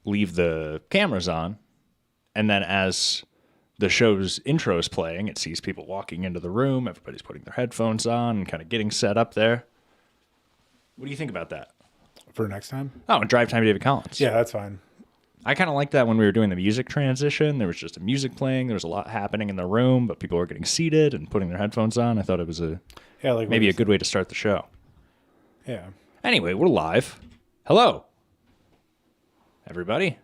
leave the cameras on, and then as the show's intro is playing, it sees people walking into the room, everybody's putting their headphones on and kind of getting set up there. What do you think about that? For next time? Oh, and Drive Time David Collins. Yeah, that's fine. I kind of like that when we were doing the music transition. There was just a music playing. There was a lot happening in the room, but people were getting seated and putting their headphones on. I thought it was maybe a good way to start the show. Yeah. Anyway, we're live. Hello, everybody.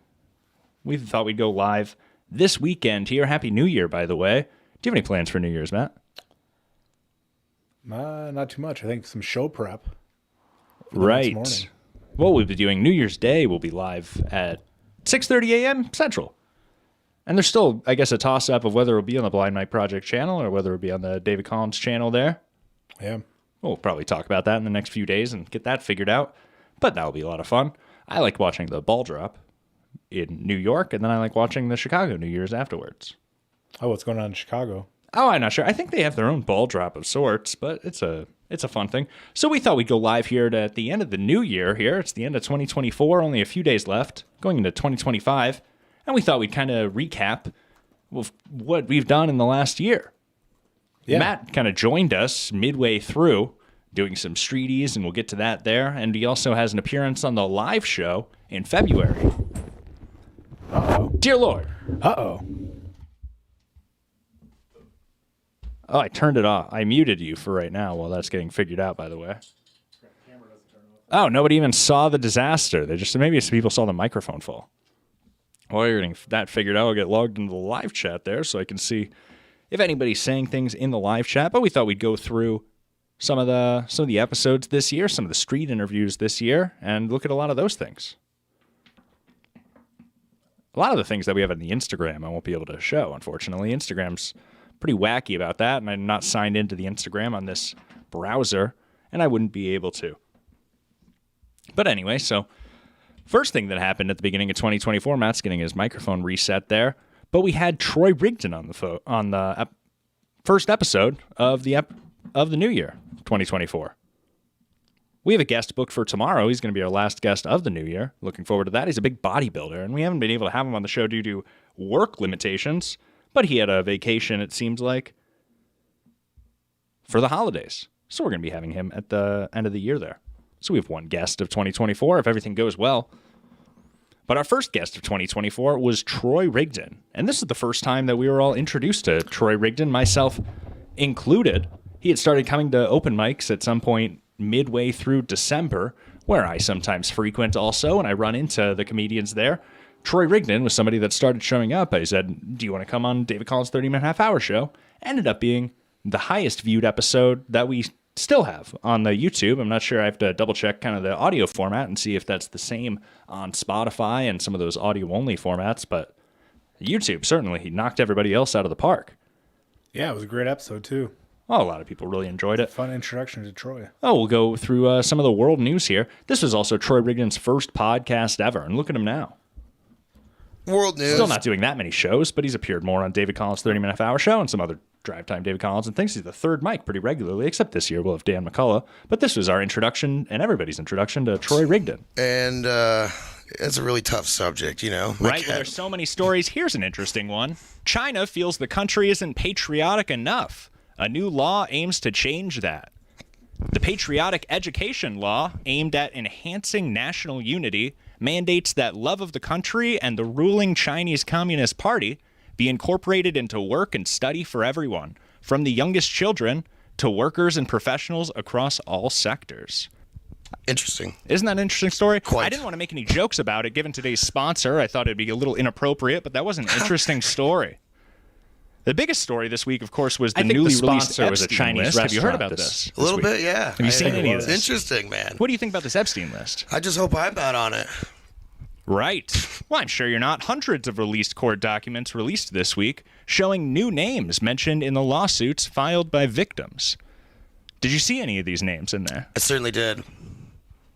We thought we'd go live this weekend here. Happy New Year, by the way. Do you have any plans for New Year's, Matt? Not too much. I think some show prep. Right. Well, we'll be doing New Year's Day. We'll be live at 6:30 a.m. Central. And there's still, I guess, a toss-up of whether it'll be on the Blind Mike Project channel or whether it'll be on the David Collins channel there. Yeah. We'll probably talk about that in the next few days and get that figured out. But that'll be a lot of fun. I like watching the ball drop in New York, and then I like watching the Chicago New Year's afterwards. Oh, what's going on in Chicago? Oh, I'm not sure. I think they have their own ball drop of sorts, but it's a fun thing. So we thought we'd go live here at the end of the new year here. It's the end of 2024, only a few days left, going into 2025. And we thought we'd kind of recap with what we've done in the last year. Yeah. Matt kind of joined us midway through doing some streeties, and we'll get to that there. And he also has an appearance on the live show in February. Uh-oh. Dear Lord. Uh-oh. Oh, I turned it off. I muted you for right now while that's getting figured out, by the way. Oh, nobody even saw the disaster. Maybe some people saw the microphone fall. While you're getting that figured out, I'll get logged into the live chat there so I can see if anybody's saying things in the live chat. But we thought we'd go through some of the episodes this year, some of the street interviews this year, and look at a lot of those things. A lot of the things that we have on the Instagram I won't be able to show, unfortunately. Instagram's pretty wacky about that, and I'm not signed into the Instagram on this browser, and I wouldn't be able to. But anyway, so first thing that happened at the beginning of 2024, Matt's getting his microphone reset there, but we had Troy Rigdon on the first episode of the new year, 2024. We have a guest booked for tomorrow. He's going to be our last guest of the new year. Looking forward to that. He's a big bodybuilder, and we haven't been able to have him on the show due to work limitations, but he had a vacation, it seems like, for the holidays. So we're going to be having him at the end of the year there. So we have one guest of 2024 if everything goes well. But our first guest of 2024 was Troy Rigdon. And this is the first time that we were all introduced to Troy Rigdon, myself included. He had started coming to open mics at some point midway through December, where I sometimes frequent also, and I run into the comedians there. Troy Rigdon was somebody that started showing up. I said, do you want to come on David Collins' 30-minute half-hour show? Ended up being the highest viewed episode that we still have on the YouTube. I'm not sure. I have to double-check kind of the audio format and see if that's the same on Spotify and some of those audio-only formats, but YouTube, certainly, he knocked everybody else out of the park. Yeah, it was a great episode, too. Oh, a lot of people really enjoyed it. Fun introduction to Troy. Oh, we'll go through some of the world news here. This was also Troy Rigdon's first podcast ever, and look at him now. World news. Still not doing that many shows, but he's appeared more on David Collins' 30-minute half-hour show and some other Drive Time David Collins and things. He's the third mic pretty regularly, except this year we'll have Dan McCullough. But this was our introduction and everybody's introduction to Troy Rigdon. And it's a really tough subject, you know. Right, well, there's so many stories. Here's an interesting one. China feels the country isn't patriotic enough. A new law aims to change that. The Patriotic Education Law, aimed at enhancing national unity, mandates that love of the country and the ruling Chinese Communist Party be incorporated into work and study for everyone, from the youngest children to workers and professionals across all sectors. Interesting. Isn't that an interesting story? Quite. I didn't want to make any jokes about it, given today's sponsor. I thought it'd be a little inappropriate, but that was an interesting story. The biggest story this week, of course, was the newly released was a Chinese restaurant. Have you heard about this? A little bit, yeah. Have you seen any of this? It's interesting, man. What do you think about this Epstein list? I just hope I'm not on it. Right. Well, I'm sure you're not. Hundreds of released court documents released this week showing new names mentioned in the lawsuits filed by victims. Did you see any of these names in there? I certainly did.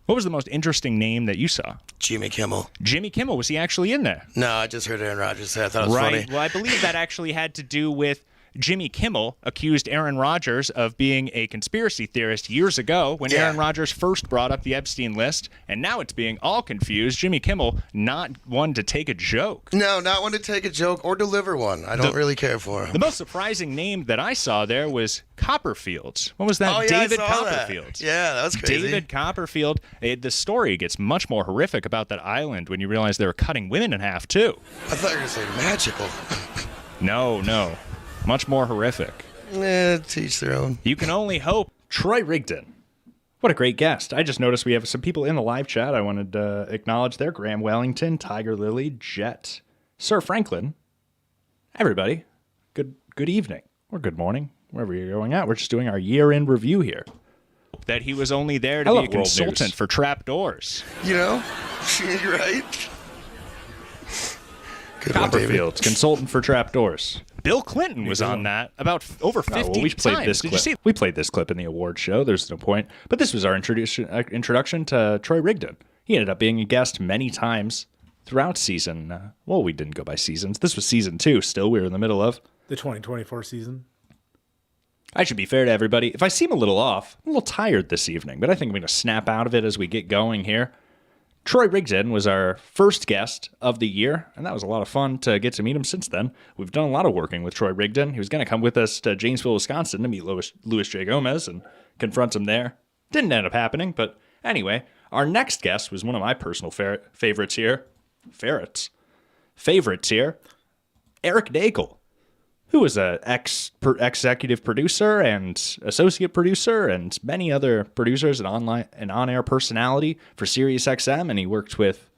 What was the most interesting name that you saw? Jimmy Kimmel. Jimmy Kimmel. Was he actually in there? No, I just heard Aaron Rodgers say. I thought it was funny. Well, I believe that actually had to do with Jimmy Kimmel accused Aaron Rodgers of being a conspiracy theorist years ago when Yeah. Aaron Rodgers first brought up the Epstein list, and now it's being all confused. Jimmy Kimmel, not one to take a joke. No, not one to take a joke or deliver one. I don't really care for him. The most surprising name that I saw there was Copperfield. What was that? Oh, yeah, David I saw that. Copperfield. Yeah, that was crazy. David Copperfield. The story gets much more horrific about that island when you realize they were cutting women in half, too. I thought you were going to say magical. No. Much more horrific. Teach their own. You can only hope. Troy Rigdon. What a great guest. I just noticed we have some people in the live chat. I wanted to acknowledge there. Graham Wellington, Tiger Lily, Jet, Sir Franklin. Everybody, good evening or good morning, wherever you're going at. We're just doing our year-end review here. That he was only there to be a consultant for trapdoors. You know? You're right. Good one, David. Copperfield, consultant for trapdoors. Bill Clinton was on that about over 50 we times. played this Did clip. you see? We played this clip in the award show. There's no point. But this was our introduction to Troy Rigdon. He ended up being a guest many times throughout season. Well, we didn't go by seasons. This was season 2 still. We were in the middle of. The 2024 season. I should be fair to everybody. If I seem a little off, I'm a little tired this evening, but I think I'm going to snap out of it as we get going here. Troy Rigdon was our first guest of the year, and that was a lot of fun to get to meet him since then. We've done a lot of working with Troy Rigdon. He was going to come with us to Janesville, Wisconsin to meet Louis J. Gomez and confront him there. Didn't end up happening, but anyway, our next guest was one of my personal favorites here. Favorites here. Eric Nagel, who was an executive producer and associate producer and many other producers and on-air personality for SiriusXM, and he worked with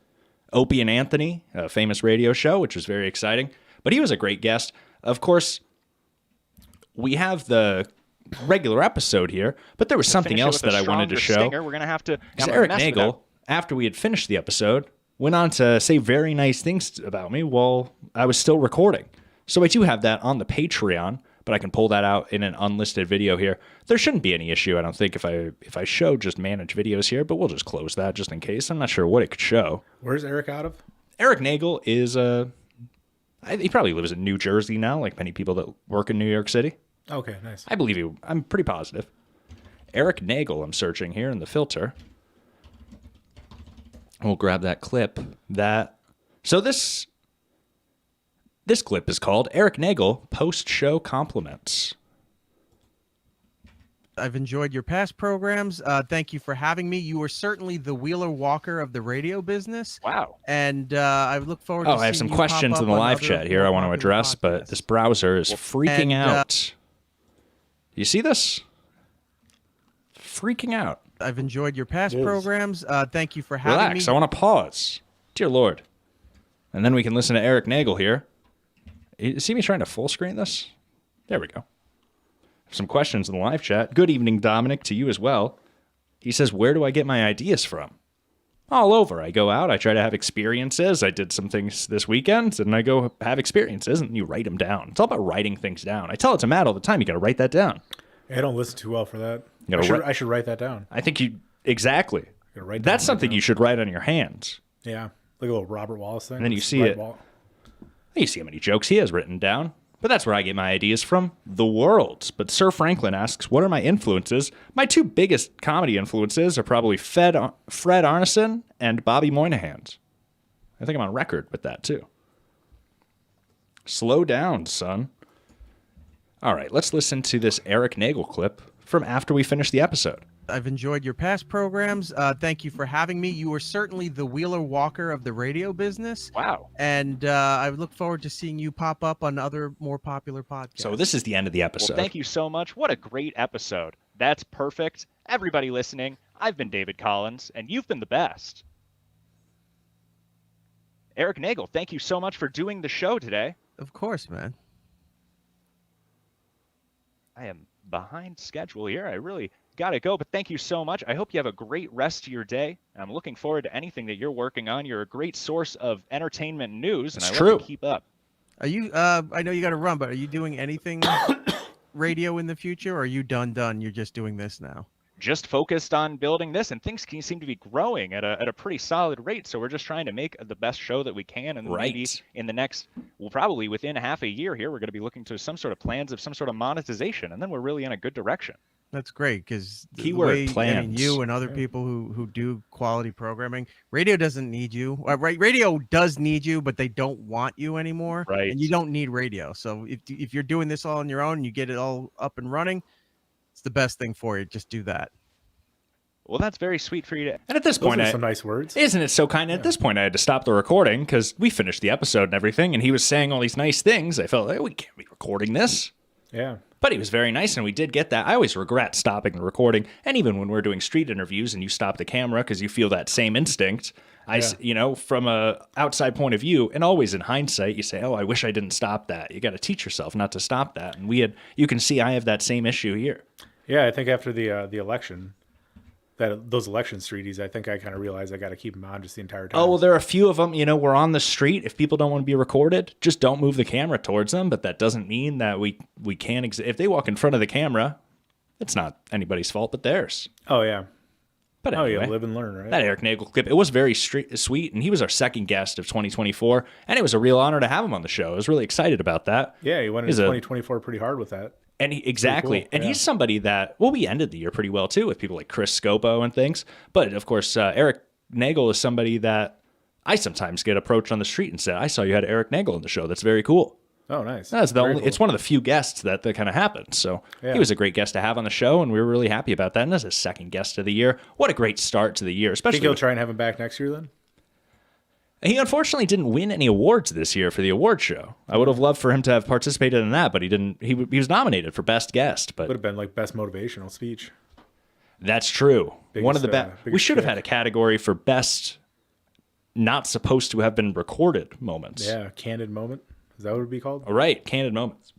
Opie and Anthony, a famous radio show, which was very exciting. But he was a great guest. Of course, we have the regular episode here, but there was something else that I wanted to show. We're going to have to. Because Eric Nagel, after we had finished the episode, went on to say very nice things about me while I was still recording. So I do have that on the Patreon, but I can pull that out in an unlisted video here. There shouldn't be any issue, I don't think, if I show just managed videos here, but we'll just close that just in case. I'm not sure what it could show. Where's Eric out of? Eric Nagel is he probably lives in New Jersey now, like many people that work in New York City. Okay, nice. I believe I'm pretty positive. Eric Nagel, I'm searching here in the filter. We'll grab that clip. So this clip is called Eric Nagel Post-Show Compliments. I've enjoyed your past programs. Thank you for having me. You were certainly the Wheeler Walker of the radio business. Wow. And I look forward to I have some questions in the live chat here I want to address, but this browser is freaking out. You see this? Freaking out. I've enjoyed your past programs. Thank you for having Relax, me. I want to pause. Dear Lord. And then we can listen to Eric Nagel here. You see me trying to full screen this? There we go. Some questions in the live chat. Good evening, Dominic, to you as well. He says, where do I get my ideas from? All over. I go out, I try to have experiences. I did some things this weekend, and I go have experiences, and you write them down. It's all about writing things down. I tell it to Matt all the time, you got to write that down. I don't listen too well for that. You I gotta should write that down. I think you, exactly. Gotta write That's down, something you should write on your hands. Yeah, like a little Robert Wallace thing. And then you Just see write it. Wall- You see how many jokes he has written down. But that's where I get my ideas from. The world. But Sir Franklin asks, what are my influences? My two biggest comedy influences are probably Fred Arneson and Bobby Moynihan. I think I'm on record with that, too. Slow down, son. All right, let's listen to this Eric Nagel clip from after we finish the episode. I've enjoyed your past programs. Thank you for having me. You were certainly the Wheeler Walker of the radio business. Wow. And I look forward to seeing you pop up on other more popular podcasts. So this is the end of the episode. Well, thank you so much. What a great episode. That's perfect. Everybody listening, I've been David Collins, and you've been the best. Eric Nagel, thank you so much for doing the show today. Of course, man. I am behind schedule here. I really got to go, but thank you so much. I hope you have a great rest of your day. I'm looking forward to anything that you're working on. You're a great source of entertainment news, and It's I true. love to keep up. Are you? I know you got to run, but are you doing anything radio in the future, or are you done? You're just doing this now. just focused on building this, and things seem to be growing at a pretty solid rate. So we're just trying to make the best show that we can, and maybe Right. in the next, well, probably within half a year here, we're going to be looking to some sort of plans of some sort of monetization, and then we're really in a good direction. That's great because Keyword plans. you and other people who do quality programming, radio doesn't need you. Right, radio does need you, but they don't want you anymore. Right. And you don't need radio. So if you're doing this all on your own, and you get it all up and running, it's the best thing for you. Just do that. Well, that's very sweet for you to. And at this Those point, are some nice words. isn't it so kind? At this point, I had to stop the recording because we finished the episode and everything, and he was saying all these nice things. I felt like we can't be recording this. Yeah. But he was very nice, and we did get that. I always regret stopping the recording, and even when we're doing street interviews and you stop the camera because you feel that same instinct, from a outside point of view, and always in hindsight, you say, "Oh, I wish I didn't stop that." You got to teach yourself not to stop that, and you can see I have that same issue here. Yeah, I think after the election, those election streeties, I think I kind of realized I got to keep them on just the entire time. Oh, well, there are a few of them. We're on the street. If people don't want to be recorded, just don't move the camera towards them. But that doesn't mean that we can't exist. If they walk in front of the camera, it's not anybody's fault but theirs. Oh, yeah. But Oh, anyway, yeah, live and learn, right? that Eric Nagel clip, it was very sweet, and he was our second guest of 2024, and it was a real honor to have him on the show. I was really excited about that. Yeah, he went into 2024 pretty hard with that. And exactly. cool, And yeah. he's somebody that, we ended the year pretty well, too, with people like Chris Scopo and things. But, of course, Eric Nagel is somebody that I sometimes get approached on the street and say, I saw you had Eric Nagel on the show. That's very cool. Oh, nice. That's Very cool. It's one of the few guests that kind of happened. So Yeah. he was a great guest to have on the show, and we were really happy about that. And as his second guest of the year, what a great start to the year, especially Think you'll with- try and have him back next year then? He unfortunately didn't win any awards this year for the award show. I would have loved for him to have participated in that, but he didn't. He was nominated for best guest, but Would have been like best motivational speech. that's true. One of the Biggest, best. We biggest should have kick. had a category for best not supposed to have been recorded moments. Yeah, candid moment. Is that what it would be called? All right, candid moments.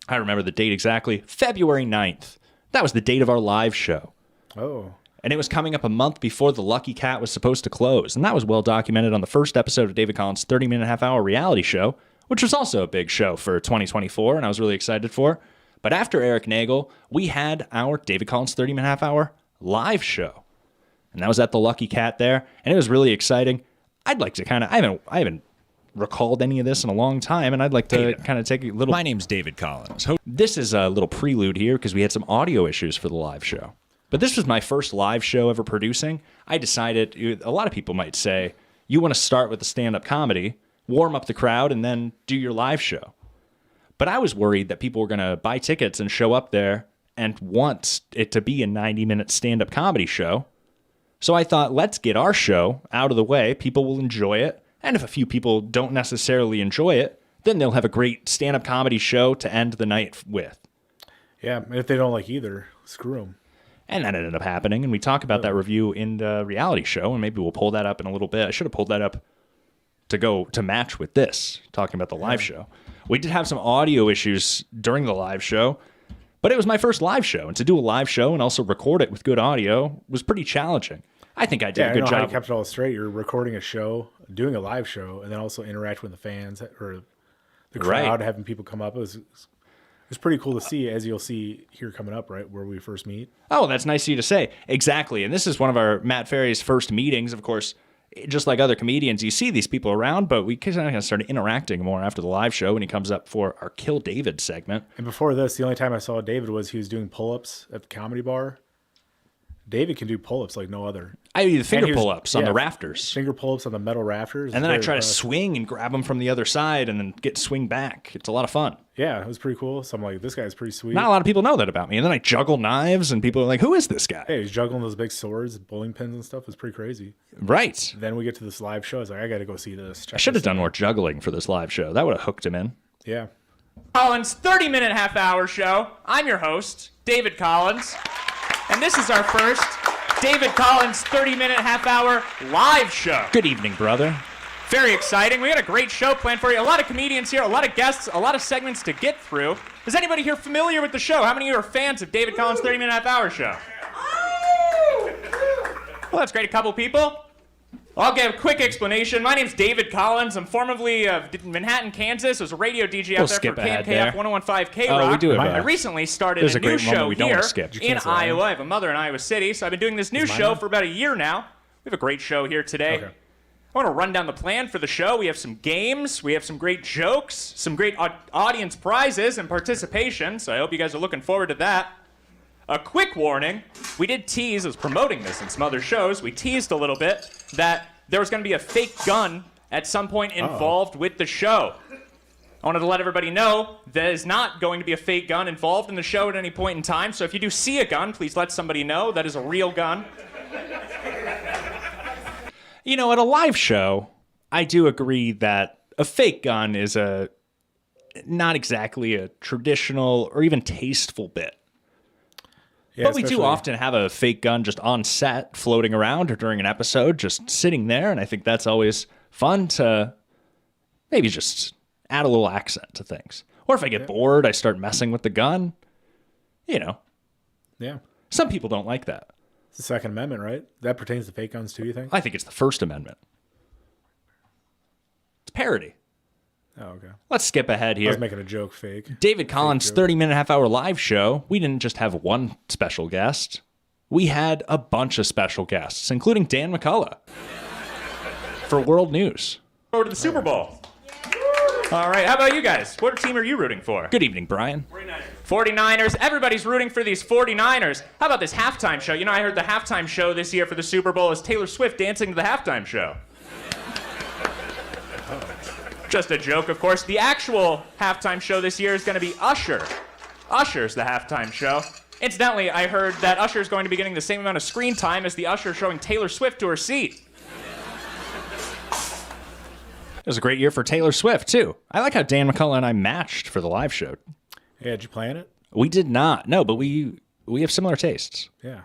I remember the date exactly. February 9th. That was the date of our live show. Oh, And it was coming up a month before the Lucky Cat was supposed to close. And that was well documented on the first episode of David Collins' 30-minute half-hour reality show, which was also a big show for 2024, and I was really excited for. But after Eric Nagel, we had our David Collins' 30-minute half-hour live show. And that was at the Lucky Cat there, and it was really exciting. I'd like to kind of... I haven't recalled any of this in a long time, and I'd like to kind of take a little... My name's David Collins. This is a little prelude here because we had some audio issues for the live show. But this was my first live show ever producing. I decided, a lot of people might say, you want to start with the stand-up comedy, warm up the crowd, and then do your live show. But I was worried that people were going to buy tickets and show up there and want it to be a 90-minute stand-up comedy show. So I thought, let's get our show out of the way. People will enjoy it. And if a few people don't necessarily enjoy it, then they'll have a great stand-up comedy show to end the night with. yeah. And if they don't like either, screw them. And that ended up happening, and we talk about that review in the reality show, and maybe we'll pull that up in a little bit. I should have pulled that up to match with this, talking about the live show. We did have some audio issues during the live show, but it was my first live show, and to do a live show and also record it with good audio was pretty challenging. I think I did Yeah, a I good know how you job. kept it all straight. You're recording a show, doing a live show, and then also interact with the fans or the crowd, Right. having people come up. It's pretty cool to see, as you'll see here coming up, right, where we first meet. Oh, that's nice of you to say. Exactly. And this is one of our Matt Ferry's first meetings. Of course, just like other comedians, you see these people around, but we kind of started interacting more after the live show when he comes up for our Kill David segment. And before this, the only time I saw David was he was doing pull-ups at the comedy bar. David can do pull-ups like no other. I do the And finger he was- pull-ups on yeah, the rafters. Finger pull-ups on the metal rafters. And then It's I very try to impressive. swing and grab them from the other side and then swing back. It's a lot of fun. Yeah, it was pretty cool. So I'm like, this guy's pretty sweet. Not a lot of people know that about me. And then I juggle knives, and people are like, who is this guy? Hey, he's juggling those big swords, bowling pins and stuff. It's pretty crazy. Right. Then we get to this live show. I was like, I got to go see this. I should have done more juggling for this live show. That would have hooked him in. Yeah. Collins 30-minute half-hour show. I'm your host, David Collins, and this is our first David Collins 30-minute half-hour live show. Good evening, brother. Very exciting. We got a great show planned for you. A lot of comedians here, a lot of guests, a lot of segments to get through. Is anybody here familiar with the show? How many of you are fans of David Collins 30-minute half-hour show? Well, that's great. A couple people. I'll give a quick explanation. My name's David Collins. I'm formerly of Manhattan, Kansas. I was a radio DJ We'll out there skip for ahead KMKF there. 101.5 K Oh, Rock. we do have I a- recently started there's a a new great moment show we don't here wanna skip. in cancel that one? Iowa. I have a mother in Iowa City, so I've been doing this new mine show on? for about a year now. We have a great show here today. Okay. I want to run down the plan for the show. We have some games, we have some great jokes, some great audience prizes and participation, so I hope you guys are looking forward to that. A quick warning, we did tease, I was promoting this in some other shows, we teased a little bit that there was going to be a fake gun at some point involved with the show. I wanted to let everybody know there is not going to be a fake gun involved in the show at any point in time, so if you do see a gun, please let somebody know that is a real gun. You know, at a live show, I do agree that a fake gun is not exactly a traditional or even tasteful bit. Yeah, But we do especially- often have a fake gun just on set, floating around, or during an episode, just sitting there. And I think that's always fun to maybe just add a little accent to things. Or if I get bored, I start messing with the gun. You know, Yeah. some people don't like that. It's the Second Amendment, right? That pertains to fake guns too, you think? I think it's the First Amendment. It's parody. Oh, okay. Let's skip ahead I here. was making a joke fake. David Collins' 30-minute half-hour live show, we didn't just have one special guest. We had a bunch of special guests, including Dan McCullough for World News. Over to the Super Bowl. All right, how about you guys? What team are you rooting for? Good evening, Brian. 49ers. Everybody's rooting for these 49ers. How about this halftime show? You know, I heard the halftime show this year for the Super Bowl is Taylor Swift dancing to the halftime show. Just a joke, of course. The actual halftime show this year is going to be Usher. Usher's the halftime show. Incidentally, I heard that Usher's going to be getting the same amount of screen time as the Usher showing Taylor Swift to her seat. It was a great year for Taylor Swift, too. I like how Dan McCullough and I matched for the live show. Yeah, did you plan it? We did not. No, but we have similar tastes. Yeah.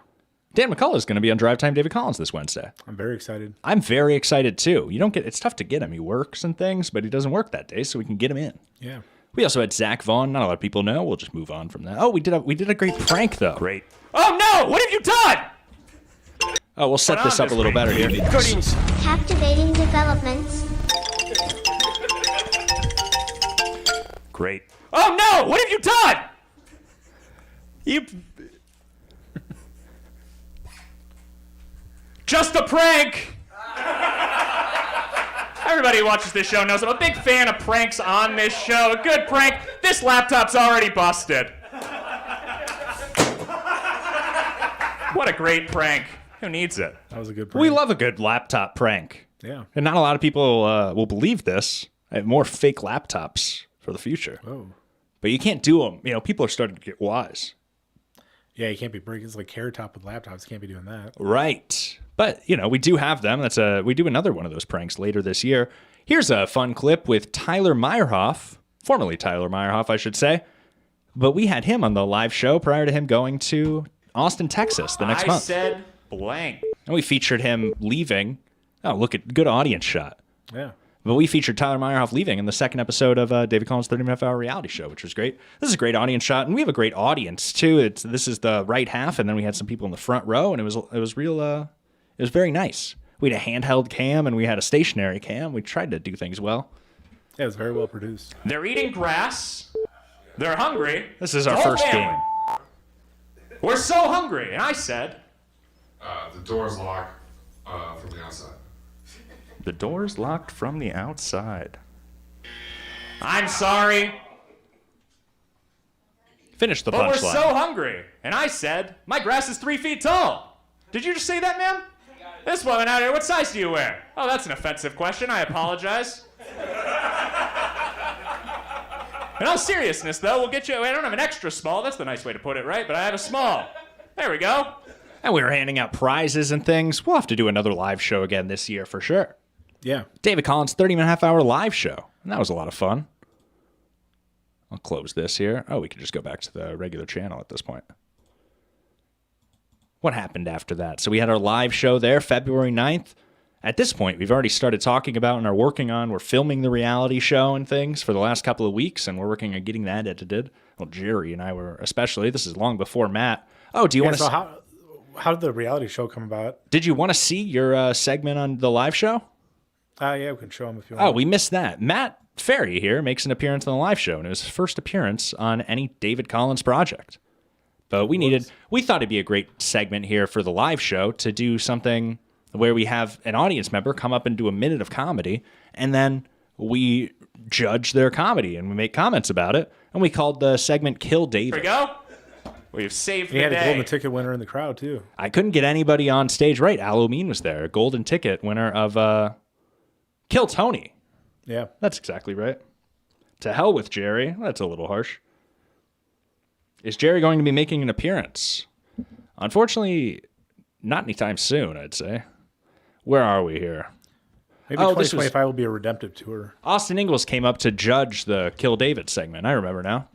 Dan McCullough is going to be on Drive Time David Collins this Wednesday. I'm very excited. I'm very excited, too. It's tough to get him. He works and things, but he doesn't work that day, so we can get him in. Yeah. We also had Zach Vaughn. Not a lot of people know. We'll just move on from that. Oh, we did a great prank, though. Great. Oh no! What have you done? Oh, we'll set Put this on up a this little better here. Captivating developments. Great. Oh no! What have you done? You. Just a prank! Everybody who watches this show knows I'm a big fan of pranks on this show. A good prank. This laptop's already busted. What a great prank. Who needs it? That was a good prank. We love a good laptop prank. Yeah. And not a lot of people will believe this. I have more fake laptops for the future. Oh. But you can't do them. You know, people are starting to get wise. Yeah, you can't be breaking. It's like Carrot Top with laptops. You can't be doing that. Right. But, you know, we do have them. We do another one of those pranks later this year. Here's a fun clip with Tyler Meyerhoff, formerly Tyler Meyerhoff, I should say. But we had him on the live show prior to him going to Austin, Texas the next I month. said blank. And we featured him leaving. Oh, look at good audience shot. Yeah. But we featured Tyler Meyerhoff leaving in the second episode of David Collins' 30-minute half-hour reality show, which was great. This is a great audience shot, and we have a great audience too. This is the right half, and then we had some people in the front row, and it was real. It was very nice. We had a handheld cam and we had a stationary cam. We tried to do things well. Yeah, it was very well produced. They're eating grass. They're hungry. This is our The whole first family. game. We're so hungry. And I said, The door's locked from the outside. the door's locked from the outside. I'm sorry, Finish the but we're punchline. so hungry. And I said, my grass is 3 feet tall. Did you just say that, ma'am? This woman out here, what size do you wear? Oh, that's an offensive question. I apologize. In all seriousness, though, we'll get you. I don't have an extra small. That's the nice way to put it, right? But I have a small. There we go. And we were handing out prizes and things. We'll have to do another live show again this year for sure. Yeah. David Collins' 30-minute half-hour live show. And that was a lot of fun. I'll close this here. Oh, we can just go back to the regular channel at this point. What happened after that? So we had our live show there, February 9th. At this point, we've already started talking about and are working on, we're filming the reality show and things for the last couple of weeks, and we're working on getting that edited. Well, Jerry and I were especially. This is long before Matt. Oh, do you want to... So How did the reality show come about? Did you want to see your segment on the live show? Yeah, we can show them if you want. Oh, we missed that. Matt Ferry here makes an appearance on the live show, and it was his first appearance on any David Collins project. But we thought it'd be a great segment here for the live show to do something where we have an audience member come up and do a minute of comedy, and then we judge their comedy and we make comments about it. And we called the segment "Kill David." Here we go. We've saved He the had a day. golden ticket winner in the crowd too. I couldn't get anybody on stage right. Alomeen was there, a golden ticket winner of Kill Tony. Yeah. That's exactly right. To hell with Jerry. That's a little harsh. Is Jerry going to be making an appearance? Unfortunately, not anytime soon, I'd say. Where are we here? Maybe Oh, this was- 2025 will be a redemptive tour. Austin Ingalls came up to judge the Kill David segment. I remember now.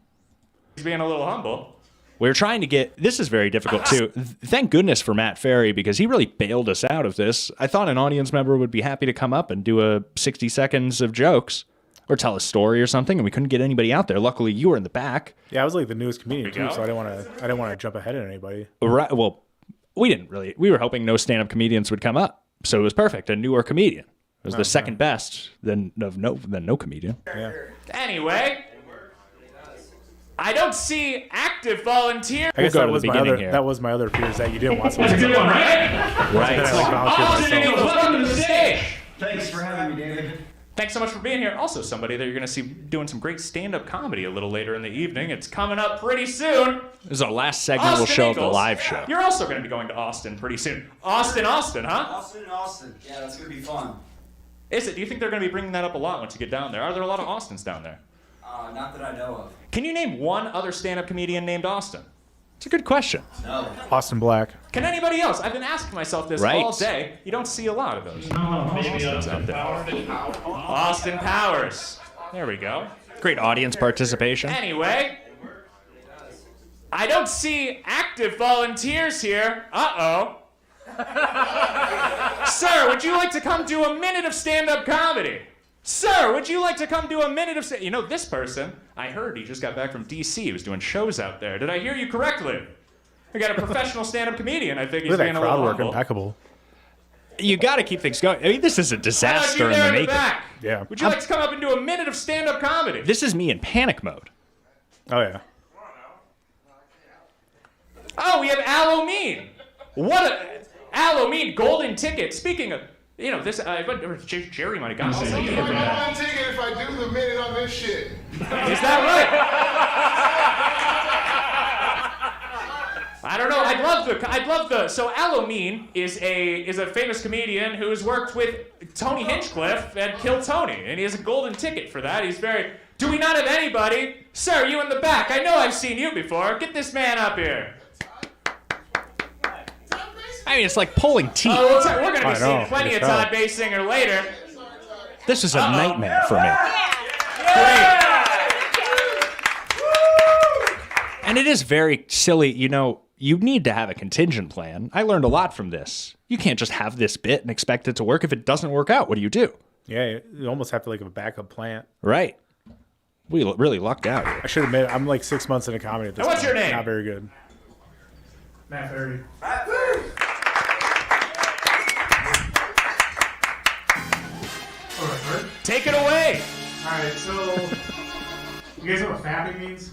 He's being a little humble. We were trying to get... This is very difficult, too. Thank goodness for Matt Ferry, because he really bailed us out of this. I thought an audience member would be happy to come up and do a 60 seconds of jokes or tell a story or something, and we couldn't get anybody out there. Luckily, you were in the back. Yeah, I was like the newest comedian There you too, go. so I didn't want to jump ahead of anybody. Right. Well, we didn't really. We were hoping no stand-up comedians would come up, so it was perfect. A newer comedian. It was the second best than no comedian. Yeah. Anyway, I don't see active volunteers. I guess go that to the was my beginning other. here. That was my other fear is that you didn't want That's a someone. good one, right? Then I like volunteered Austin myself. Ingalls, welcome to the stage. Thanks for having me, David. Thanks so much for being here. Also, somebody that you're going to see doing some great stand-up comedy a little later in the evening. It's coming up pretty soon. This is our last segment. Austin We'll show of the Ingalls. live show. You're also going to be going to Austin pretty soon. Austin, huh? Austin. Yeah, that's gonna be fun. Is it? Do you think they're going to be bringing that up a lot once you get down there? Are there a lot of Austins down there? Not that I know of. Can you name one other stand-up comedian named Austin? It's a good question. No. Austin Black. Can anybody else? I've been asking myself this Right. all day. You don't see a lot of those. Austins out there. Austin Powers. There we go. Great audience participation. Anyway, I don't see active volunteers here. Uh-oh. Sir, would you like to come do a minute of stand-up comedy? Sir, would you like to come do a minute of... You know, this person, I heard he just got back from D.C. He was doing shows out there. Did I hear you correctly? We got a professional stand-up comedian. I think he's Look at being that a little crowd work, humble. impeccable. You got to keep things going. I mean, this is a How about disaster you in there the in the making. back? Yeah. Would you like to come up and do a minute of stand-up comedy? This is me in panic mode. Oh yeah. Oh, we have Alomeen. What a... Alomeen, golden ticket. Speaking of... You know, this... Jerry might have gotten some idea from that. I'm taking if I do the minute on this shit. Is that right? I don't know. I'd love the. So Alomeen is a famous comedian who's worked with Tony Hinchcliffe and Kill Tony, and he has a golden ticket for that. He's very. Do we not have anybody? Sir, you in the back. I know I've seen you before. Get this man up here. I mean, it's like pulling teeth. Oh, we're going to I be know. seeing plenty of Good Todd job. Basinger later. This is a nightmare for me. And it is very silly. You know, you need to have a contingent plan. I learned a lot from this. You can't just have this bit and expect it to work. If it doesn't work out, what do you do? Yeah, you almost have to like have a backup plan. Right. We really lucked out here. I should admit, I'm like 6 months into comedy at this And what's point. your name? Not very good. Matt Ferry. Take it away. Alright, so you guys know what fapping means?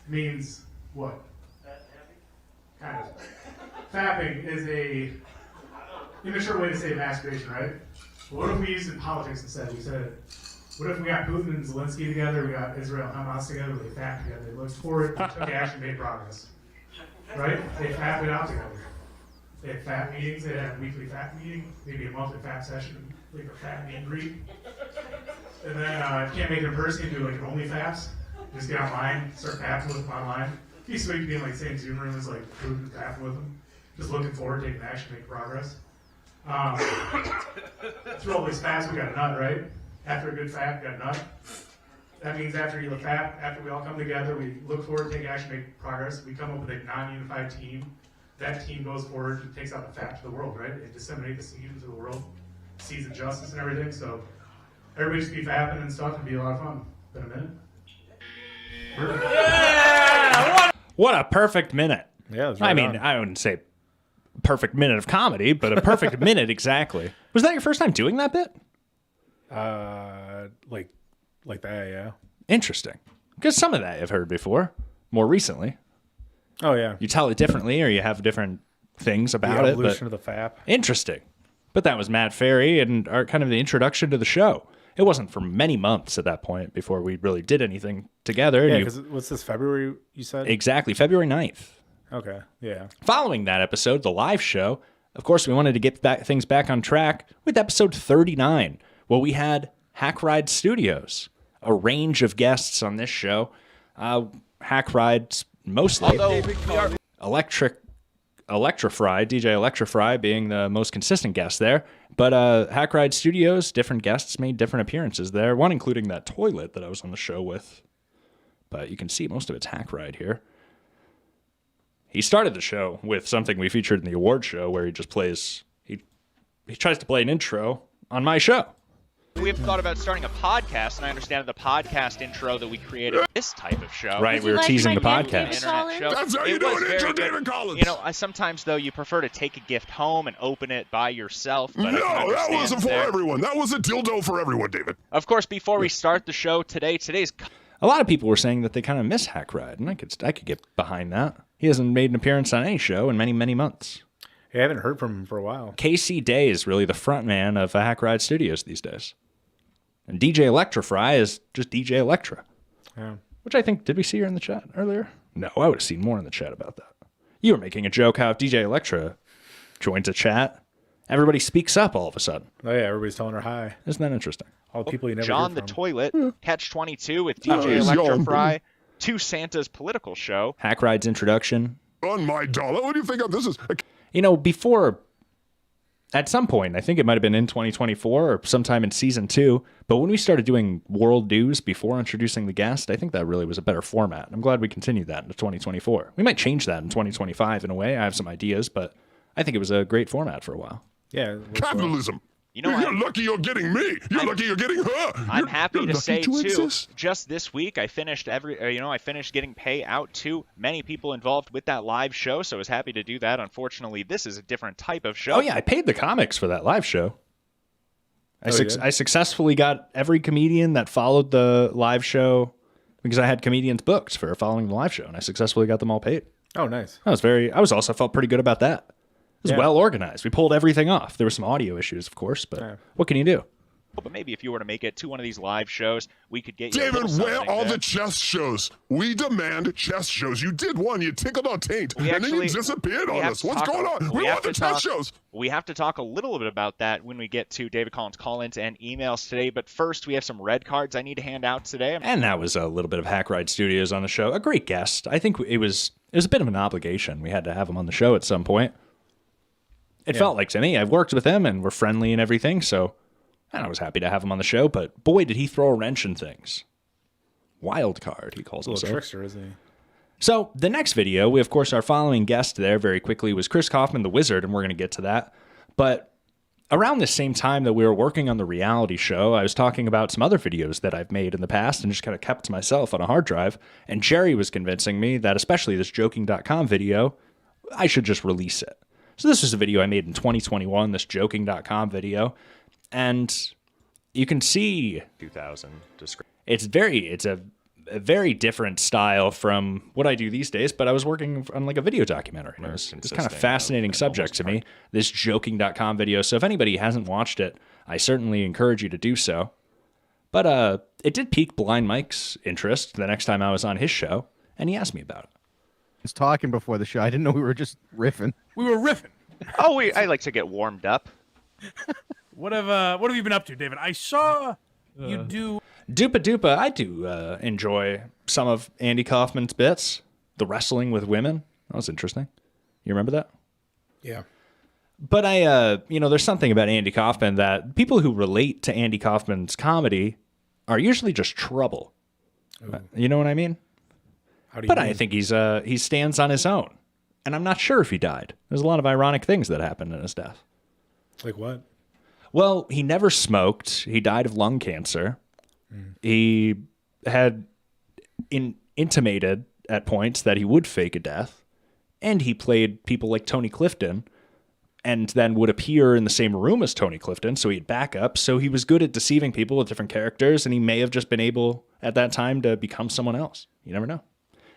Means what? Kind of. Fapping is a immature way to say masturbation, right? But what if we used it in politics instead? We said, what if we got Putin and Zelensky together, we got Israel and Hamas together, they fapped together, they looked forward, they took action, made progress. Right? They fapped it out together. They had fap meetings, they had a weekly fap meeting, maybe a monthly fap session, like a fap meet and greet. And then if you can't make it in person, you do like an OnlyFaps. Just get online, start fapping with them online. Be sweet to be in like the same Zoom room as like Putin fapping with them. Just looking forward, taking action, making progress. Through all these faps, we got a nut, right? After a good fap, we got a nut. That means after you fap, after we all come together, we look forward, take action, make progress. We come up with a non-unified team. That team goes forward and takes out the fap to the world, right? They disseminate the seed into the world, seeds of justice and everything. So everybody just be fapping and stuff and be a lot of fun. Been a minute? What a perfect minute. Yeah, it was I right mean, on. I wouldn't say perfect minute of comedy, but a perfect minute exactly. Was that your first time doing that bit? Like that, yeah. Interesting. Because some of that I've heard before, more recently. Oh yeah. You tell it differently or you have different things The about it. evolution But of the FAP. interesting. But that was Matt Ferry and our kind of the introduction to the show. It wasn't for many months at that point before we really did anything together. Yeah, And because what's this, February, you said? exactly, February 9th. Okay, yeah. Following that episode, the live show, of course, we wanted to get things back on track with episode 39, where we had Hack Ride Studios, a range of guests on this show. Hack Ride's mostly Electrify, DJ Electrify being the most consistent guest there. But Hack Ride Studios, different guests made different appearances there, one including that toilet that I was on the show with. But you can see most of it's Hack Ride here. He started the show with something we featured in the award show where he just plays, he tries to play an intro on my show. We have thought about starting a podcast, and I understand the podcast intro that we created this type of show. Right, we were teasing the podcast. Internet show. That's how It you do was an very intro, good. David Collins. You know, sometimes though you prefer to take a gift home and open it by yourself. But I can No, that understand wasn't for there. everyone. That was a dildo for everyone, David. Of course, before we start the show today's A lot of people were saying that they kind of miss Hack Ride, and I could get behind that. He hasn't made an appearance on any show in many, many months. I haven't heard from him for a while. KC Day is really the front man of Hack Ride Studios these days. And DJ Electrify is just DJ Electra. Yeah. Which I think, did we see her in the chat earlier? No, I would have seen more in the chat about that. You were making a joke how if DJ Electra joins a chat, everybody speaks up all of a sudden. Oh yeah, everybody's telling her hi. Isn't that interesting? All the people you never John hear the from. Toilet, Catch 22 with Oh, DJ he's Electrify, to Santa's political show. Hack Ride's introduction. On my dollar. What do you think of this? Is You know, before, at some point, I think it might have been in 2024 or sometime in season 2, but when we started doing world news before introducing the guest, I think that really was a better format. I'm glad we continued that into 2024. We might change that in 2025 in a way. I have some ideas, but I think it was a great format for a while. Yeah. capitalism. You know, You're I'm- lucky you're getting me. You're lucky you're getting her. I'm You're- happy you're to lucky say too. exist. Just this week, I finished I finished getting pay out to many people involved with that live show. So I was happy to do that. Unfortunately, this is a different type of show. Oh, yeah, I paid the comics for that live show. you did? I successfully got every comedian that followed the live show because I had comedians booked for following the live show, and I successfully got them all paid. Oh, nice. I also felt pretty good about that. It was Yeah. well organized. We pulled everything off. There were some audio issues, of course, but Yeah. what can you do? But maybe if you were to make it to one of these live shows, we could get you. a David, little where something are there. the chess shows? We demand chess shows. You did one. You tickled our taint, We and then you actually- disappeared we on have us. to What's talk- going on? We have want the to chess talk- shows. We have to talk a little bit about that when we get to David Collins call-ins and emails today. But first, we have some red cards I need to hand out today. And that was a little bit of Hack Ride Studios on the show. A great guest. I think it was a bit of an obligation. We had to have him on the show at some point. It felt like to me. I've worked with him and we're friendly and everything, so and I was happy to have him on the show, but boy, did he throw a wrench in things. Wild card, he calls A little himself. trickster, isn't he? So the next video, we of course our following guest there very quickly was Chris Kaufman, the Wizard, and we're going to get to that. But around the same time that we were working on the reality show, I was talking about some other videos that I've made in the past and just kind of kept to myself on a hard drive. And Jerry was convincing me that especially this joking.com video, I should just release it. So this was a video I made in 2021, this joking.com video. And you can see 2000 description. it's a very different style from what I do these days, but I was working on like a video documentary. It was kind of consistent fascinating of subject to me, this joking.com video. So if anybody hasn't watched it, I certainly encourage you to do so. But it did pique Blind Mike's interest the next time I was on his show, and he asked me about it. I was talking before the show. I didn't know we were just riffing. We were riffing. Oh, I like to get warmed up. What have you been up to, David? I saw you do. Dupa Dupa, I do enjoy some of Andy Kaufman's bits. The wrestling with women. That was interesting. You remember that? Yeah. But there's something about Andy Kaufman that people who relate to Andy Kaufman's comedy are usually just trouble. You know what I mean? How do you But mean? I think he stands on his own. And I'm not sure if he died. There's a lot of ironic things that happened in his death. Like what? Well, he never smoked. He died of lung cancer. He had intimated at points that he would fake a death. and he played people like Tony Clifton, and then would appear in the same room as Tony Clifton, so he had backup. So he was good at deceiving people with different characters, and he may have just been able at that time to become someone else. You never know.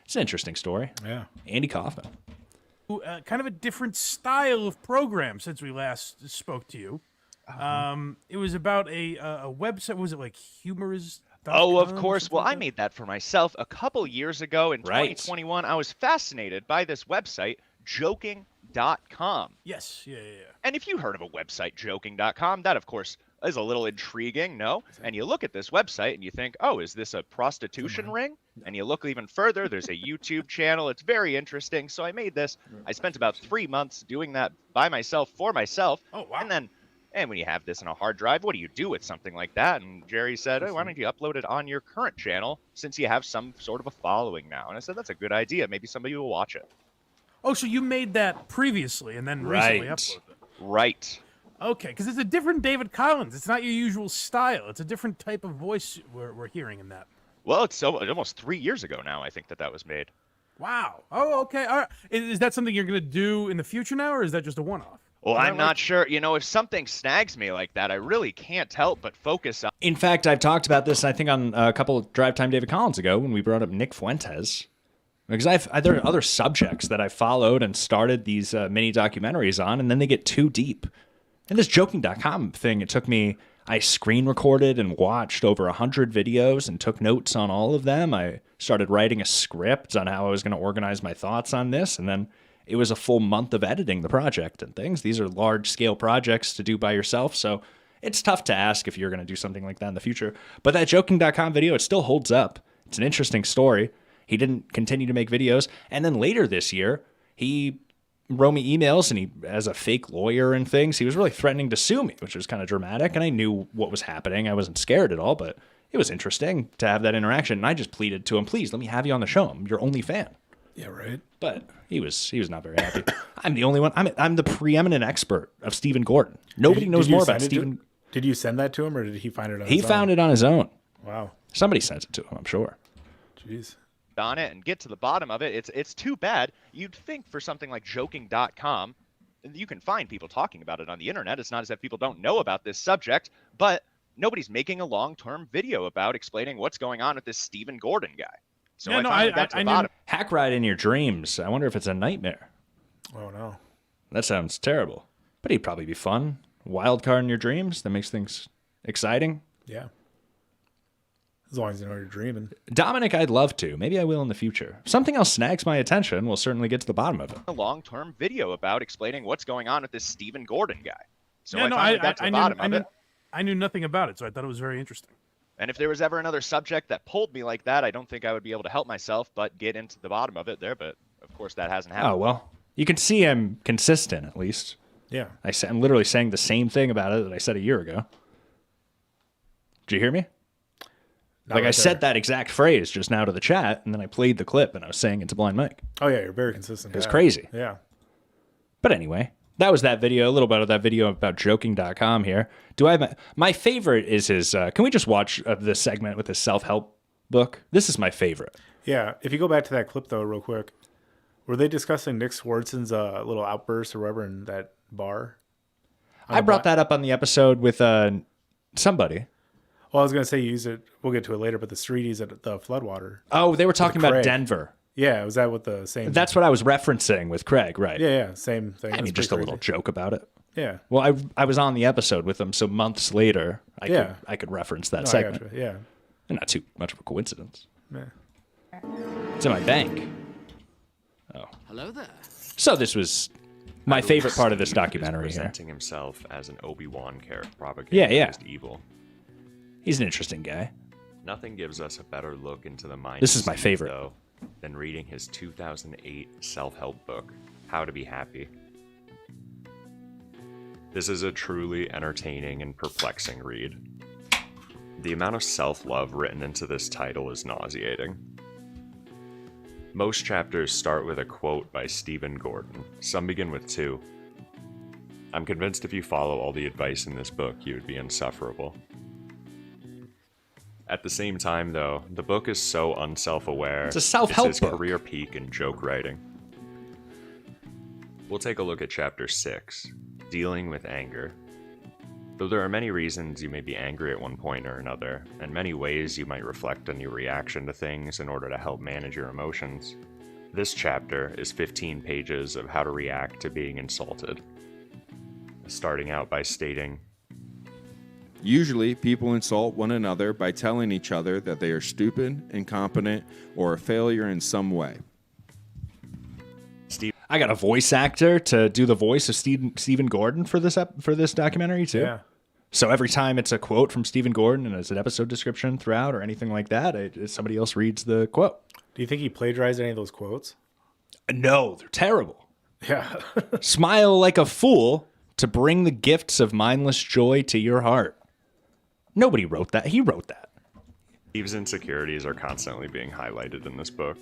It's an interesting story. Yeah. Andy Kaufman. Kind of a different style of program since we last spoke to you. It was about a website. Was it like humorous? Oh, of course. Well, I made that for myself a couple years ago in 2021. I was fascinated by this website, joking.com. Yes, yeah. And if you heard of a website, joking.com, that, of course, is a little intriguing, no? And you look at this website and you think, oh, is this a prostitution ring? And you look even further, there's a YouTube channel. It's very interesting. So I made this. I spent about 3 months doing that by myself, for myself. Oh, wow. And when you have this in a hard drive, what do you do with something like that? And Jerry said, oh, why don't you upload it on your current channel since you have some sort of a following now? And I said, that's a good idea. Maybe somebody will watch it. Oh, so you made that previously and then recently uploaded it. Right. Okay, because it's a different David Collins. It's not your usual style. It's a different type of voice we're hearing in that. Well, it's almost 3 years ago now, I think, that was made. Wow. Oh, okay. All right. Is that something you're going to do in the future now, or is that just a one-off? Well, I'm not sure. You know, if something snags me like that, I really can't help but focus on... In fact, I've talked about this, I think, on a couple of Drive Time David Collins ago when we brought up Nick Fuentes. Because there are other subjects that I followed and started these mini documentaries on, and then they get too deep. And this joking.com thing, it took me... I screen recorded and watched over 100 videos and took notes on all of them. I started writing a script on how I was going to organize my thoughts on this, and then it was a full month of editing the project and things. These are large-scale projects to do by yourself, so it's tough to ask if you're going to do something like that in the future. But that joking.com video, it still holds up. It's an interesting story. He didn't continue to make videos, and then later this year, he wrote me emails, and he, as a fake lawyer and things, he was really threatening to sue me, which was kind of dramatic, and I knew what was happening. I wasn't scared at all, but it was interesting to have that interaction, and I just pleaded to him, please, let me have you on the show. I'm your only fan. Yeah, right. But he was not very happy. I'm the only one. I'm the preeminent expert of Stephen Gordon. Nobody knows more about Stephen. Did you send that to him, or did he find it on his own? He found it on his own. Wow. Somebody sent it to him, I'm sure. Jeez. On it and get to the bottom of it. It's too bad. You'd think for something like joking.com, you can find people talking about it on the internet. It's not as if people don't know about this subject, but nobody's making a long-term video about explaining what's going on with this Stephen Gordon guy. So I got to the bottom. Hack Ride in your dreams. I wonder if it's a nightmare. Oh, no. That sounds terrible. But he'd probably be fun. Wild card in your dreams. That makes things exciting. Yeah. As long as you know you're dreaming. Dominic, I'd love to. Maybe I will in the future. If something else snags my attention, we'll certainly get to the bottom of it. A long-term video about explaining what's going on with this Stephen Gordon guy. So yeah, I got to the bottom of it. I knew nothing about it, so I thought it was very interesting. And if there was ever another subject that pulled me like that, I don't think I would be able to help myself but get into the bottom of it there. But, of course, that hasn't happened. Oh, well, you can see I'm consistent, at least. Yeah. I'm literally saying the same thing about it that I said a year ago. Did you hear me? Like I said that exact phrase just now to the chat, and then I played the clip, and I was saying it to Blind Mike. Oh, yeah, you're very consistent. It was crazy. Yeah. But anyway, that was that video, a little bit of that video about joking.com here. Do I have my favorite is his, can we just watch this segment with his self-help book? This is my favorite. Yeah. If you go back to that clip, though, real quick, were they discussing Nick Swardson's little outburst or whatever in that bar? I brought that up on the episode with somebody. Well, I was going to say you use it. We'll get to it later, but the Streeties at the Floodwater. Oh, they were talking about Denver. Yeah, was that with the same? That's what I was referencing with Craig, right? Yeah, same thing. I mean, just a little joke about it. Yeah. Well, I was on the episode with them, so months later, I could reference that segment. I gotcha. Yeah. And not too much of a coincidence. Yeah. It's in my bank. Oh. Hello there. So this was my favorite part of this documentary here. Presenting himself as an Obi-Wan character, propagating against evil. He's an interesting guy. Nothing gives us a better look into the mind. This is my favorite, though, than reading his 2008 self-help book, How to Be Happy. This is a truly entertaining and perplexing read. The amount of self-love written into this title is nauseating. Most chapters start with a quote by Stephen Gordon. Some begin with two. I'm convinced if you follow all the advice in this book, you would be insufferable. At the same time, though, the book is so unself-aware. It's a self-help his book. Career peak in joke writing. We'll take a look at Chapter 6, Dealing with Anger. Though there are many reasons you may be angry at one point or another, and many ways you might reflect on your reaction to things in order to help manage your emotions, this chapter is 15 pages of how to react to being insulted. Starting out by stating, usually, people insult one another by telling each other that they are stupid, incompetent, or a failure in some way. I got a voice actor to do the voice of Stephen Gordon for this documentary too. Yeah. So every time it's a quote from Stephen Gordon and it's an episode description throughout or anything like that, somebody else reads the quote. Do you think he plagiarized any of those quotes? No, they're terrible. Yeah. Smile like a fool to bring the gifts of mindless joy to your heart. Nobody wrote that. He wrote that. Steve's insecurities are constantly being highlighted in this book.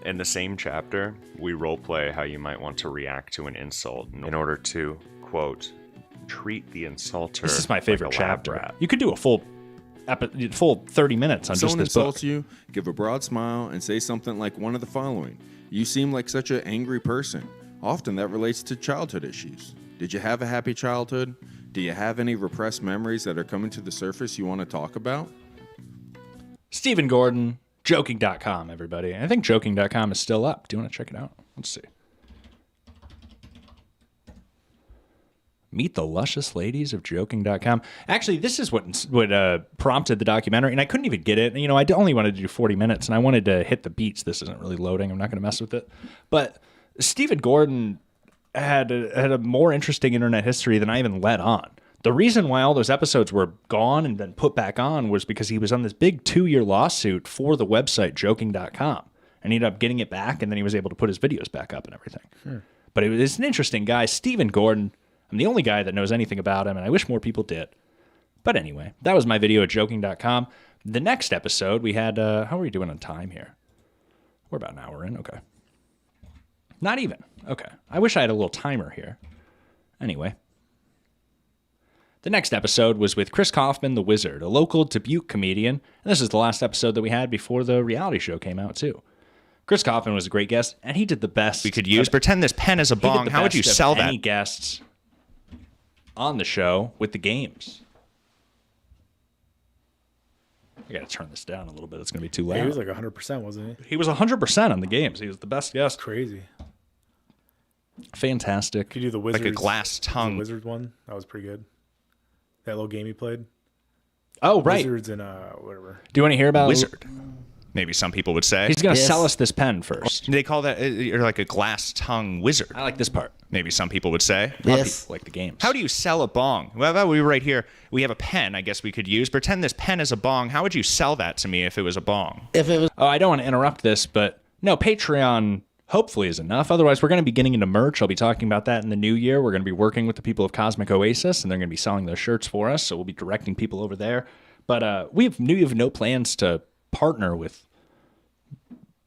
In the same chapter, we roleplay how you might want to react to an insult in order to, quote, treat the insulter. This is my favorite like a lab chapter. rat. You could do a full 30 minutes on Someone just this book. insults you, give a broad smile, and say something like one of the following. You seem like such an angry person. Often that relates to childhood issues. Did you have a happy childhood? Do you have any repressed memories that are coming to the surface you want to talk about? Stephen Gordon, joking.com, everybody. I think joking.com is still up. Do you want to check it out? Let's see. Meet the luscious ladies of joking.com. Actually, this is what prompted the documentary, and I couldn't even get it. You know, I only wanted to do 40 minutes, and I wanted to hit the beats. This isn't really loading. I'm not going to mess with it. But Stephen Gordon had a more interesting internet history than I even let on. The reason why all those episodes were gone and then put back on was because he was on this big 2-year lawsuit for the website joking.com, and he ended up getting it back, and then he was able to put his videos back up and everything. But it's an interesting guy. Stephen Gordon, I'm the only guy that knows anything about him, and I wish more people did. But anyway, that was my video at joking.com. The next episode, we had, how are we doing on time here? We're about an hour in. Okay. Not even. Okay. I wish I had a little timer here. Anyway. The next episode was with Chris Kaufman, the Wizard, a local Dubuque comedian. And this is the last episode that we had before the reality show came out, too. Chris Kaufman was a great guest, and he did the best. We could use, pretend this pen is a bong. How would you sell that? Any guests on the show with the games. I got to turn this down a little bit. It's going to be too loud. Yeah, he was like 100%, wasn't he? He was 100% on the games. He was the best guest. Crazy. Fantastic. Could you do the Wizards? Like a glass tongue. The Wizard one? That was pretty good. That little game he played. Oh, right. Wizards and whatever. Do you want to hear about Wizard? Maybe some people would say. He's going to sell us this pen first. They call that you're like a glass tongue wizard. I like this part. Maybe some people would say. A lot of people like the games. How do you sell a bong? Well, about we right here. We have a pen. I guess we could use. Pretend this pen is a bong. How would you sell that to me if it was a bong? Oh, I don't want to interrupt this, but no, Patreon hopefully is enough. Otherwise, we're going to be getting into merch. I'll be talking about that in the new year. We're going to be working with the people of Cosmic Oasis, and they're going to be selling those shirts for us. So we'll be directing people over there. But we have no plans to partner with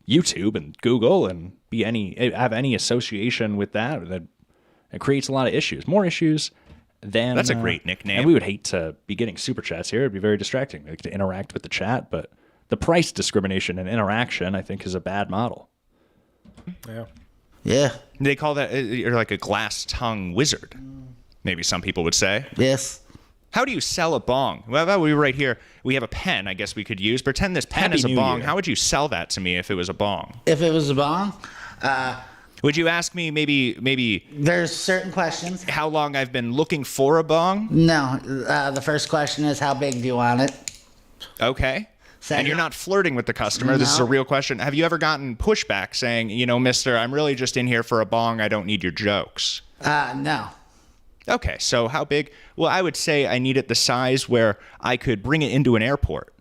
YouTube and Google and have any association with that. That it creates a lot of issues, more issues than. That's a great nickname. And we would hate to be getting super chats here. It'd be very distracting like, to interact with the chat, but the price discrimination and interaction, I think, is a bad model. Yeah. Yeah. They call that you're like a glass tongue wizard. Maybe some people would say. Yes. How do you sell a bong? Well, about we right here. We have a pen. I guess we could use. Pretend this pen Happy is a New bong. Year. How would you sell that to me if it was a bong? If it was a bong, Would you ask me maybe there's certain questions. How long I've been looking for a bong? No. The first question is how big do you want it? Okay. And you're not flirting with the customer. This is a No. real question. Have you ever gotten pushback saying, mister, I'm really just in here for a bong. I don't need your jokes? No. Okay, so how big? Well, I would say I need it the size where I could bring it into an airport.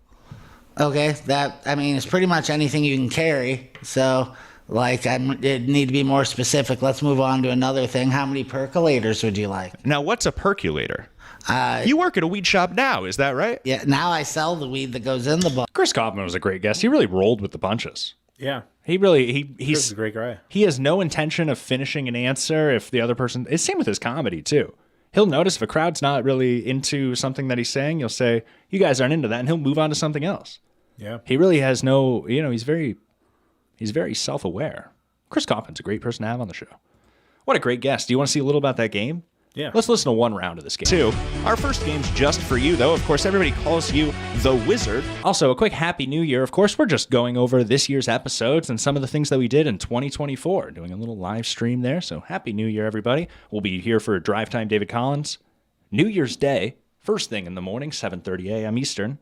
Okay, it's pretty much anything you can carry. So, it need to be more specific. Let's move on to another thing. How many percolators would you like? Now, what's a percolator? You work at a weed shop now, is that right? Yeah, now I sell the weed that goes in the bong. Chris Kaufman was a great guest. He really rolled with the punches. Yeah. He's a great guy. He has no intention of finishing an answer if the other person. It's same with his comedy too. He'll notice if a crowd's not really into something that he's saying, he'll say, "You guys aren't into that," and he'll move on to something else. Yeah. He really has no. He's very self-aware. Chris Kaufman's a great person to have on the show. What a great guest. Do you want to see a little about that game? Yeah. Let's listen to one round of this game. Two. Our first game's just for you, though. Of course, everybody calls you the Wizard. Also, a quick Happy New Year. Of course, we're just going over this year's episodes and some of the things that we did in 2024. Doing a little live stream there. So Happy New Year, everybody. We'll be here for Drive Time David Collins. New Year's Day, first thing in the morning, 7:30 a.m. Eastern.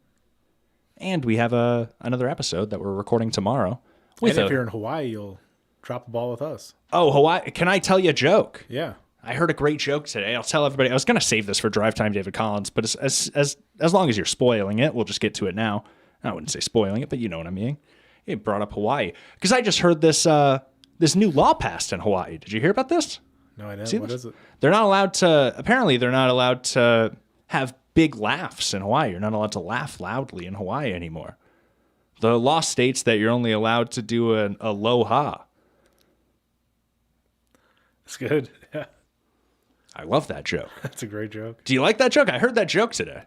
And we have another episode that we're recording tomorrow. And if you're in Hawaii, you'll drop the ball with us. Oh, Hawaii. Can I tell you a joke? Yeah. I heard a great joke today. I'll tell everybody. I was going to save this for Drive Time David Collins, but as long as you're spoiling it, we'll just get to it now. I wouldn't say spoiling it, but you know what I mean. He brought up Hawaii because I just heard this new law passed in Hawaii. Did you hear about this? No, I didn't. What is it? They're not allowed to. Apparently, they're not allowed to have big laughs in Hawaii. You're not allowed to laugh loudly in Hawaii anymore. The law states that you're only allowed to do an aloha. That's good. Yeah. I love that joke. That's a great joke. Do you like that joke? I heard that joke today.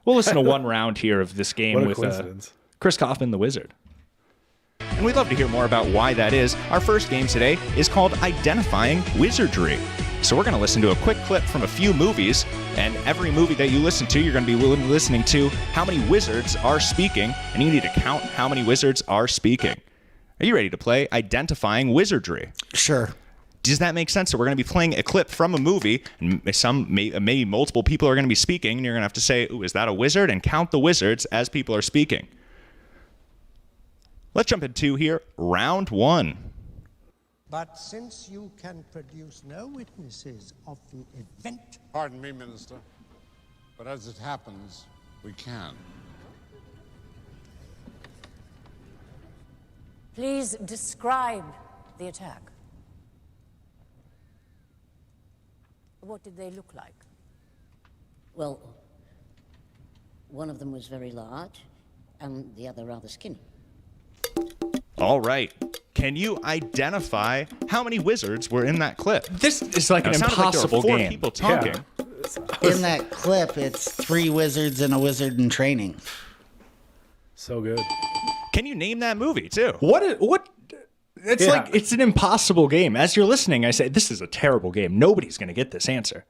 We'll listen to one round here of this game What a with coincidence. Chris Kaufman, the Wizard. And we'd love to hear more about why that is. Our first game today is called Identifying Wizardry. So we're going to listen to a quick clip from a few movies, and every movie that you listen to, you're going to be listening to how many wizards are speaking, and you need to count how many wizards are speaking. Are you ready to play Identifying Wizardry? Sure. Does that make sense? So we're going to be playing a clip from a movie, and maybe multiple people are going to be speaking, and you're going to have to say, ooh, is that a wizard? And count the wizards as people are speaking. Let's jump into here, round one. But since you can produce no witnesses of the event... Pardon me, Minister, but as it happens, we can. Please describe the attack. What did they look like? Well, one of them was very large, and the other rather skinny. All right. Can you identify how many wizards were in that clip? This is like an Now, it sounded like there were impossible four game. people talking. In that clip, it's 3 wizards and a wizard in training. So good. Can you name that movie too? What? It's like it's an impossible game. As you're listening, I say this is a terrible game. Nobody's going to get this answer.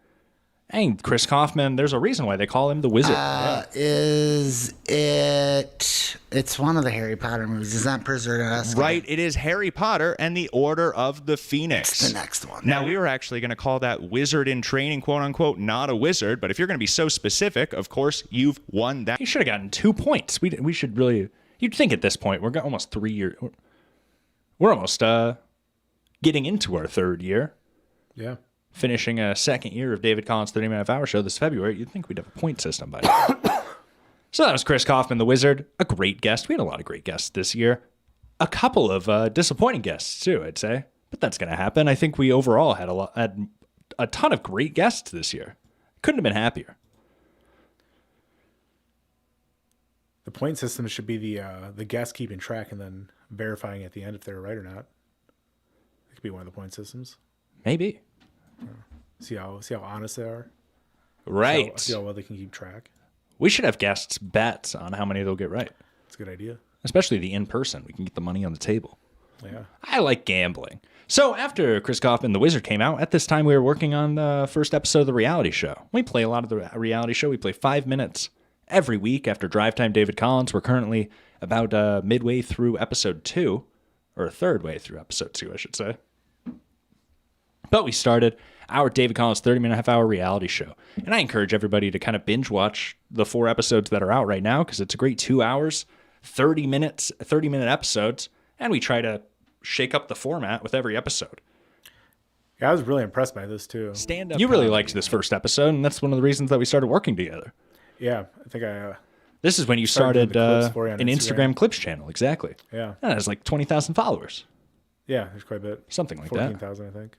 And Chris Kaufman, there's a reason why they call him the Wizard. Is it... It's one of the Harry Potter movies. It's not Prisoner of Azkaban. Right, it is Harry Potter and the Order of the Phoenix. It's the next one. Now, we were actually going to call that wizard in training, quote unquote, not a wizard. But if you're going to be so specific, of course, you've won that. You should have gotten 2 points. We should really... You'd think at this point, we're almost 3 years... We're almost getting into our 3rd year. Yeah. Finishing a 2nd year of David Collins' 30-minute hour show this February. You'd think we'd have a point system by now. So that was Chris Kaufman, the Wizard. A great guest. We had a lot of great guests this year. A couple of disappointing guests, too, I'd say. But that's going to happen. I think we overall had a ton of great guests this year. Couldn't have been happier. The point system should be the guest keeping track and then verifying at the end if they're right or not. It could be one of the point systems. Maybe. See how honest they are. Right. See how well they can keep track. We should have guests bets on how many they'll get right. That's a good idea. Especially the in-person. We can get the money on the table. Yeah. I like gambling. So after Chris Kaufman, the Wizard, came out, at this time we were working on the first episode of the reality show. We play a lot of the reality show. We play 5 minutes every week after Drive Time David Collins. We're currently about midway through episode 2, or a third way through episode 2, I should say. But we started our David Collins 30-minute half-hour reality show. And I encourage everybody to kind of binge watch the 4 episodes that are out right now, because it's a great 2 hours, 30-minute episodes, and we try to shake up the format with every episode. Yeah, I was really impressed by this too. Stand-up. You really liked this first episode, and that's one of the reasons that we started working together. Yeah, I think I... This is when you started doing the clips for you on an Instagram clips channel, exactly. Yeah. And it has like 20,000 followers. Yeah, there's quite a bit. Something like 14,000, I think.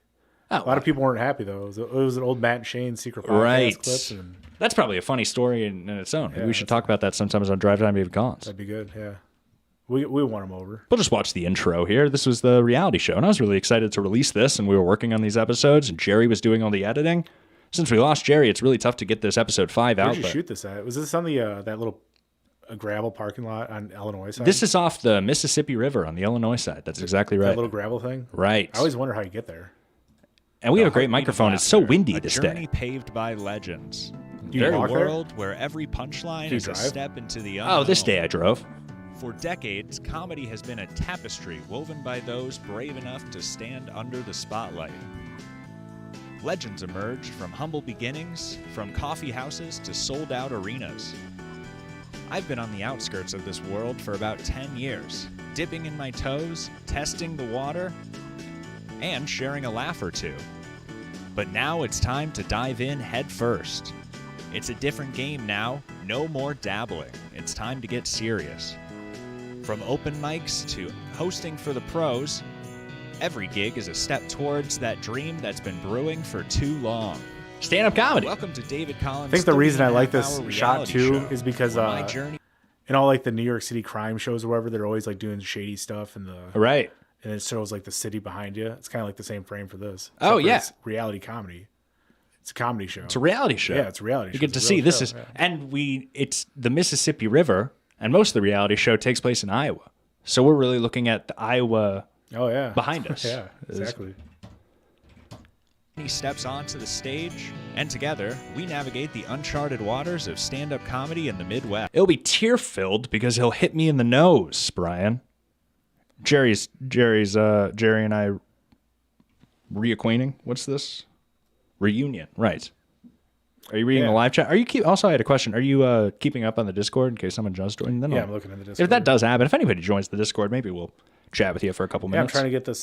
Oh, a lot of people weren't happy, though. It was an old Matt and Shane secret podcast right. clip. And that's probably a funny story in its own. Maybe Yeah, we should talk about that sometimes on Drive Time David Collins. that'd be good, yeah. We want them over. We'll just watch the intro here. This was the reality show, and I was really excited to release this, and we were working on these episodes, and Jerry was doing all the editing. Since we lost Jerry, it's really tough to get this episode 5 out. Where'd you shoot this at? Was this on the that little gravel parking lot on Illinois side? This is off the Mississippi River on the Illinois side. That's exactly right. That little gravel thing? Right. I always wonder how you get there. And we The have a great heartbeat of microphone. It's so laughter, windy a this journey day. paved by legends. Do you A walk there? world where every punchline Do you is a drive? step into the unknown. Oh, this day I drove. For decades, comedy has been a tapestry woven by those brave enough to stand under the spotlight. Legends emerged from humble beginnings, from coffee houses to sold-out arenas. I've been on the outskirts of this world for about 10 years, dipping in my toes, testing the water, and sharing a laugh or two. But now it's time to dive in head first. It's a different game now, no more dabbling. It's time to get serious. From open mics to hosting for the pros, every gig is a step towards that dream that's been brewing for too long. Stand-up comedy. Welcome to David Collins. I think the reason I like this 13.5-hour shot reality too show, is because where my journey in all like the New York City crime shows or whatever, they're always like doing shady stuff and Right. and it shows like the city behind you. It's kind of like the same frame for this. Oh, except for yeah. it's reality comedy. It's a comedy show. It's a reality show. Yeah, it's a reality show. You get to It's a see real this show, is, yeah. and it's the Mississippi River, and most of the reality show takes place in Iowa. So we're really looking at the Iowa. Oh yeah, behind us. Yeah, exactly. He steps onto the stage, and together we navigate the uncharted waters of stand-up comedy in the Midwest. It'll be tear-filled because he'll hit me in the nose, Brian. Jerry and I reacquainting. What's this? Reunion, right? Are you reading the live chat? Are you also? I had a question. Are you keeping up on the Discord in case someone just joined? Then Yeah, I'll- I'm looking at the If Discord. that does happen, if anybody joins the Discord, maybe we'll chat with you for a couple Yeah, I'm minutes. trying to get this.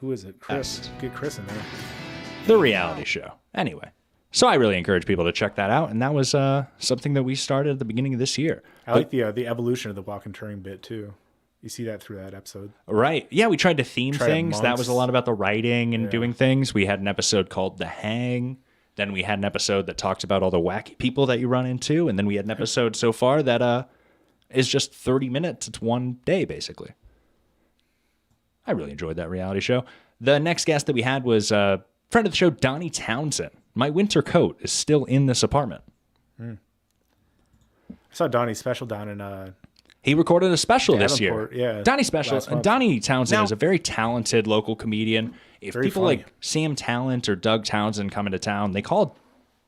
Who is it? Chris. Get Chris in there. The reality show. Anyway, so I really encourage people to check that out, and that was something that we started at the beginning of this year. I like the evolution of the walk and turning bit too. You see that through that episode. Right. Yeah, we tried to theme Tried things. That was a monks. lot about the writing and Yeah. doing things. We had an episode called The Hang. Then we had an episode that talked about all the wacky people that you run into. And then we had an episode so far that is just 30 minutes. It's one day, basically. I really enjoyed that reality show. The next guest that we had was a friend of the show, Donnie Townsend. My winter coat is still in this apartment. I saw Donnie's special down in. He recorded a special this year. Davenport, yeah, Donnie special. last month. Donnie Townsend Now- is a very talented local comedian. If Very people funny. like Sam Talent or Doug Townsend come into town, they call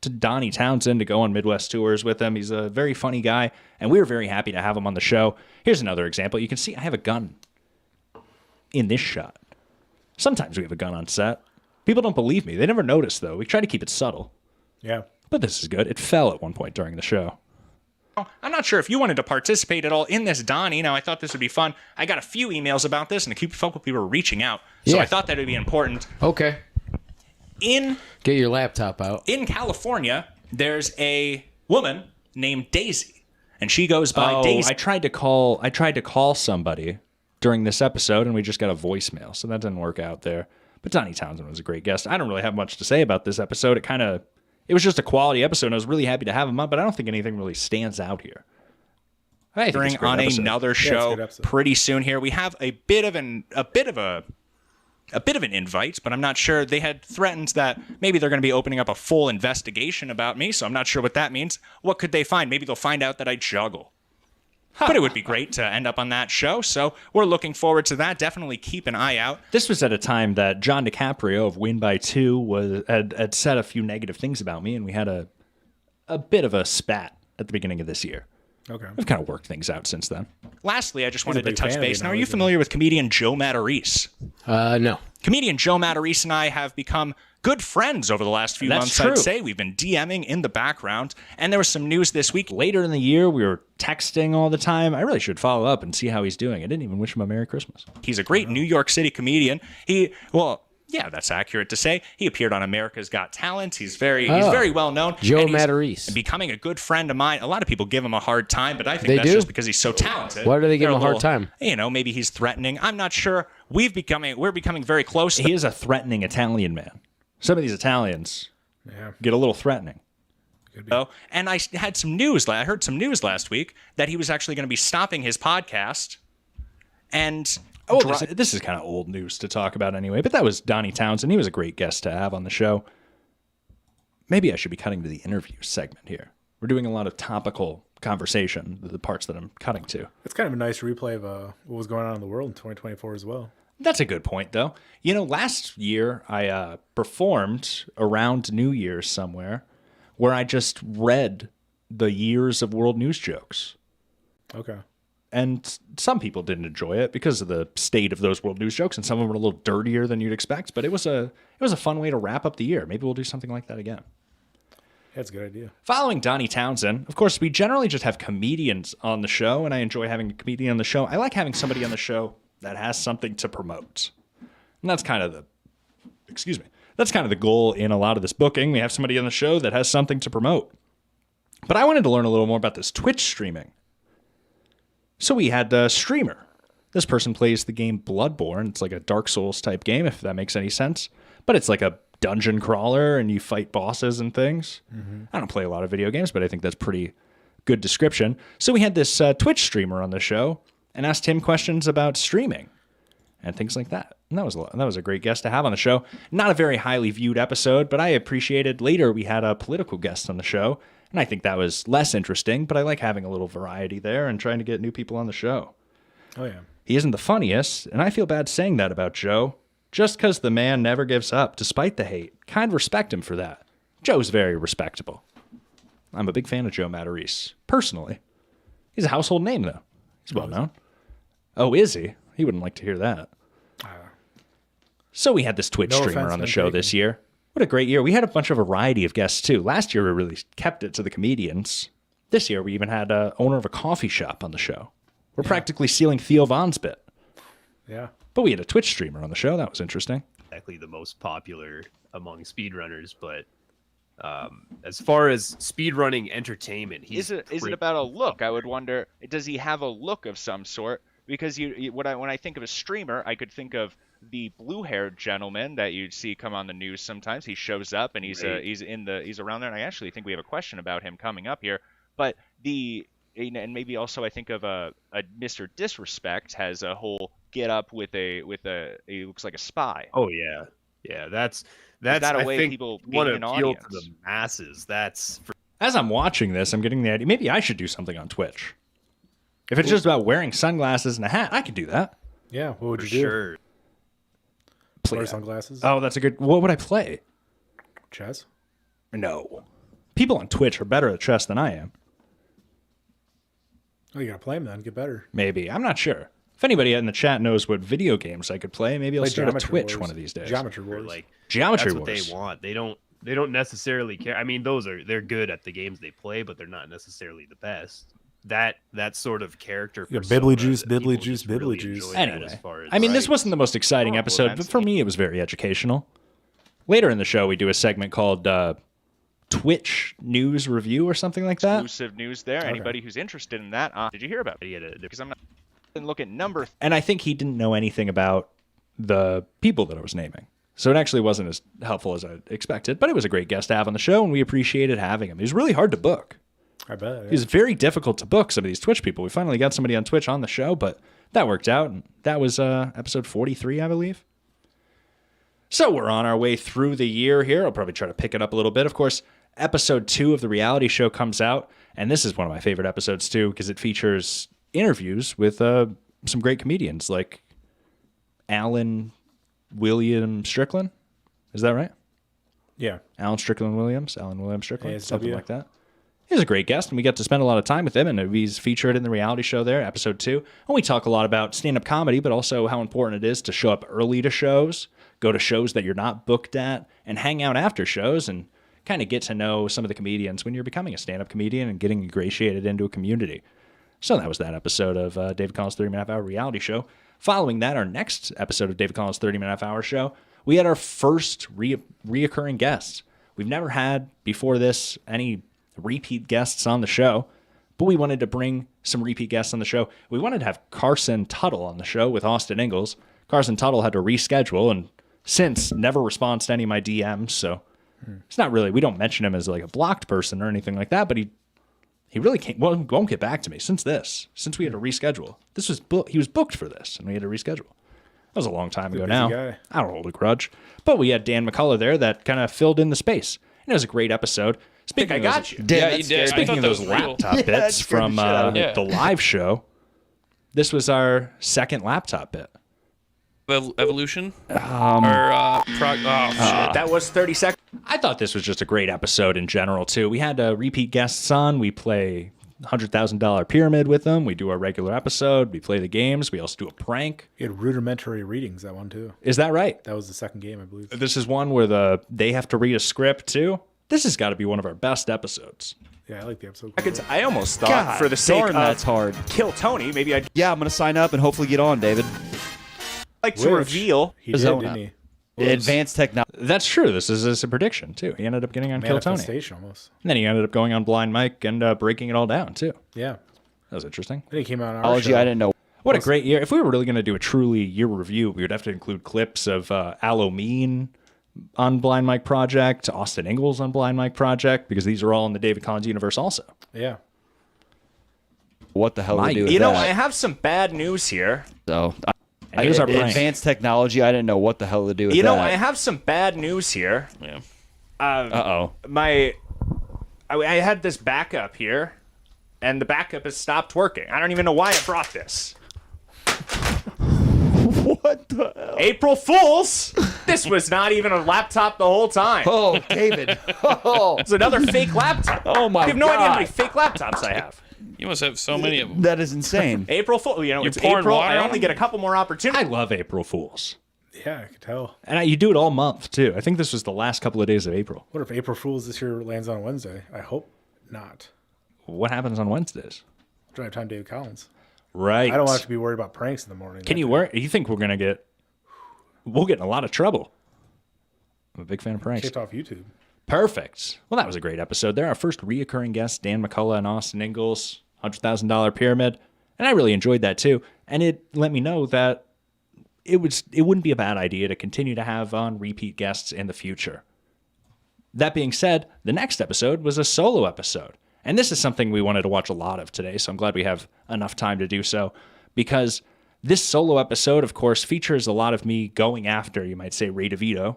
to Donnie Townsend to go on Midwest tours with him. He's a very funny guy, and we were very happy to have him on the show. Here's another example. You can see I have a gun in this shot. Sometimes we have a gun on set. People don't believe me. They never notice, though. We try to keep it subtle. Yeah. But this is good. It fell at one point during the show. I'm not sure if you wanted to participate at all in this, Donnie. Now, I thought this would be fun. I got a few emails about this, and a couple people were reaching out. So Yeah. I thought that would be important. Okay. Get your laptop out. In California, there's a woman named Daisy, and she goes by Daisy. I tried to call somebody during this episode, and we just got a voicemail, so that didn't work out there. But Donnie Townsend was a great guest. I don't really have much to say about this episode. It was just a quality episode, and I was really happy to have him on, but I don't think anything really stands out here. I think it's a great on episode. another Yeah, it's a show good episode. pretty soon here. We have a bit of an invite, but I'm not sure. They had threatened that maybe they're going to be opening up a full investigation about me, so I'm not sure what that means. What could they find? Maybe they'll find out that I juggle. But it would be great to end up on that show, so we're looking forward to that. Definitely keep an eye out. This was at a time that John DiCaprio of Win by Two had said a few negative things about me, and we had a bit of a spat at the beginning of this year. Okay. We've kind of worked things out since then. Lastly, I just He's a wanted to big touch fan of you base. Now, now, are you isn't he? familiar with comedian Joe Matarese? No. Comedian Joe Matarese and I have become good friends over the last few That's months, true. I'd say. We've been DMing in the background, and there was some news this week. Later in the year, we were texting all the time. I really should follow up and see how he's doing. I didn't even wish him a Merry Christmas. He's a great New York City comedian. Yeah, that's accurate to say. He appeared on America's Got Talent. He's very well known. Joe and he's Matarese. becoming a good friend of mine. A lot of people give him a hard time, but I think They that's do? just because he's so talented. Why do they give They're him a hard little- time? Maybe he's threatening. I'm not sure. We're becoming very close. He is a threatening Italian man. Some of these Italians get a little threatening. And I had some news. I heard some news last week that he was actually going to be stopping his podcast. And This is kind of old news to talk about anyway, but that was Donnie Townsend. He was a great guest to have on the show. Maybe I should be cutting to the interview segment here. We're doing a lot of topical conversation, the parts that I'm cutting to. It's kind of a nice replay of what was going on in the world in 2024 as well. That's a good point, though. You know, last year I performed around New Year's somewhere where I just read the years of world news jokes. Okay. And some people didn't enjoy it because of the state of those world news jokes, and some of them were a little dirtier than you'd expect. But it was a fun way to wrap up the year. Maybe we'll do something like that again. That's a good idea. Following Donnie Townsend, of course, we generally just have comedians on the show, and I enjoy having a comedian on the show. I like having somebody on the show that has something to promote. And that's kind of the goal in a lot of this booking. We have somebody on the show that has something to promote. But I wanted to learn a little more about this Twitch streaming. So we had a streamer. This person plays the game Bloodborne. It's like a Dark Souls type game, if that makes any sense. But it's like a dungeon crawler, and you fight bosses and things. Mm-hmm. I don't play a lot of video games, but I think that's pretty good description. So we had this Twitch streamer on the show and asked him questions about streaming and things like that. And that was a great guest to have on the show. Not a very highly viewed episode, but I appreciated later we had a political guest on the show, and I think that was less interesting, but I like having a little variety there and trying to get new people on the show. Oh, yeah. He isn't the funniest, and I feel bad saying that about Joe, just because the man never gives up despite the hate. Kind of respect him for that. Joe's very respectable. I'm a big fan of Joe Matarese, personally. He's a household name, though. He's well known. Oh, is he? He wouldn't like to hear that. So we had this Twitch streamer on the show this year. What a great year. We had a bunch of variety of guests, too. Last year, we really kept it to the comedians. This year, we even had an owner of a coffee shop on the show. We're practically stealing Theo Vaughn's bit. Yeah. But we had a Twitch streamer on the show. That was interesting. Exactly the most popular among speedrunners, but as far as speedrunning entertainment, is it about a look? I would wonder, does he have a look of some sort? Because when I think of a streamer, I could think of the blue-haired gentleman that you'd see come on the news sometimes. He shows up and he's around there, and I actually think we have a question about him coming up here. But and maybe also I think of a Mr. Disrespect has a whole get up with he looks like a spy. Oh yeah, that's that a I way think people want gain to an appeal audience? to the masses. As I'm watching this, I'm getting the idea. Maybe I should do something on Twitch. If it's just about wearing sunglasses and a hat, I could do that. Yeah, what would you do? Sure. Wear sunglasses? Oh, that's a good... What would I play? Chess? No. People on Twitch are better at chess than I am. Oh, you gotta play them then. Get better. Maybe. I'm not sure. If anybody in the chat knows what video games I could play, maybe I'll Play start a Geometry Twitch Wars. one of these days. Geometry Wars. Geometry that's Wars. what they want. They don't necessarily care. I mean, they're good at the games they play, but they're not necessarily the best. That sort of character. Yeah, persona Bibbly Juice, that people Bibbly Juice, just really Bibbly Juice. enjoy that Anyway, as far as, I mean, this wasn't the most exciting episode, but for me, it was very educational. Later in the show, we do a segment called Twitch News Review or something like that. Exclusive news there. Okay. Anybody who's interested in that, did you hear about it? Because I'm not. Didn't look at number. And I think he didn't know anything about the people that I was naming. So it actually wasn't as helpful as I expected, but it was a great guest to have on the show, and we appreciated having him. He was really hard to book. I bet. It was very difficult to book some of these Twitch people. We finally got somebody on Twitch on the show, but that worked out. And that was episode 43, I believe. So we're on our way through the year here. I'll probably try to pick it up a little bit. Of course, episode 2 of the reality show comes out, and this is one of my favorite episodes too because it features interviews with some great comedians like Alan William Strickland. Is that right? Yeah. Alan Williams Strickland, ASW. something like that. He's a great guest, and we get to spend a lot of time with him, and he's featured in the reality show there, episode 2. And we talk a lot about stand-up comedy, but also how important it is to show up early to shows, go to shows that you're not booked at, and hang out after shows and kind of get to know some of the comedians when you're becoming a stand-up comedian and getting ingratiated into a community. So that was that episode of David Collins' 30-minute hour reality show. Following that, our next episode of David Collins' 30-minute hour show, we had our first reoccurring guests. We've never had, before this, any repeat guests on the show, but we wanted to bring some repeat guests on the show. We wanted to have Carson Tuttle on the show with Austin Ingalls. Carson Tuttle had to reschedule and since never responds to any of my DMs, so it's not really, we don't mention him as like a blocked person or anything like that, but he really won't get back to me since we had to reschedule. He was booked for this and we had to reschedule. That was a long time ago now. guy. I don't hold a grudge, but we had Dan McCullough there that kind of filled in the space. And it was a great episode. Speaking I got you. Yeah, you did. Speaking of those laptop bits from the live show, this was our second laptop bit. Evolution? Shit, That was 30 seconds. I thought this was just a great episode in general, too. We had repeat guests on. We play $100,000 Pyramid with them. We do our regular episode. We play the games. We also do a prank. You had rudimentary readings, that one, too. Is that right? That was the second game, I believe. This is one where they have to read a script, too. This has got to be one of our best episodes. Yeah, I like the episode. I almost thought, God, for the sake darn, of that's hard. Kill Tony, maybe I'd Yeah, I'm gonna sign up and hopefully get on, David. like to reveal He did, Zona. didn't he? Advanced technology. That's true. This is a prediction, too. He ended up getting on Kill Tony. Manifestation, almost. And then he ended up going on Blind Mike and breaking it all down, too. Yeah. That was interesting. Then he came out on our Technology, show. I didn't know. What a great year. If we were really going to do a truly year review, we would have to include clips of Halloween on Blind Mike Project, Austin Ingalls on Blind Mike Project, because these are all in the David Collins universe also. Yeah. What the hell to do with You know, that? I have some bad news here. So, And here's our prank. advanced technology, I didn't know what the hell to do with You know, that. I have some bad news here. Yeah. Uh-oh. I had this backup here, and the backup has stopped working. I don't even know why I brought this. What the hell? April Fools! This was not even a laptop the whole time. Oh, David. Oh. It's another fake laptop. Oh, my You have no idea how God. many fake laptops I have. You must have so many of them. That is insane. April Fool. You know, You're it's pouring April. water I on only them? get a couple more opportunities. I love April Fools. Yeah, I could tell. And you do it all month, too. I think this was the last couple of days of April. What if April Fool's this year lands on Wednesday? I hope not. What happens on Wednesdays? Drive Time David Collins. Right. I don't have to be worried about pranks in the morning. Can you worry? You think we're going to get... We'll get in a lot of trouble. I'm a big fan of pranks. Kicked off YouTube. Perfect. Well, that was a great episode there. Our first reoccurring guests, Dan McCullough and Austin Ingalls, $100,000 Pyramid. And I really enjoyed that too. And it let me know that it wouldn't be a bad idea to continue to have on repeat guests in the future. That being said, the next episode was a solo episode. And this is something we wanted to watch a lot of today, so I'm glad we have enough time to do so. Because this solo episode, of course, features a lot of me going after, you might say, Ray DeVito.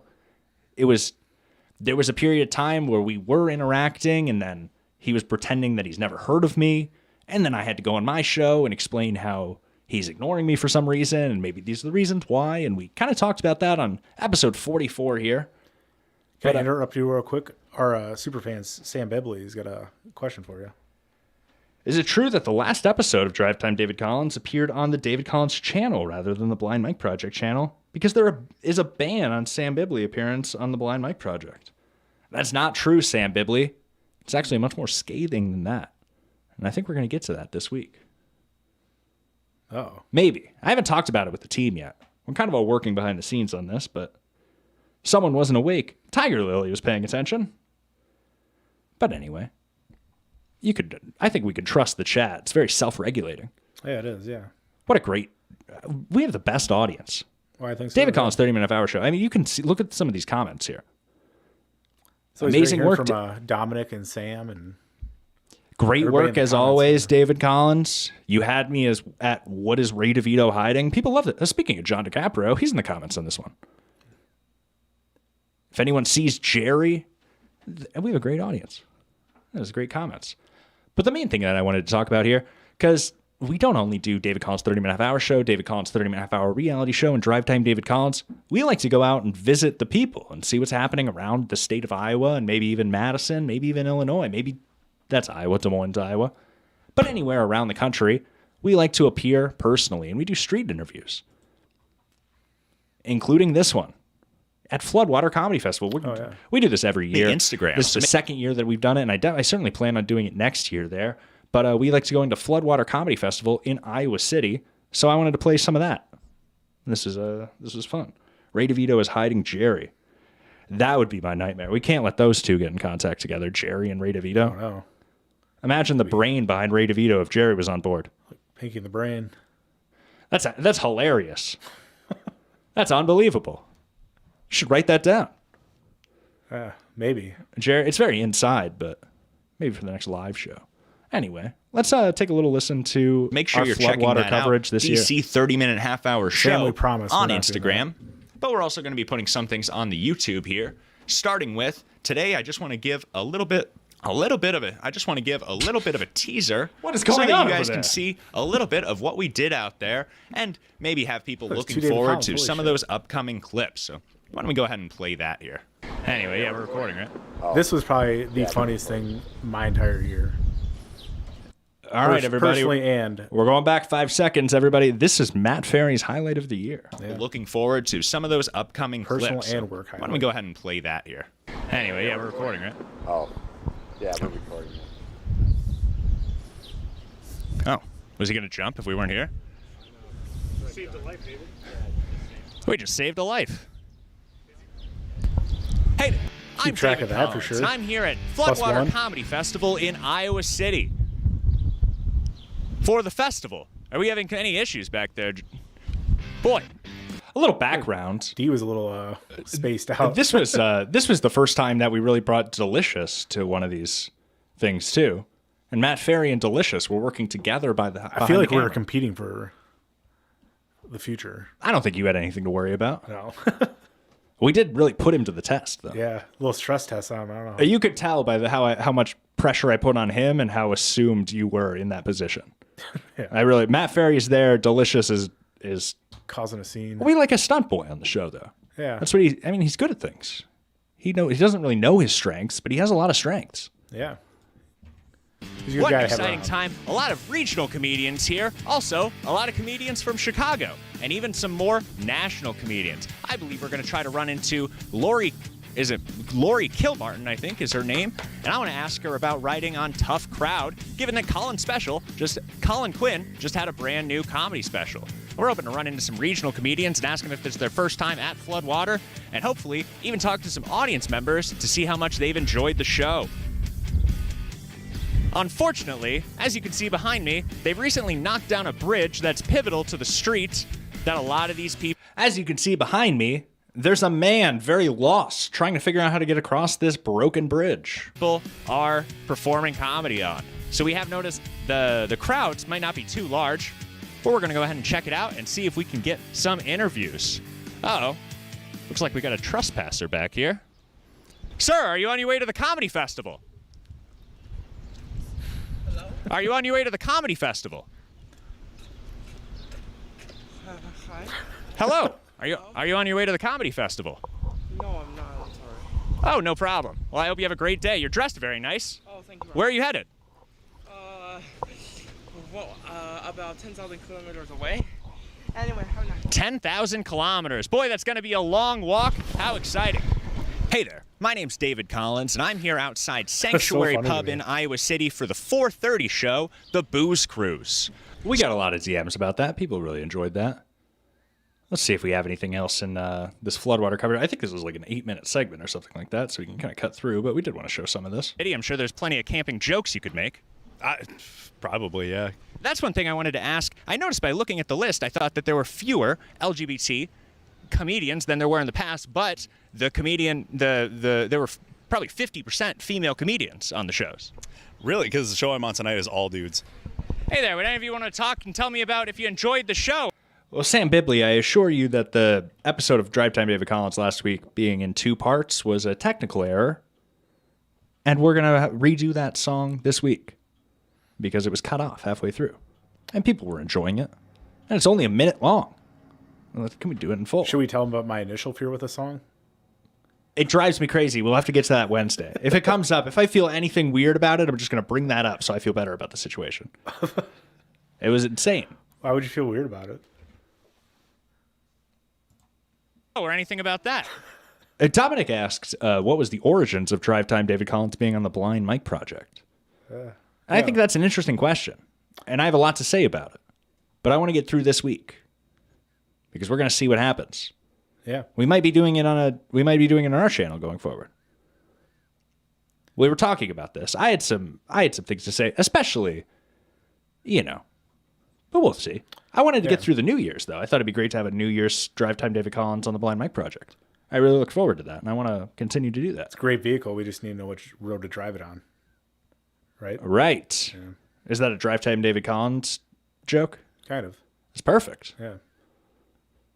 There was a period of time where we were interacting, and then he was pretending that he's never heard of me. And then I had to go on my show and explain how he's ignoring me for some reason, and maybe these are the reasons why. And we kind of talked about that on episode 44 here. Can I interrupt you real quick? Our superfans, Sam Bibley, has got a question for you. Is it true that the last episode of Drive Time David Collins appeared on the David Collins channel rather than the Blind Mike Project channel? Because there is a ban on Sam Bibley appearance on the Blind Mike Project. That's not true, Sam Bibley. It's actually much more scathing than that. And I think we're going to get to that this week. Oh. Maybe. I haven't talked about it with the team yet. We're kind of all working behind the scenes on this, but someone wasn't awake. Tiger Lily was paying attention. But anyway, I think we can trust the chat. It's very self-regulating. Yeah, it is, yeah. What a great, we have the best audience. Well, I think so. David Collins, 30-minute hour show. I mean, you can look at some of these comments here. So it's Amazing great hearing work. from Dominic and Sam and Great everybody in work the as comments always, David Collins. You had me at what is Ray DeVito hiding? People loved it. Speaking of John DiCaprio, he's in the comments on this one. If anyone sees Jerry, we have a great audience. That was great comments. But the main thing that I wanted to talk about here, because we don't only do David Collins 30-minute half-hour show, David Collins 30-minute half-hour reality show, and Drive Time David Collins. We like to go out and visit the people and see what's happening around the state of Iowa and maybe even Madison, maybe even Illinois. Maybe that's Iowa, Des Moines, Iowa. But anywhere around the country, we like to appear personally, and we do street interviews, including this one at Floodwater Comedy Festival. We do this every year. Instagram. This is the second year that we've done it, and I certainly plan on doing it next year there. But we like to go into Floodwater Comedy Festival in Iowa City, so I wanted to play some of that. This was fun. Ray DeVito is hiding Jerry. That would be my nightmare. We can't let those two get in contact together, Jerry and Ray DeVito. Oh, no. Imagine the brain behind Ray DeVito if Jerry was on board. Pinky in the brain. That's hilarious. That's unbelievable. You should write that down. Maybe. Jerry, it's very inside, but maybe for the next live show. Anyway, let's take a little listen to Make sure our you're checking Floodwater that coverage out. this year. DC 30-minute half-hour show Family promise, on we're not doing Instagram. But we're also going to be putting some things on the YouTube here, starting with today. I just want to give a little bit a little bit of I just want to give a little bit of a teaser. What is so going that on you over guys there? can see a little bit of what we did out there and maybe have people There's looking two David forward Collins, to holy some of shit. those upcoming clips. So why don't we go ahead and play that here? Anyway, yeah, we're recording, right? This was probably the funniest thing my entire year. All right, everybody. Personally, and We're going back 5 seconds, everybody. This is Matt Ferry's highlight of the year. Yeah. Looking forward to some of those upcoming Personal clips. and work Why don't we highlight. go ahead and play that here? Anyway, yeah, we're recording, right? Oh, yeah, we're recording. Oh, was he going to jump if we weren't here? Saved a life, David. We just saved a life. Hey, I'm track David of that for Collins, sure. and I'm here at Plus Floodwater one. Comedy Festival in Iowa City. For the festival. Are we having any issues back there? Boy, a little background. D was a little spaced out. This was the first time that we really brought Delicious to one of these things too. And Matt Ferry and Delicious were working together I feel like we were competing for the future. I don't think you had anything to worry about. No. We did really put him to the test, though. Yeah, a little stress test on him. I don't know. You could tell by how much pressure I put on him and how assumed you were in that position. Yeah. Matt Ferry's there. Delicious is causing a scene. We like a stunt boy on the show, though. Yeah. That's what he's good at things. He doesn't really know his strengths, but he has a lot of strengths. Yeah. He's a good What guy an to have exciting around. time. A lot of regional comedians here. Also, a lot of comedians from Chicago. And even some more national comedians. I believe we're going to try to run into Lori Kilmartin, I think is her name. And I want to ask her about writing on Tough Crowd, given that Colin Quinn just had a brand new comedy special. We're hoping to run into some regional comedians and ask them if it's their first time at Floodwater, and hopefully even talk to some audience members to see how much they've enjoyed the show. Unfortunately, as you can see behind me, they've recently knocked down a bridge that's pivotal to the street that a lot of these people... As you can see behind me, there's a man very lost trying to figure out how to get across this broken bridge. People are performing comedy on. So we have noticed the crowds might not be too large, but we're going to go ahead and check it out and see if we can get some interviews. Uh-oh. Looks like we got a trespasser back here. Sir, are you on your way to the comedy festival? Hello? Are you on your way to the comedy festival? Hi. Hello. Are you on your way to the comedy festival? No, I'm not. I'm sorry. Oh, no problem. Well, I hope you have a great day. You're dressed very nice. Oh, thank you. Where are you headed? About 10,000 kilometers away. Anyway, have a nice day. 10,000 kilometers. Boy, that's going to be a long walk. How exciting. Hey there. My name's David Collins, and I'm here outside Sanctuary funny to Pub me. in Iowa City for the 4:30 show, The Booze Cruise. We got a lot of DMs about that. People really enjoyed that. Let's see if we have anything else in this Floodwater coverage. I think this was like an 8-minute segment or something like that, so we can kind of cut through, but we did want to show some of this. I'm sure there's plenty of camping jokes you could make. Probably, yeah. That's one thing I wanted to ask. I noticed by looking at the list, I thought that there were fewer LGBT comedians than there were in the past, but there were probably 50% female comedians on the shows. Really? Because the show I'm on tonight is all dudes. Hey there, would any of you want to talk and tell me about if you enjoyed the show? Well, Sam Bibley, I assure you that the episode of Drive Time David Collins last week being in 2 parts was a technical error, and we're going to redo that song this week because it was cut off halfway through, and people were enjoying it, and it's only a minute long. Can we do it in full? Should we tell them about my initial fear with the song? It drives me crazy. We'll have to get to that Wednesday. If it comes up, if I feel anything weird about it, I'm just going to bring that up so I feel better about the situation. It was insane. Why would you feel weird about it? Or anything about that. Dominic asked, what was the origins of Drive Time David Collins being on the Blind Mike Project? And I think that's an interesting question. And I have a lot to say about it. But I want to get through this week. Because we're going to see what happens. Yeah. We might be doing it on our channel going forward. We were talking about this. I had some things to say, especially, but we'll see. I wanted to get through the New Year's, though. I thought it'd be great to have a New Year's Drive Time David Collins on the Blind Mike Project. I really look forward to that, and I want to continue to do that. It's a great vehicle. We just need to know which road to drive it on. Right? Right. Yeah. Is that a Drive Time David Collins joke? Kind of. It's perfect. Yeah.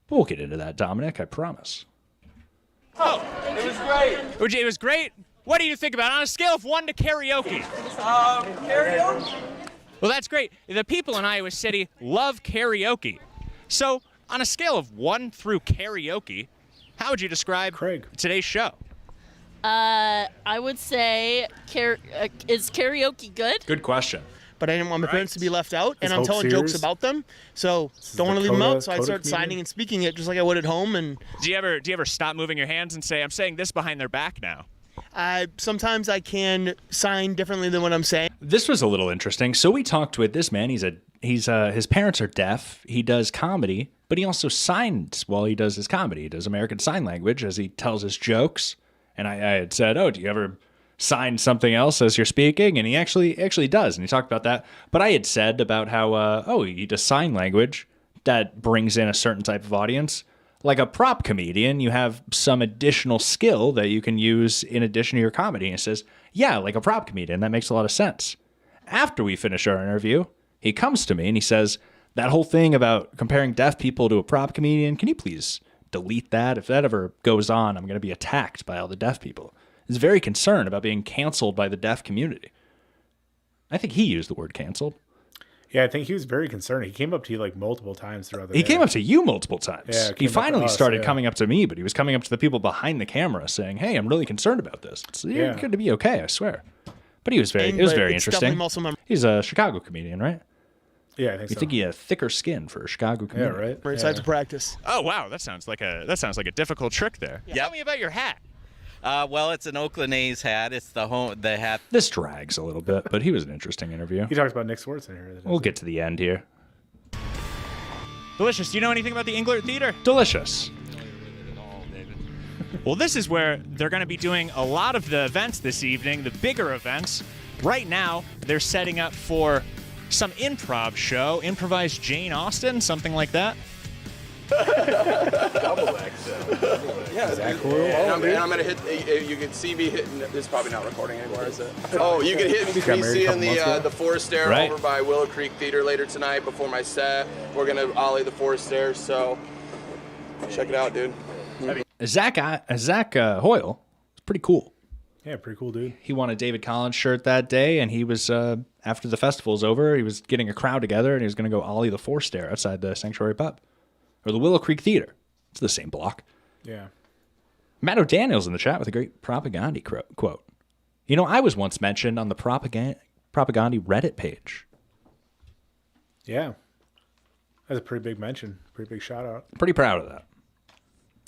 But we'll get into that, Dominic, I promise. Oh, it was great. It was great. What do you think about it on a scale of 1 to karaoke? Karaoke? Well, that's great. The people in Iowa City love karaoke. So, on a scale of 1 through karaoke, how would you describe today's show? I would say, is karaoke good? Good question. But I didn't want my parents to be left out, and Is I'm Hope telling Sears? jokes about them. So don't want to leave them out. So I started signing and speaking it just like I would at home. And Do you ever stop moving your hands and say, I'm saying this behind their back now? Sometimes I can sign differently than what I'm saying. This was a little interesting. So we talked with this man. His parents are deaf. He does comedy, but he also signs while he does his comedy. He does American Sign Language as he tells his jokes. And I had said, "Oh, do you ever sign something else as you're speaking?" And he actually does. And he talked about that. But I had said about how he does sign language that brings in a certain type of audience. Like a prop comedian, you have some additional skill that you can use in addition to your comedy. And he says, yeah, like a prop comedian. That makes a lot of sense. After we finish our interview, he comes to me and he says, that whole thing about comparing deaf people to a prop comedian, can you please delete that? If that ever goes on, I'm going to be attacked by all the deaf people. He's very concerned about being canceled by the deaf community. I think he used the word canceled. Yeah, I think he was very concerned. He came up to you like multiple times throughout the He day. came up to you multiple times. Yeah, he came up to finally us, started yeah. coming up to me, but he was coming up to the people behind the camera saying, hey, I'm really concerned about this. You're Yeah. good to be okay, I swear. But it was very But very it's interesting. definitely also mem- He's a Chicago comedian, right? Yeah, I think You so. think he had thicker skin for a Chicago Yeah, comedian? right. Right, so I have to practice. Oh wow, that sounds like a difficult trick there. Tell me about your hat. Well, it's an Oakland A's hat. It's the hat. This drags a little bit, but he was an interesting interview. He talks about Nick Swartz in here. We'll get to the end here. Delicious. Do you know anything about the Englert Theater? Delicious. Well, this is where they're going to be doing a lot of the events this evening, the bigger events. Right now, they're setting up for some improv show, improvised Jane Austen, something like that. Double XL. Yeah, is that cool? And I'm gonna hit. You can see me hitting. This is probably not recording anymore, is it? Oh, you can hit me Got married a couple seeing months ago. the Forest Stair Right. over by Willow Creek Theater later tonight before my set. We're gonna ollie the Forest Stair, so check it out, dude. Zach Hoyle is pretty cool. Yeah, pretty cool, dude. He won a David Collins shirt that day, and he was, after the festival's over, he was getting a crowd together, and he was going to go ollie the Forest Stair outside the Sanctuary Pub. Or the Willow Creek Theater. It's the same block. Yeah. Matt O'Daniel's in the chat with a great Propaganda quote. You know, I was once mentioned on the Propaganda Reddit page. Yeah. That's a pretty big mention. Pretty big shout out. Pretty proud of that.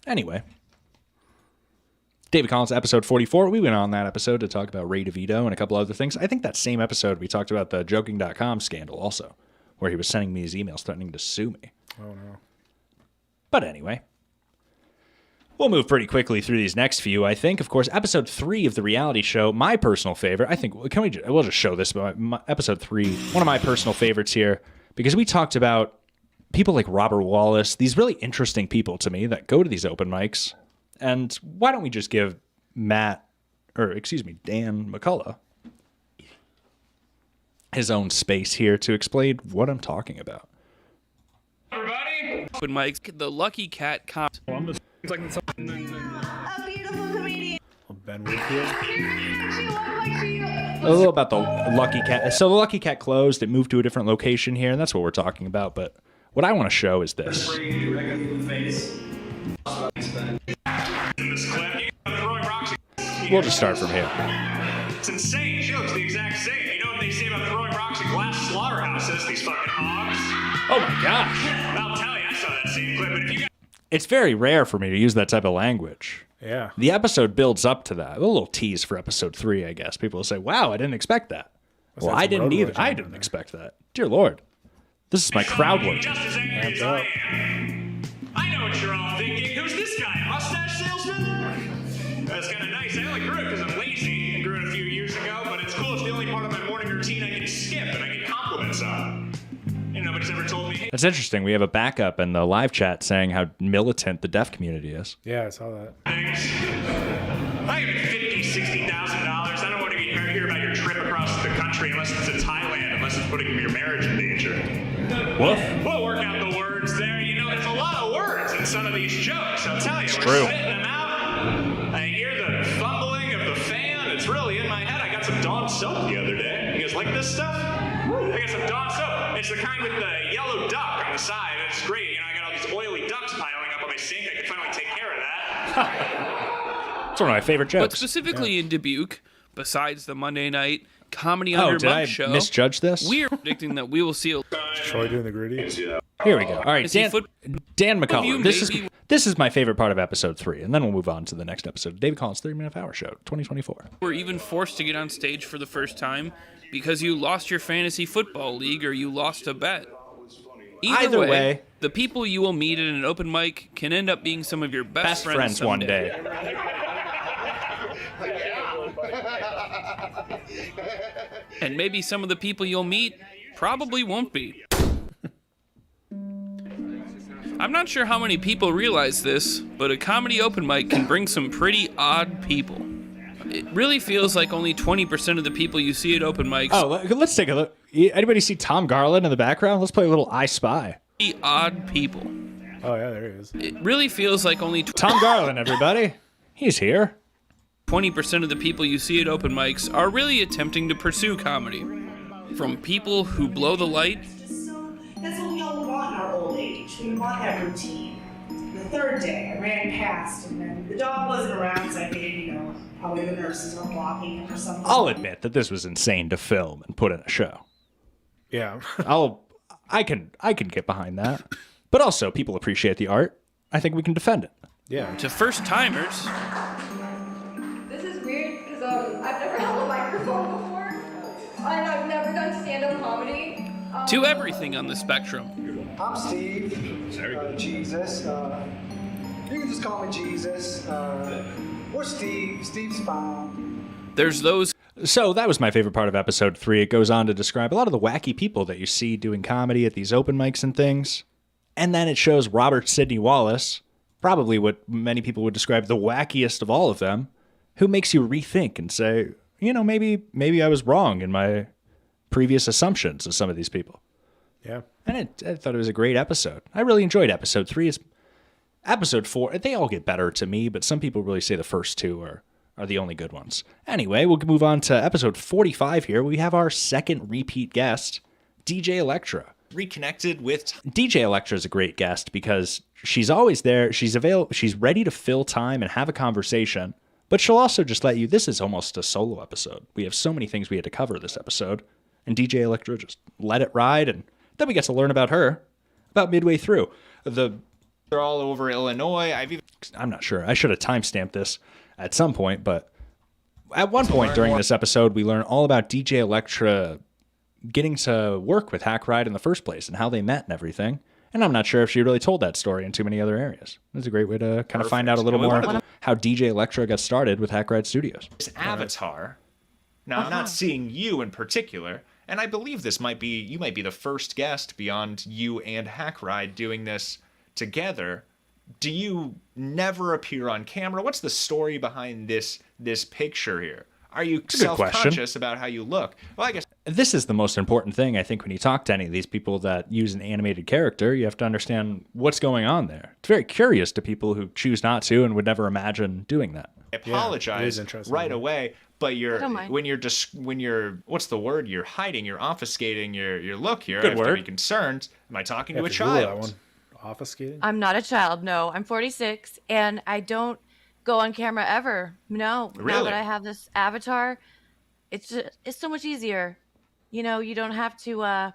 Anyway. David Collins, episode 44. We went on that episode to talk about Ray DeVito and a couple other things. I think that same episode we talked about the Joking.com scandal also, where he was sending me his emails threatening to sue me. Oh, no. But anyway, we'll move pretty quickly through these next few. I think, of course, episode 3 of the reality show, my personal favorite. I think we'll just show this. But episode 3, one of my personal favorites here, because we talked about people like Robert Wallace, these really interesting people to me that go to these open mics. And why don't we just give Dan McCullough his own space here to explain what I'm talking about. Everybody, open mics. The Lucky Cat comp. Ben Whitfield. A little about the Lucky Cat. So the Lucky Cat closed. It moved to a different location here, and that's what we're talking about. But what I want to show is this. We'll just start from here. It's insane. She looks the exact same. You know what they say about throwing rocks at glass slaughterhouses? These fucking hogs. Oh my gosh. I'll tell you, I saw that same clip. But if you guys It's very rare for me to use that type of language. Yeah. The episode builds up to that. A little tease for episode 3, I guess. People will say, wow, I didn't expect that. Well, I didn't either. I didn't expect that. Dear Lord. This is my crowd work. just as angry as I am. I know what you're all thinking. Who's this guy? Mustache salesman? That's kind of nice. I only grew it because I'm lazy and grew it a few years ago, but it's cool. It's the only part of my morning routine I can skip and I get compliments on. And nobody's ever told me, hey, That's interesting. We have a backup in the live chat saying how militant the deaf community is. Yeah, I saw that. thanks. I give you $50,000, $60,000. I don't want to hear about your trip across the country unless it's to Thailand, unless it's putting your marriage in danger. Woof. We'll work out the words there. You know, there's a lot of words in some of these jokes. I'll tell you, we're true. spitting them out. I hear the fumbling of the fan soap the other day. You guys like this stuff? I got some Dawn soap. It's the kind with the yellow duck on the side. It's great. You know, I got all these oily ducks piling up on my sink. I can finally take care of that. It's one of my favorite jokes. But specifically in Dubuque, besides the Monday night comedy Oh, under did I month show, misjudge this? we are predicting that we will see a Troy doing the gritty. Here we go. All right, Is he Dan McCullough. you This is my favorite part of episode 3, and then we'll move on to the next episode. David Collins' 30-minute hour show, 2024. were even forced to get on stage for the first time because you lost your fantasy football league or you lost a bet. Either way, the people you will meet at an open mic can end up being some of your best friends one someday. day. And maybe some of the people you'll meet probably won't be. I'm not sure how many people realize this, but a comedy open mic can bring some pretty odd people. It really feels like only 20% of the people you see at open mics Oh, let's take a look. Anybody see Tom Garland in the background? Let's play a little I Spy. are odd people. Oh, yeah, there he is. It really feels like only Tom Garland, everybody. He's here. 20% of the people you see at open mics are really attempting to pursue comedy. From people who blow the light That's what we all want in our old age. We want that routine. The third day, I ran past, and then the dog wasn't around, so I figured, probably the nurses were walking him or something. I'll admit that this was insane to film and put in a show. Yeah. I can get behind that. But also, people appreciate the art. I think we can defend it. Yeah. To first timers, This is weird because I've never held a microphone before, and I've never done stand-up comedy. to everything on the spectrum. I'm Steve. Jesus. You can just call me Jesus. Or Steve. Steve's fine. There's those. So that was my favorite part of episode 3. It goes on to describe a lot of the wacky people that you see doing comedy at these open mics and things. And then it shows Robert Sidney Wallace, probably what many people would describe the wackiest of all of them, who makes you rethink and say, maybe I was wrong in my previous assumptions of some of these people. Yeah. And I thought it was a great episode. I really enjoyed episode 3. Episode 4, they all get better to me, but some people really say the first 2 are the only good ones. Anyway, we'll move on to episode 45 here. We have our second repeat guest, DJ Electra. Reconnected with DJ Electra is a great guest because she's always there. She's available. She's ready to fill time and have a conversation, but she'll also just let you. This is almost a solo episode. We have so many things we had to cover this episode, and DJ Electra just let it ride, and then we get to learn about her about midway through. They're all over Illinois. I'm not sure. I should have timestamped this at some point, but at one point during this episode, we learn all about DJ Electra getting to work with Hack Ride in the first place and how they met and everything. And I'm not sure if she really told that story in too many other areas. It's a great way to kind of find out a little more how DJ Electra got started with Hack Ride Studios. This avatar. Now, I'm not seeing you in particular, and I believe you might be the first guest beyond you and Hack Ride doing this together. Do you never appear on camera? What's the story behind this picture here? Are you self-conscious about how you look? Well, I guess this is the most important thing, I think, when you talk to any of these people that use an animated character. You have to understand what's going on there. It's very curious to people who choose not to and would never imagine doing that. I apologize right away, but when you're what's the word? You're hiding, you're obfuscating your look here. Good I have word. to be concerned. Am I talking to a Google that child? one. Obfuscating? I'm not a child, no. I'm 46, and I don't go on camera ever. No. Now Really? that I have this avatar, it's so much easier. You don't have to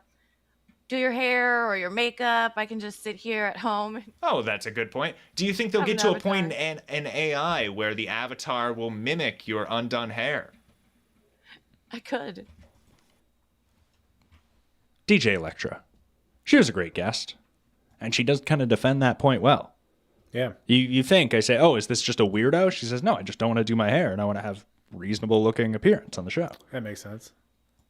do your hair or your makeup. I can just sit here at home. Oh, that's a good point. Do you think they'll Have get an to a point in AI where the avatar will mimic your undone hair? I could. DJ Electra. She was a great guest. And she does kind of defend that point well. Yeah. You think, I say, oh, is this just a weirdo? She says, no, I just don't want to do my hair, and I want to have reasonable looking appearance on the show. That makes sense.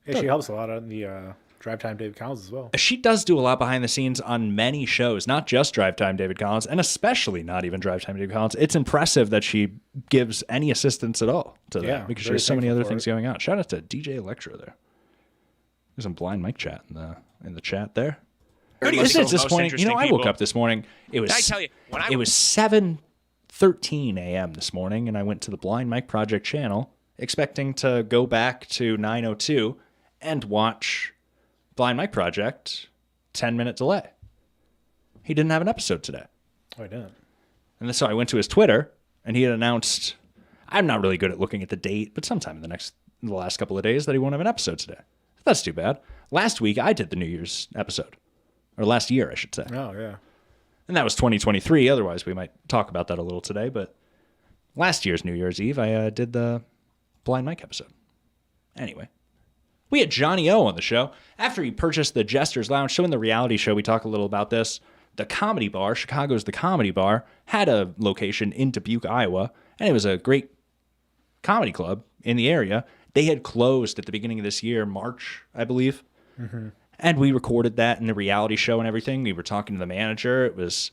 Yeah, she helps a lot on the Drive Time David Collins as well. She does do a lot behind the scenes on many shows, not just Drive Time David Collins, and especially not even Drive Time David Collins. It's impressive that she gives any assistance at all to that because she has so many other things going on. Shout out to DJ Electra there. There's some blind mic chat in the chat there. Isn't it disappointing? I woke up this morning. It was. Did I tell you, it was 7:13 a.m. this morning, and I went to the Blind Mike Project channel. expecting to go back to 9:02 and watch Blind Mike Project 10-minute delay. He didn't have an episode today. Oh, I didn't. And so I went to his Twitter, and he had announced, I'm not really good at looking at the date, but sometime in the last couple of days that he won't have an episode today. That's too bad. Last week, I did the New Year's episode. Or last year, I should say. Oh, yeah. And that was 2023. Otherwise, we might talk about that a little today. But last year's New Year's Eve, I did the Blind Mike episode. Anyway, we had Johnny O on the show. After he purchased the Jester's Lounge, so in the reality show, we talk a little about this. The Comedy Bar, Chicago's The Comedy Bar, had a location in Dubuque, Iowa, and it was a great comedy club in the area. They had closed at the beginning of this year, March, I believe. Mm-hmm. And we recorded that in the reality show and everything. We were talking to the manager. It was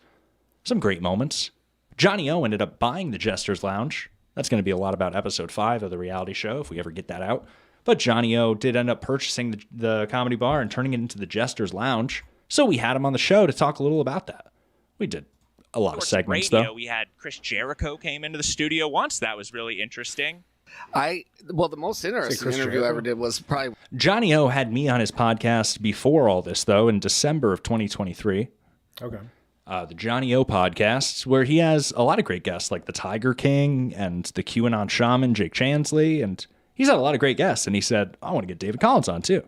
some great moments. Johnny O ended up buying the Jester's Lounge. That's going to be a lot about episode 5 of the reality show if we ever get that out. But Johnny O did end up purchasing the Comedy Bar and turning it into the Jester's Lounge. So we had him on the show to talk a little about that. We did a lot of segments, radio, though. We had Chris Jericho came into the studio once. That was really interesting. Well, the most interesting interview I ever did was probably Johnny O had me on his podcast before all this, though, in December of 2023. Okay. The Johnny O podcast, where he has a lot of great guests, like the Tiger King and the QAnon Shaman, Jake Chansley, and he's had a lot of great guests. And he said, I want to get David Collins on, too,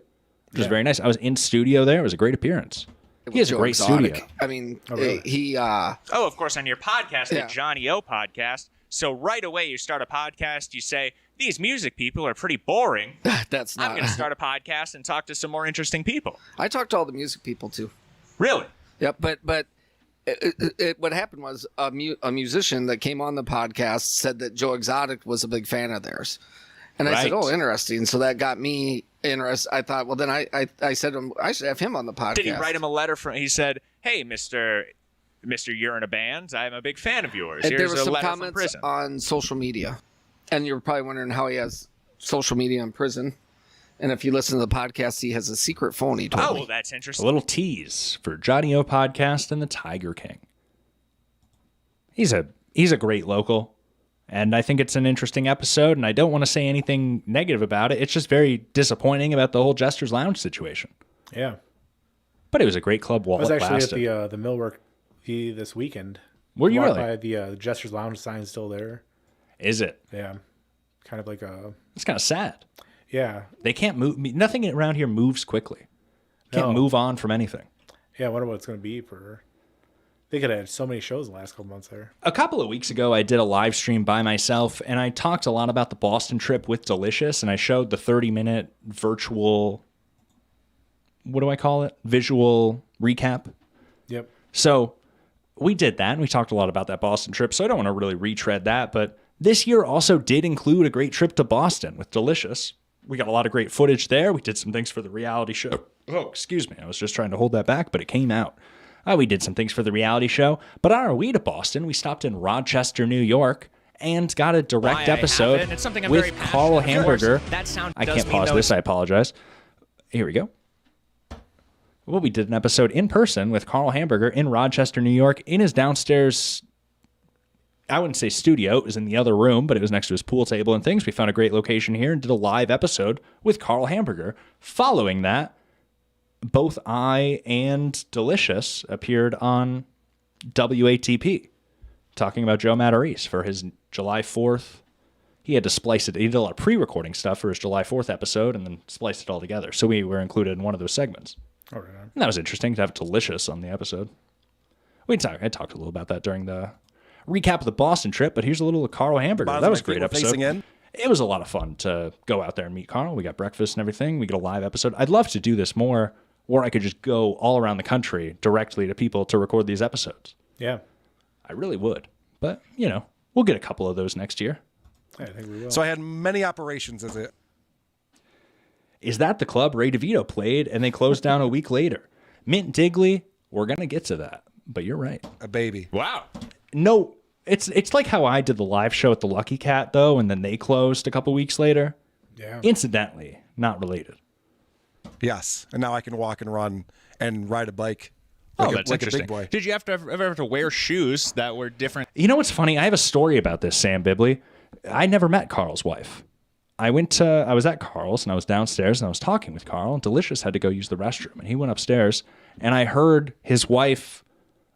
which was very nice. I was in studio there. It was a great appearance. He has a great studio. I mean, he... Oh, of course, on your podcast, the Johnny O podcast. So right away, you start a podcast, you say, these music people are pretty boring. That's not... I'm going to start a podcast and talk to some more interesting people. I talked to all the music people, too. Really? Yep, but what happened was a musician that came on the podcast said that Joe Exotic was a big fan of theirs. And I said, oh, interesting. So that got me interested. I thought, well, then I said to him, I should have him on the podcast. Did he write him a letter? He said, hey, Mr. You're in a band. I'm a big fan of yours. And Here's there were a some letter from comments prison. on social media. And you're probably wondering how he has social media in prison. And if you listen to the podcast, he has a secret phone, he told me. Well, that's interesting. A little tease for Johnny O podcast and the Tiger King. He's a great local, and I think it's an interesting episode, and I don't want to say anything negative about it. It's just very disappointing about the whole Jester's Lounge situation. Yeah. But it was a great club while I was it actually lasted. at the Millwork this weekend. Were you Walked really? By the Jester's Lounge sign still there. Is it? Yeah. Kind of like a... It's kind of sad. Yeah. They can't move. Nothing around here moves quickly. Can't No. move on from anything. Yeah, I wonder what it's going to be for... They could have had so many shows the last couple months there. A couple of weeks ago, I did a live stream by myself, and I talked a lot about the Boston trip with Delicious, and I showed the 30-minute virtual, what do I call it? Visual recap. Yep. So we did that, and we talked a lot about that Boston trip, so I don't want to really retread that, but this year also did include a great trip to Boston with Delicious. We got a lot of great footage there. We did some things for the reality show. Oh, excuse me. I was just trying to hold that back, but it came out. We did some things for the reality show. But on our way to Boston, we stopped in Rochester, New York, and got a direct episode It's something I'm with very Carl passionate about. Hamburger. That sound I does can't mean pause those- this. I apologize. Here we go. Well, we did an episode in person with Carl Hamburger in Rochester, New York, in his downstairs, I wouldn't say studio. It was in the other room, but it was next to his pool table and things. We found a great location here and did a live episode with Carl Hamburger. Following that, both I and Delicious appeared on WATP talking about Joe Matarese for his July 4th. He had to splice it. He did a lot of pre-recording stuff for his July 4th episode and then spliced it all together. So we were included in one of those segments. Oh, right on. And that was interesting to have Delicious on the episode. I talked a little about that during the recap of the Boston trip, but here's a little of Carl Hamburger. Bottom That of was a my great feet were episode. facing in. It was a lot of fun to go out there and meet Carl. We got breakfast and everything. We get a live episode. I'd love to do this more, or I could just go all around the country directly to people to record these episodes. Yeah. I really would. But, we'll get a couple of those next year. I think we will. So I had many operations as a... Is that the club Ray DeVito played and they closed down a week later? Mint Digley, we're going to get to that. But you're right. A baby. Wow. No, it's like how I did the live show at the Lucky Cat, though, and then they closed a couple weeks later. Yeah. Incidentally, not related. Yes. And now I can walk and run and ride a bike Oh, like, that's like a interesting. big boy. Did you ever have to wear shoes that were different? You know what's funny? I have a story about this, Sam Bibley. I never met Carl's wife. I was at Carl's and I was downstairs and I was talking with Carl, and Delicious had to go use the restroom, and he went upstairs and I heard his wife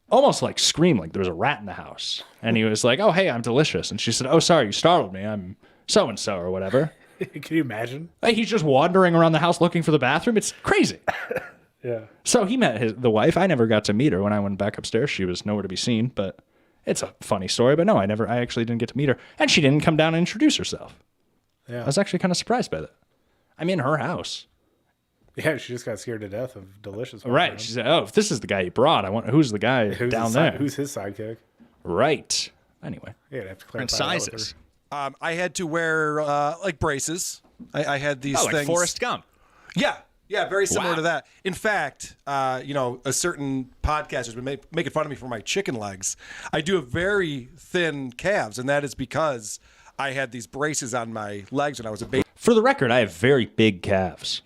almost like scream like there was a rat in the house. And he was like, "Oh, hey, I'm Delicious." And she said, "Oh, sorry, you startled me. I'm so-and-so," or whatever. Can you imagine? He's just wandering around the house looking for the bathroom. It's crazy. Yeah. So he met the wife. I never got to meet her. When I went back upstairs, she was nowhere to be seen, but it's a funny story. But no, I actually didn't get to meet her. And she didn't come down and introduce herself. Yeah. I was actually kind of surprised by that. I'm in her house. Yeah, she just got scared to death of Delicious. Right. She said, "Oh, if this is the guy you brought, I want who's the guy down there? Who's his sidekick?" Right. Anyway. Yeah, I'd have to clarify Different that with sizes. I had to wear like braces. I had these like things. Forrest Gump. Yeah, very similar Wow. to that. In fact, a certain podcaster's been making fun of me for my chicken legs. I do have very thin calves, and that is because I had these braces on my legs when I was a baby. For the record, I have very big calves.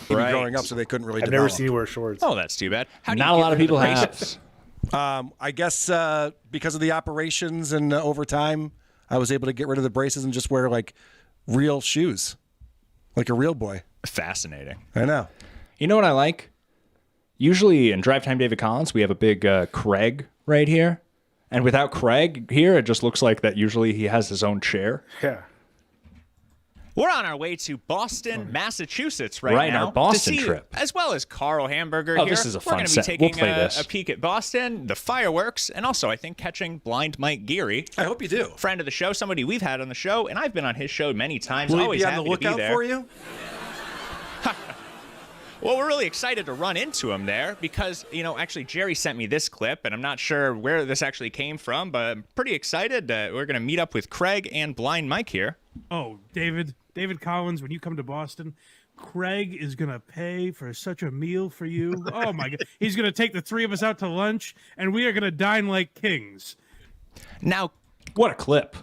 Growing up, so they couldn't really I've develop. never seen you wear shorts. Oh, that's too bad. How do Not you a get lot of rid people the have. braces? I guess because of the operations and over time, I was able to get rid of the braces and just wear like real shoes, like a real boy. Fascinating. I know. You know what I like? Usually in Drive Time David Collins, we have a big Craig right here. And without Craig here, it just looks like that usually he has his own chair. Yeah. We're on our way to Boston, Massachusetts right Right, now. our Boston to see, trip. As well as Carl Hamburger Oh, here. this is a We're fun going to be set. taking We'll play this. a peek at Boston, the fireworks, and also, I think, catching Blind Mike Geary. I hope you do. Friend of the show, somebody we've had on the show, and I've been on his show many times. Will he Always be on happy the to be lookout there. for you? Well, we're really excited to run into him there because, actually Jerry sent me this clip, and I'm not sure where this actually came from, but I'm pretty excited that we're going to meet up with Craig and Blind Mike here. Oh, David Collins, when you come to Boston, Craig is going to pay for such a meal for you. Oh, my God. He's going to take the three of us out to lunch, and we are going to dine like kings. Now, what a clip.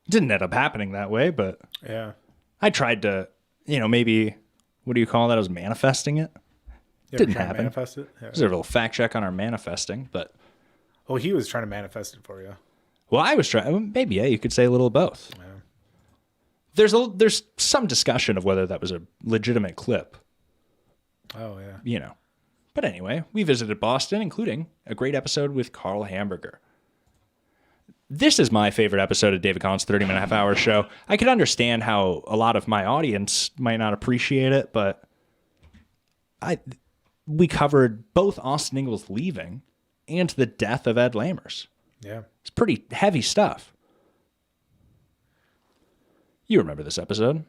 Didn't end up happening that way, but yeah, I tried to, maybe, what do you call that? I was manifesting it. You ever Didn't try to happen. manifest it? Yeah. There's a little fact check on our manifesting, but. Oh, he was trying to manifest it for you. Well, I was trying. Maybe, yeah, you could say a little of both. Yeah. There's some discussion of whether that was a legitimate clip. Oh, yeah. But anyway, we visited Boston, including a great episode with Carl Hamburger. This is my favorite episode of David Collins' 30-minute half-hour show. I could understand how a lot of my audience might not appreciate it, but we covered both Austin Ingalls leaving and the death of Ed Lammers. Yeah. It's pretty heavy stuff. You remember this episode?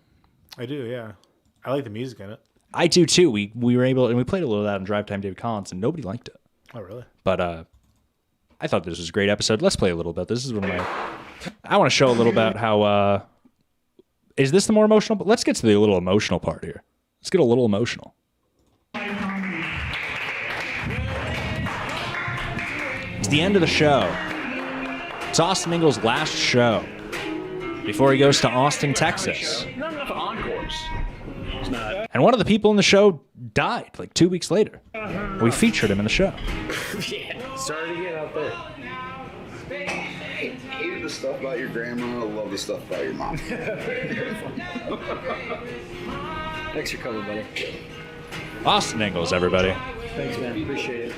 I do, yeah. I like the music in it. I do too. We were able, and we played a little of that on Drive Time David Collins, and nobody liked it. Oh, really? But I thought this was a great episode. Let's play a little bit. This is one of my. I want to show a little about how. Is this the more emotional? But let's get to the little emotional part here. Let's get a little emotional. It's the end of the show. It's Austin Ingalls' last show before he goes to Austin, Texas. Not enough encores. It's not. And one of the people in the show died like 2 weeks later. We featured him in the show. Yeah. Sorry to get out there. Hated the stuff about your grandma. Love the stuff about your mom. Thanks for coming, buddy. Austin Ingalls, everybody. Thanks, man. Appreciate it.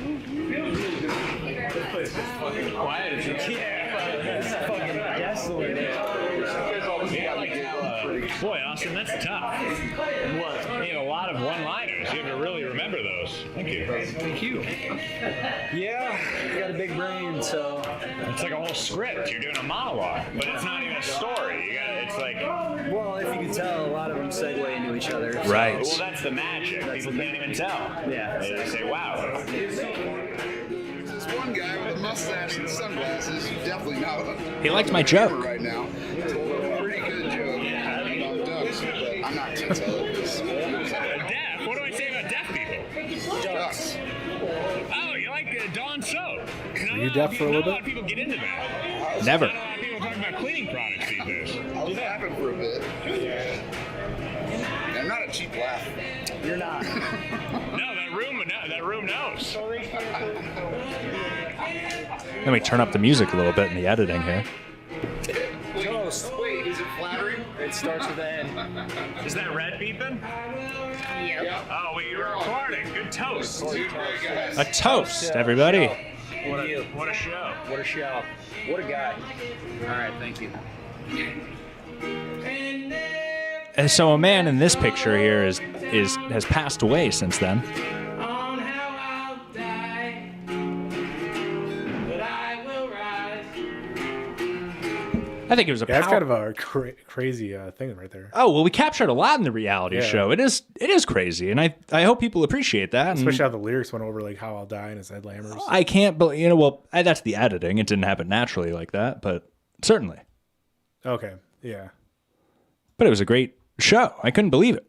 This place is fucking quiet as shit. It's fucking desolate. Boy, Austin, that's tough. What? You have a lot of one-liners. You have to really remember those. Thank you. Thank you. Yeah, I got a big brain, so. It's like a whole script. You're doing a monologue, but it's not even a story. It's like. Well, if you can tell, a lot of them segue into each other. So. Right. Well, that's the magic. People can't even tell. Yeah. They say, wow. This one guy with a mustache and sunglasses, you definitely know him. He liked my joke. Right now. Pretty good joke about ducks, but I'm not going to tell it. Deaf? What do I say about deaf people? Ducks. Oh, you like Dawn soap? Are you deaf for a little Not a lot of bit? people get into that. Never. Not a lot of people talk about cleaning products these days. I was laughing for a bit. I'm not a cheap laugh. You're not. No, that room knows. Let me turn up the music a little bit in the editing here. Wait, is it flattering? It's starts with an N. Is that red beeping? Yep. Oh, we're recording. Good toast. A toast, everybody. What a show. What a show. What a guy. All right, thank you. And so a man in this picture here has passed away since then. I think it was a that's kind of a crazy thing right there. Oh, well, we captured a lot in the reality show. It is crazy, and I hope people appreciate that. Especially how the lyrics went over like how I'll die and his Ed Lammers. I can't believe, well, that's the editing. It didn't happen naturally like that, but certainly. Okay, yeah. But it was a great show. I couldn't believe it.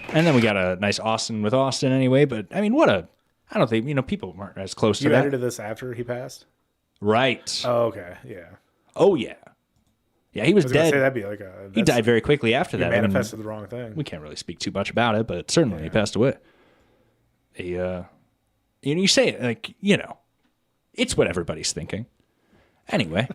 And then we got a nice Austin with Austin anyway, but I mean, I don't think, people weren't as close to that. You edited this after he passed? Right. Oh, okay, yeah. Oh, yeah. Yeah, he was dead. That'd be like he died very quickly after that. He manifested the wrong thing. We can't really speak too much about it, but certainly he passed away. You say it like, it's what everybody's thinking. Anyway,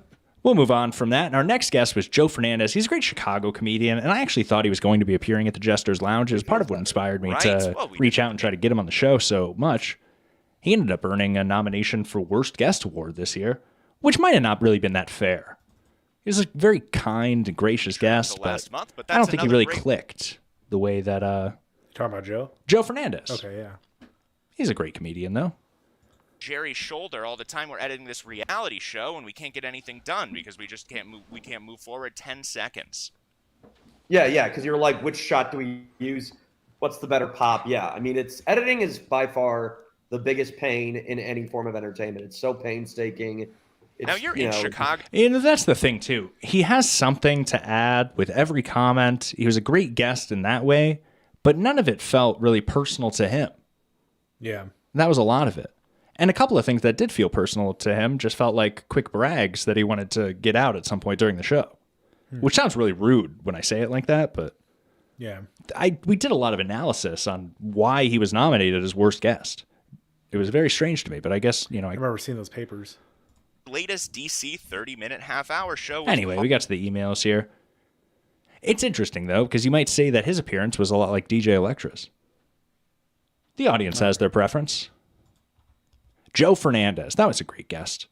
we'll move on from that. And our next guest was Joe Fernandez. He's a great Chicago comedian, and I actually thought he was going to be appearing at the Jester's Lounge. It was part of what inspired me to reach out and try to get him on the show so much. He ended up earning a nomination for Worst Guest Award this year, which might have not really been that fair. He was a very kind and gracious guest, but I don't think he really clicked the way that... talking about Joe? Joe Fernandez. Okay, yeah. He's a great comedian, though. Jerry's shoulder all the time. We're editing this reality show, and we can't get anything done because we just can't move. We can't move forward 10 seconds. Yeah, because you're like, which shot do we use? What's the better pop? Yeah, I mean, editing is by far the biggest pain in any form of entertainment. It's so painstaking. Now you're in Chicago. That's the thing, too. He has something to add with every comment. He was a great guest in that way, but none of it felt really personal to him. Yeah. That was a lot of it. And a couple of things that did feel personal to him just felt like quick brags that he wanted to get out at some point during the show, which sounds really rude when I say it like that, but yeah, we did a lot of analysis on why he was nominated as worst guest. It was very strange to me, but I guess, I remember seeing those papers. Latest DC 30-minute half-hour show. Anyway, we got to the emails here. It's interesting, though, because you might say that his appearance was a lot like DJ Electra's. The audience has their preference. Joe Fernandez, that was a great guest.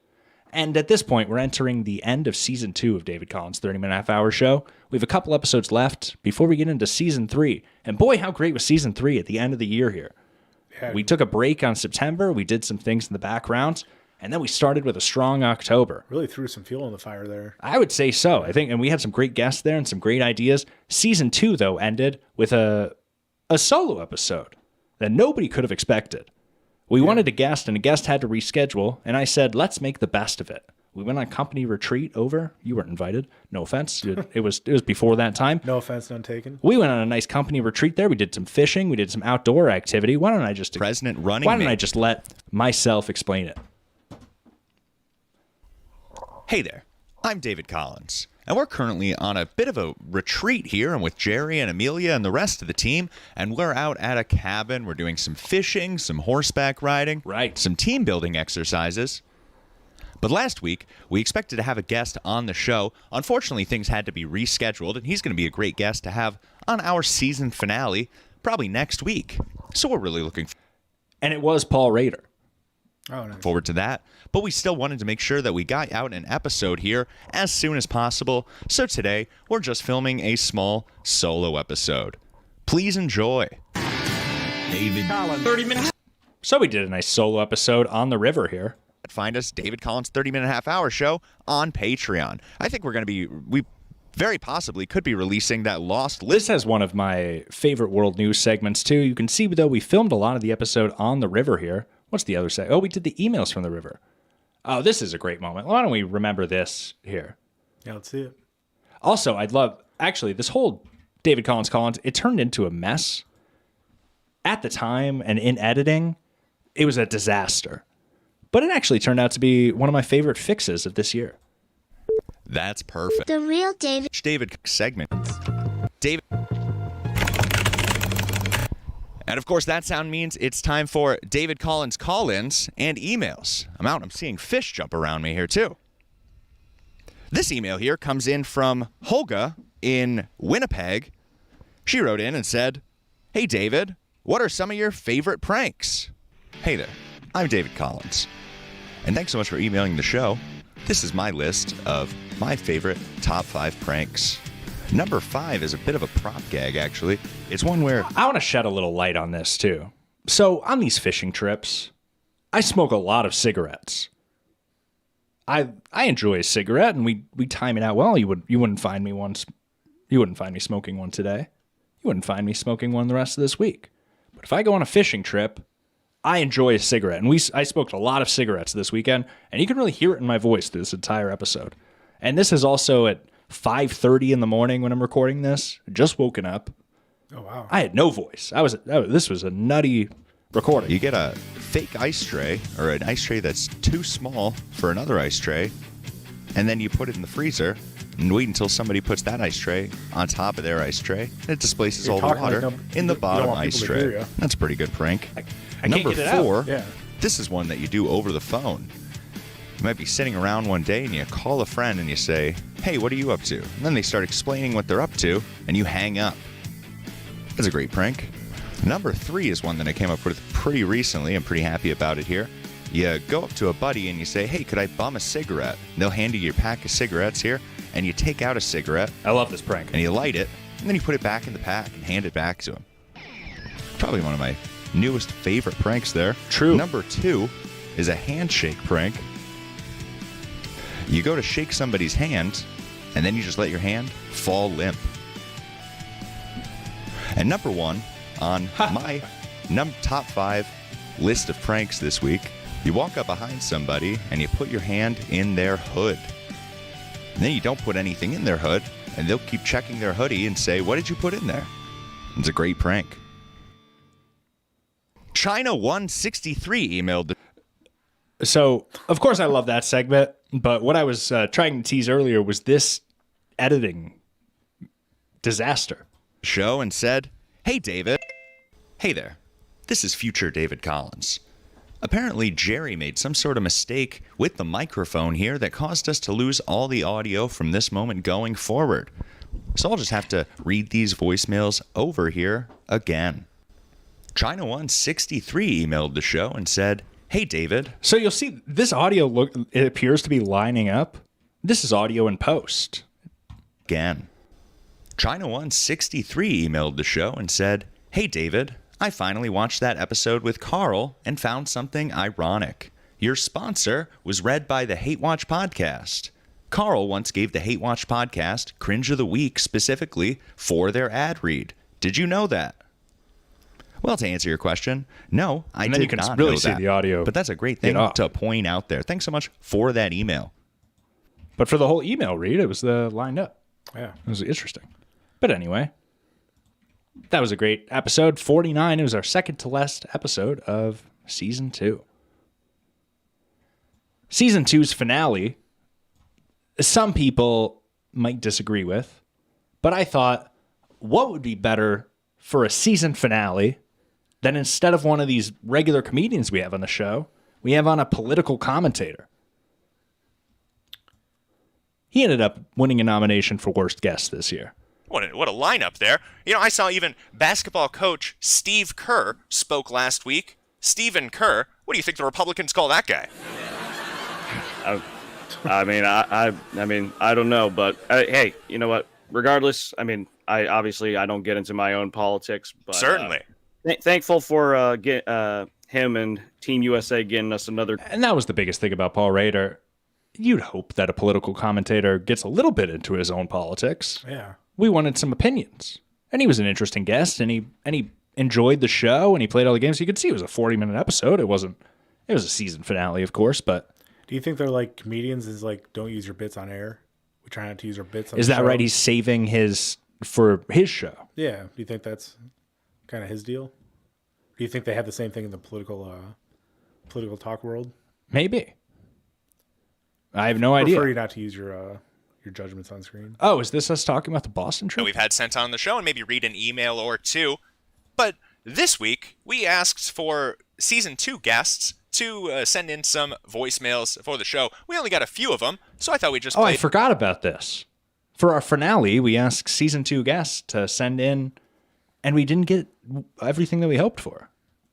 And at this point, we're entering the end of Season 2 of David Collins' 30-minute half-hour show. We have a couple episodes left before we get into Season 3. And boy, how great was Season 3 at the end of the year here. Yeah. We took a break on September. We did some things in the background. And then we started with a strong October. Really threw some fuel in the fire there. I would say so. I think, and we had some great guests there and some great ideas. Season 2, though, ended with a solo episode that nobody could have expected. We wanted a guest, and a guest had to reschedule, and I said, let's make the best of it. We went on company retreat over. You weren't invited. No offense. It was before that time. No offense, none taken. We went on a nice company retreat there. We did some fishing. We did some outdoor activity. Why don't I just let myself explain it? Hey there, I'm David Collins, and we're currently on a bit of a retreat here. I'm with Jerry and Amelia and the rest of the team, and we're out at a cabin. We're doing some fishing, some horseback riding, some team building exercises. But last week, we expected to have a guest on the show. Unfortunately, things had to be rescheduled, and he's going to be a great guest to have on our season finale, probably next week. So we're really looking And it was Paul Rader. Oh, nice. Forward to that, but we still wanted to make sure that we got out an episode here as soon as possible. So today, we're just filming a small solo episode. Please enjoy. David Collins. 30 minutes. So we did a nice solo episode on the river here. Find us, David Collins' 30-minute half-hour show on Patreon. I think we very possibly could be releasing that lost list. This has one of my favorite world news segments, too. You can see, though, we filmed a lot of the episode on the river here. What's the other side? Oh, we did the emails from the river. Oh, this is a great moment. Why don't we remember this here? Yeah, let's see it. Also, actually, this whole David Collins, it turned into a mess. At the time and in editing, it was a disaster. But it actually turned out to be one of my favorite fixes of this year. That's perfect. The real David segment. David. And of course, that sound means it's time for David Collins call-ins and emails. I'm seeing fish jump around me here, too. This email here comes in from Holga in Winnipeg. She wrote in and said, "Hey, David, what are some of your favorite pranks?" Hey there, I'm David Collins. And thanks so much for emailing the show. This is my list of my favorite top 5 pranks. Number 5 is a bit of a prop gag, actually. It's one where I want to shed a little light on this, too. So, on these fishing trips, I smoke a lot of cigarettes. I enjoy a cigarette, and we time it out well. You wouldn't find me smoking one today. You wouldn't find me smoking one the rest of this week. But if I go on a fishing trip, I enjoy a cigarette. And I smoked a lot of cigarettes this weekend, and you can really hear it in my voice through this entire episode. And this is also at 5:30 in the morning when I'm recording this. Just woken up. Oh, wow. I had no voice. This was a nutty recording. you get a fake ice tray, or an ice tray that's too small for another ice tray, and then you put it in the freezer and wait until somebody puts that ice tray on top of their ice tray, and it displaces You're all the talking like water in the you don't bottom want ice people to hear tray. ya. That's a pretty good prank. I Number can't get it out. 4, Yeah. this is one that you do over the phone. You might be sitting around one day and you call a friend and you say, "Hey, what are you up to?" And then they start explaining what they're up to, and you hang up. That's a great prank. Number 3 is one that I came up with pretty recently. I'm pretty happy about it here. You go up to a buddy and you say, "Hey, could I bum a cigarette?" And they'll hand you your pack of cigarettes here, and you take out a cigarette. I love this prank. And you light it, and then you put it back in the pack and hand it back to them. Probably one of my newest favorite pranks there. True. Number 2 is a handshake prank. You go to shake somebody's hand, and then you just let your hand fall limp. And number 1 on my top 5 list of pranks this week, you walk up behind somebody and you put your hand in their hood. And then you don't put anything in their hood, and they'll keep checking their hoodie and say, "What did you put in there?" It's a great prank. China163 emailed. So, of course, I love that segment, but what I was trying to tease earlier was this editing disaster. Show and said, "Hey, David." Hey there. This is future David Collins. Apparently, Jerry made some sort of mistake with the microphone here that caused us to lose all the audio from this moment going forward. So I'll just have to read these voicemails over here again. China163 emailed the show and said, "Hey, David." So you'll see this audio it appears to be lining up. This is audio in post. Again. China163 emailed the show and said, "Hey, David, I finally watched that episode with Carl and found something ironic. Your sponsor was read by the Hate Watch podcast. Carl once gave the Hate Watch podcast Cringe of the Week specifically for their ad read. Did you know that?" Well, to answer your question, no, I And then did you can not really know see that. the audio But that's a great thing get off. to point out there. Thanks so much for that email. But for the whole email read, it was lined up. Yeah. It was interesting. But anyway, that was a great episode. 49. It was our second to last episode of season 2. Season 2's finale, some people might disagree with, but I thought, what would be better for a season finale than instead of one of these regular comedians we have on the show, we have on a political commentator. He ended up winning a nomination for worst guest this year. What a lineup there. You know, I saw even basketball coach Steve Kerr spoke last week. Stephen Kerr. What do you think the Republicans call that guy? I mean, I don't know, but hey, you know what? Regardless, I mean, I don't get into my own politics, but Certainly. Thankful for him and Team USA getting us another. And that was the biggest thing about Paul Rader. You'd hope that a political commentator gets a little bit into his own politics. Yeah. We wanted some opinions. And he was an interesting guest, and he enjoyed the show, and he played all the games. You could see it was a 40-minute episode. It was a season finale, of course, but Do you think they're like comedians is like, don't use your bits on air? We try not to use our bits on is the that show? right? He's saving his for his show. Yeah. Do you think that's kind of his deal? Do you think they have the same thing in the political talk world? Maybe. I have no I idea. prefer you not to use your judgments on screen. Oh, is this us talking about the Boston trip? We've had sent on the show and maybe read an email or two. But this week, we asked for season 2 guests to send in some voicemails for the show. We only got a few of them, so I thought we'd just Oh, play. I forgot about this. For our finale, we asked season 2 guests to send in, and we didn't get everything that we hoped for.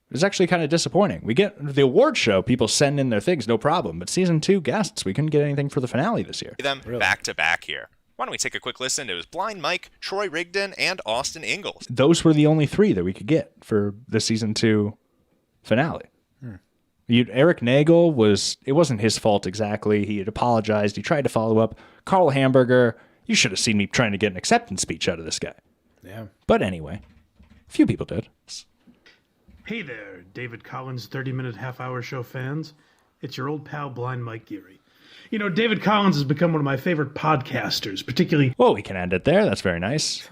It was actually kind of disappointing. We get the award show, people send in their things, no problem. But season 2 guests, we couldn't get anything for the finale this year. Them back to back here. Why don't we take a quick listen? It was Blind Mike, Troy Rigdon, and Austin Ingalls. Those were the only 3 that we could get for the season 2 finale. Eric Nagel it wasn't his fault exactly. He had apologized. He tried to follow up. Carl Hamburger, you should have seen me trying to get an acceptance speech out of this guy. Yeah. But anyway, a few people did. Hey there, David Collins 30-minute half-hour show fans. It's your old pal, Blind Mike Geary. You know, David Collins has become one of my favorite podcasters, particularly... Well, we can end it there. That's very nice.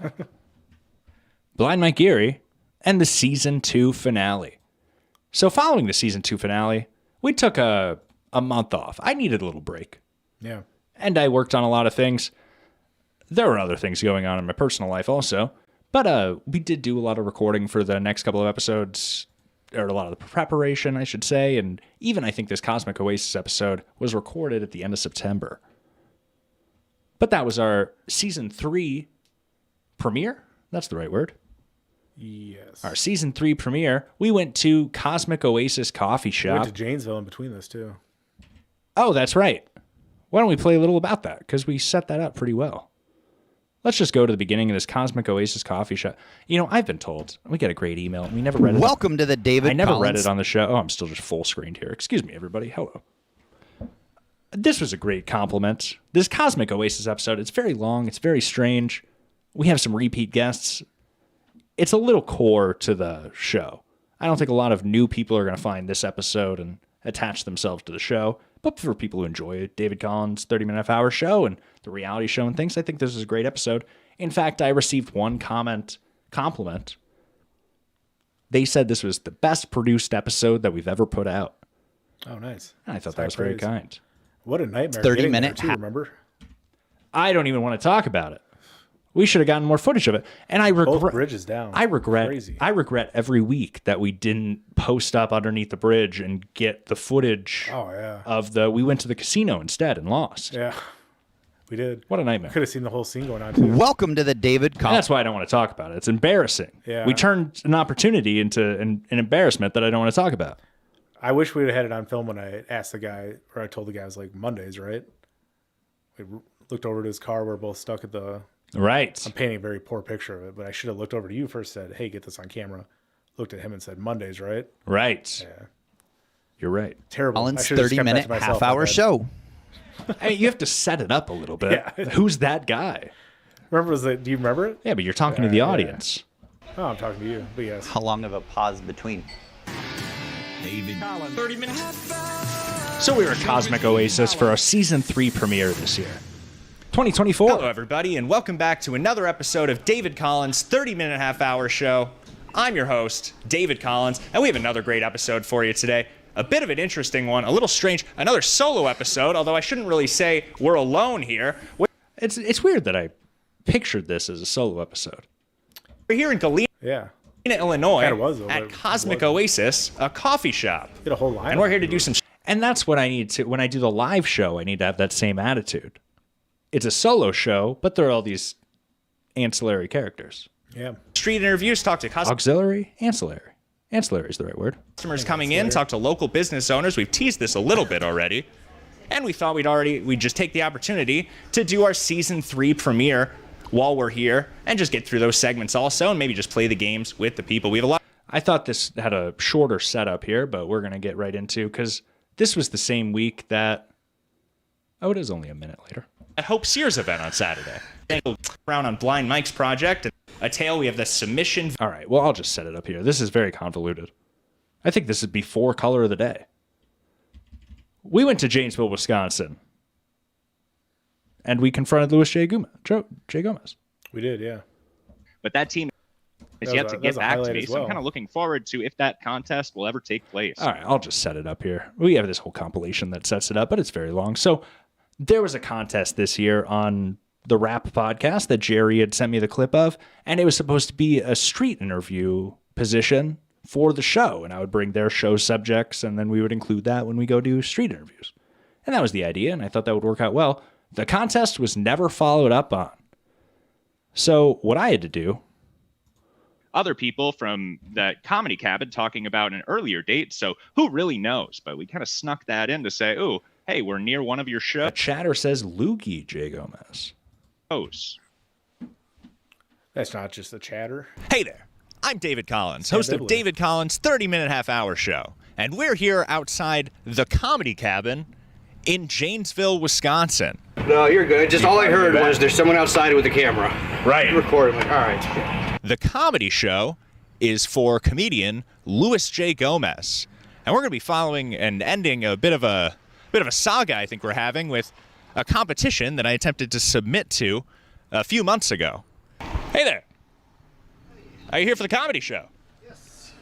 Blind Mike Geary and the season 2 finale. So following the season 2 finale, we took a month off. I needed a little break. Yeah. And I worked on a lot of things. There were other things going on in my personal life also. But we did do a lot of recording for the next couple of episodes, or a lot of the preparation, I should say. And even I think this Cosmic Oasis episode was recorded at the end of September. But that was our season 3 premiere. That's the right word. Yes. Our season 3 premiere. We went to Cosmic Oasis Coffee We Shop. went to Janesville in between this, too. Oh, that's right. Why don't we play a little about that? Because we set that up pretty well. Let's just go to the beginning of this Cosmic Oasis Coffee Shop. You know, I've been told, we get a great email. We never read it. Welcome to the David I never read Collins- it on the show. Oh, I'm still just full screened here. Excuse me, everybody. Hello. This was a great compliment. This Cosmic Oasis episode, it's very long. It's very strange. We have some repeat guests. It's a little core to the show. I don't think a lot of new people are going to find this episode and attach themselves to the show. But for people who enjoy David Collins' 30-minute half-hour show and the reality show and things, I think this is a great episode. In fact, I received one compliment. They said this was the best produced episode that we've ever put out. Oh, nice. And I thought that was very kind. What a nightmare. 30-minute too, remember? I don't even want to talk about it. We should have gotten more footage of it. And I regret Both bridges down. I regret Crazy. I regret every week that we didn't post up underneath the bridge and get the footage of we went to the casino instead and lost. Yeah. We did. What a nightmare. Could have seen the whole scene going on, too. Welcome to the David And Collins. that's why I don't want to talk about it. It's embarrassing. Yeah. We turned an opportunity into an embarrassment that I don't want to talk about. I wish we would have had it on film when I asked the guy, or I told the guy, I was like, Mondays, right? We looked over to his car. We're both stuck at the... Right. I'm painting a very poor picture of it, but I should have looked over to you first, said, hey, get this on camera. Looked at him and said, Mondays, right? Right. Yeah. You're right. Terrible. Collins' I should have just kept that 30-minute to myself, half-hour my bad. show. I mean, you have to set it up a little bit. Yeah. Who's that guy? Do you remember it? Yeah, but you're talking to the audience. Oh, I'm talking to you, but yes. How long of a pause between? David. 30 minutes. So we were at Cosmic Oasis for our season 3 premiere this year. 2024. Hello, everybody, and welcome back to another episode of David Collins' 30-minute half-hour show. I'm your host, David Collins, and we have another great episode for you today. A bit of an interesting one, a little strange, another solo episode, although I shouldn't really say we're alone here. It's weird that I pictured this as a solo episode. We're here in Galena, Illinois, Kinda was, though, at but it Cosmic Oasis, a coffee shop. Get a whole line. And we're here to do some... And that's what I need to... When I do the live show, I need to have that same attitude. It's a solo show, but there are all these ancillary characters. Yeah. Street interviews, talk to auxiliary, ancillary. Ancillary is the right word. Customers coming in, talk to local business owners. We've teased this a little bit already. And we thought we'd just take the opportunity to do our season 3 premiere while we're here and just get through those segments also and maybe just play the games with the people. We have a lot. I thought this had a shorter setup here, but we're going to get right into, because this was the same week that, it is only a minute later, at Hope Sears event on Saturday. Around on Blind Mike's project. And a tale, we have the submission. All right, well, I'll just set it up here. This is very convoluted. I think this is before Color of the Day. We went to Janesville, Wisconsin, and we confronted Louis J. Gomez. We did, yeah. But that team is yet to get back to me, so I'm kind of looking forward to if that contest will ever take place. All right, I'll just set it up here. We have this whole compilation that sets it up, but it's very long. So there was a contest this year on the Rap podcast that Jerry had sent me the clip of, and it was supposed to be a street interview position for the show, and I would bring their show subjects, and then we would include that when we go do street interviews. And that was the idea, and I thought that would work out well. The contest was never followed up on. So what I had to do, other people from that comedy cabin talking about an earlier date. So who really knows? But we kind of snuck that in to say, oh, hey, we're near one of your shows. a chatter says Lukey J. Gomez. That's not just a chatter. Hey there. I'm David Collins, host of David Collins' 30-minute half-hour show. And we're here outside the comedy cabin in Janesville, Wisconsin. No, you're good. Just all I heard was there's someone outside with a camera. Right. Recording. Like, all right. The comedy show is for comedian Louis J. Gomez. And we're going to be following and ending a bit of a saga I think we're having with a competition that I attempted to submit to a few months ago. Hey there. Are you here for the comedy show? Yes.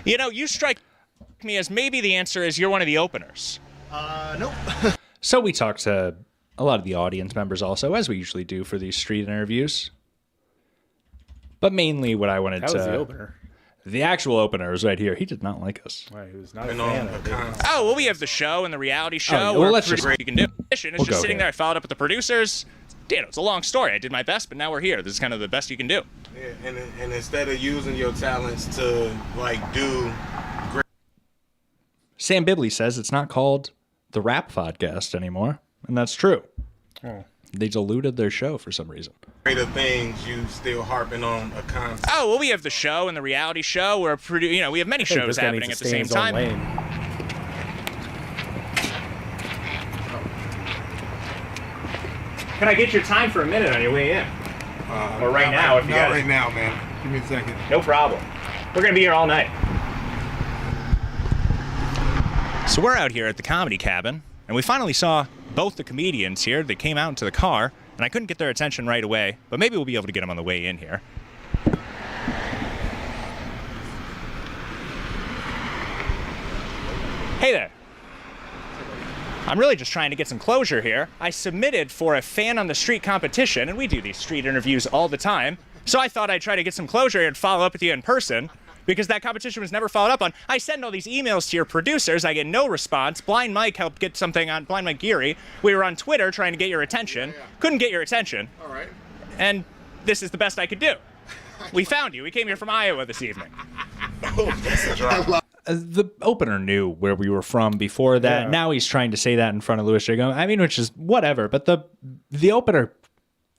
You know, you strike me as maybe the answer is you're one of the openers. Nope. So we talked to a lot of the audience members also, as we usually do for these street interviews. But mainly what I wanted That to... was the opener. The actual opener is right here. He did not like us. Right, he was not a fan of it. Oh, well, we have the show and the reality show. well, where let's just- you can do. It's We'll just go sitting here. there. I followed up with the producers. You know, it's a long story. I did my best, but now we're here. This is kind of the best you can do. Yeah, and instead of using your talents to like do great. Sam Bibley says it's not called the Rap Podcast anymore, and that's true. Oh. They diluted their show for some reason. Greater things, you still harping on a concept. Oh, well, we have the show and the reality show. Where we have many I think shows this guy happening needs at to the stay same in his own time. lane. Can I get your time for a minute on your way in? Or right now, if you Not got right now, man. Give me a second. No problem. We're gonna be here all night. So we're out here at the comedy cabin, and we finally saw both the comedians here. They came out into the car, and I couldn't get their attention right away, but maybe we'll be able to get them on the way in here. Hey there. I'm really just trying to get some closure here. I submitted for a fan on the street competition, and we do these street interviews all the time. So I thought I'd try to get some closure and follow up with you in person, because that competition was never followed up on. I send all these emails to your producers. I get no response. Blind Mike helped get something on Blind Mike Geary. We were on Twitter trying to get your attention. Couldn't get your attention. All right. And this is the best I could do. We found you. We came here from Iowa this evening. The opener knew where we were from before that. Yeah. Now he's trying to say that in front of Louis J. Gomez. I mean, which is whatever. But the opener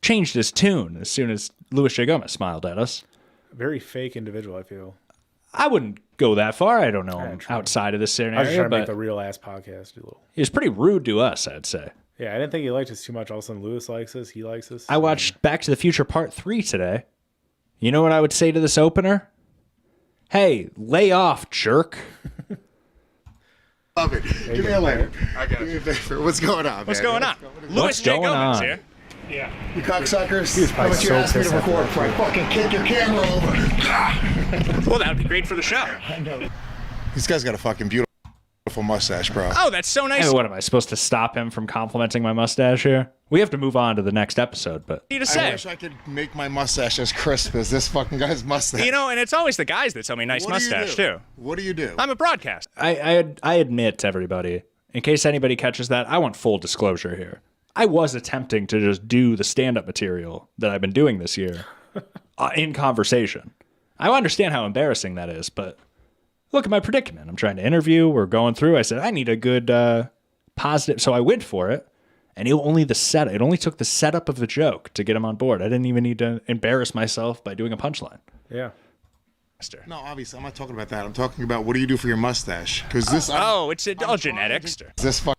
changed his tune as soon as Louis J. Gomez smiled at us. Very fake individual, I feel. I wouldn't go that far. I don't know him outside of this I was just scenario, trying to make but the real ass podcast do a little. he was pretty rude to us, I'd say. Yeah, I didn't think he liked us too much. All of a sudden, Lewis likes us. He likes us. I watched Back to the Future Part 3 today. You know what I would say to this opener? Hey, lay off, jerk. Love it. Give me a lighter. I got you. What's going on, What's man? going on? What's Louis J. going Gomez on? here. Yeah. You cocksuckers. He was How probably about you so ask me to pissed at record that before I fucking kick your camera over? Well, that would be great for the show. This guy's got a fucking beautiful mustache, bro. Oh, that's so nice. Hey, what am I supposed to stop him from complimenting my mustache here? We have to move on to the next episode, but You to I say. wish I could make my mustache as crisp as this fucking guy's mustache. You know, and it's always the guys that tell me nice What do you mustache do? too. What do you do? I'm a broadcaster. I admit to everybody, in case anybody catches that, I want full disclosure here. I was attempting to just do the stand-up material that I've been doing this year in conversation. I understand how embarrassing that is, but look at my predicament. I'm trying to interview. We're going through. I said, I need a good positive. So I went for it, and it only took the setup of the joke to get him on board. I didn't even need to embarrass myself by doing a punchline. Yeah. No, obviously, I'm not talking about that. I'm talking about what do you do for your mustache? Because this. It's all genetics.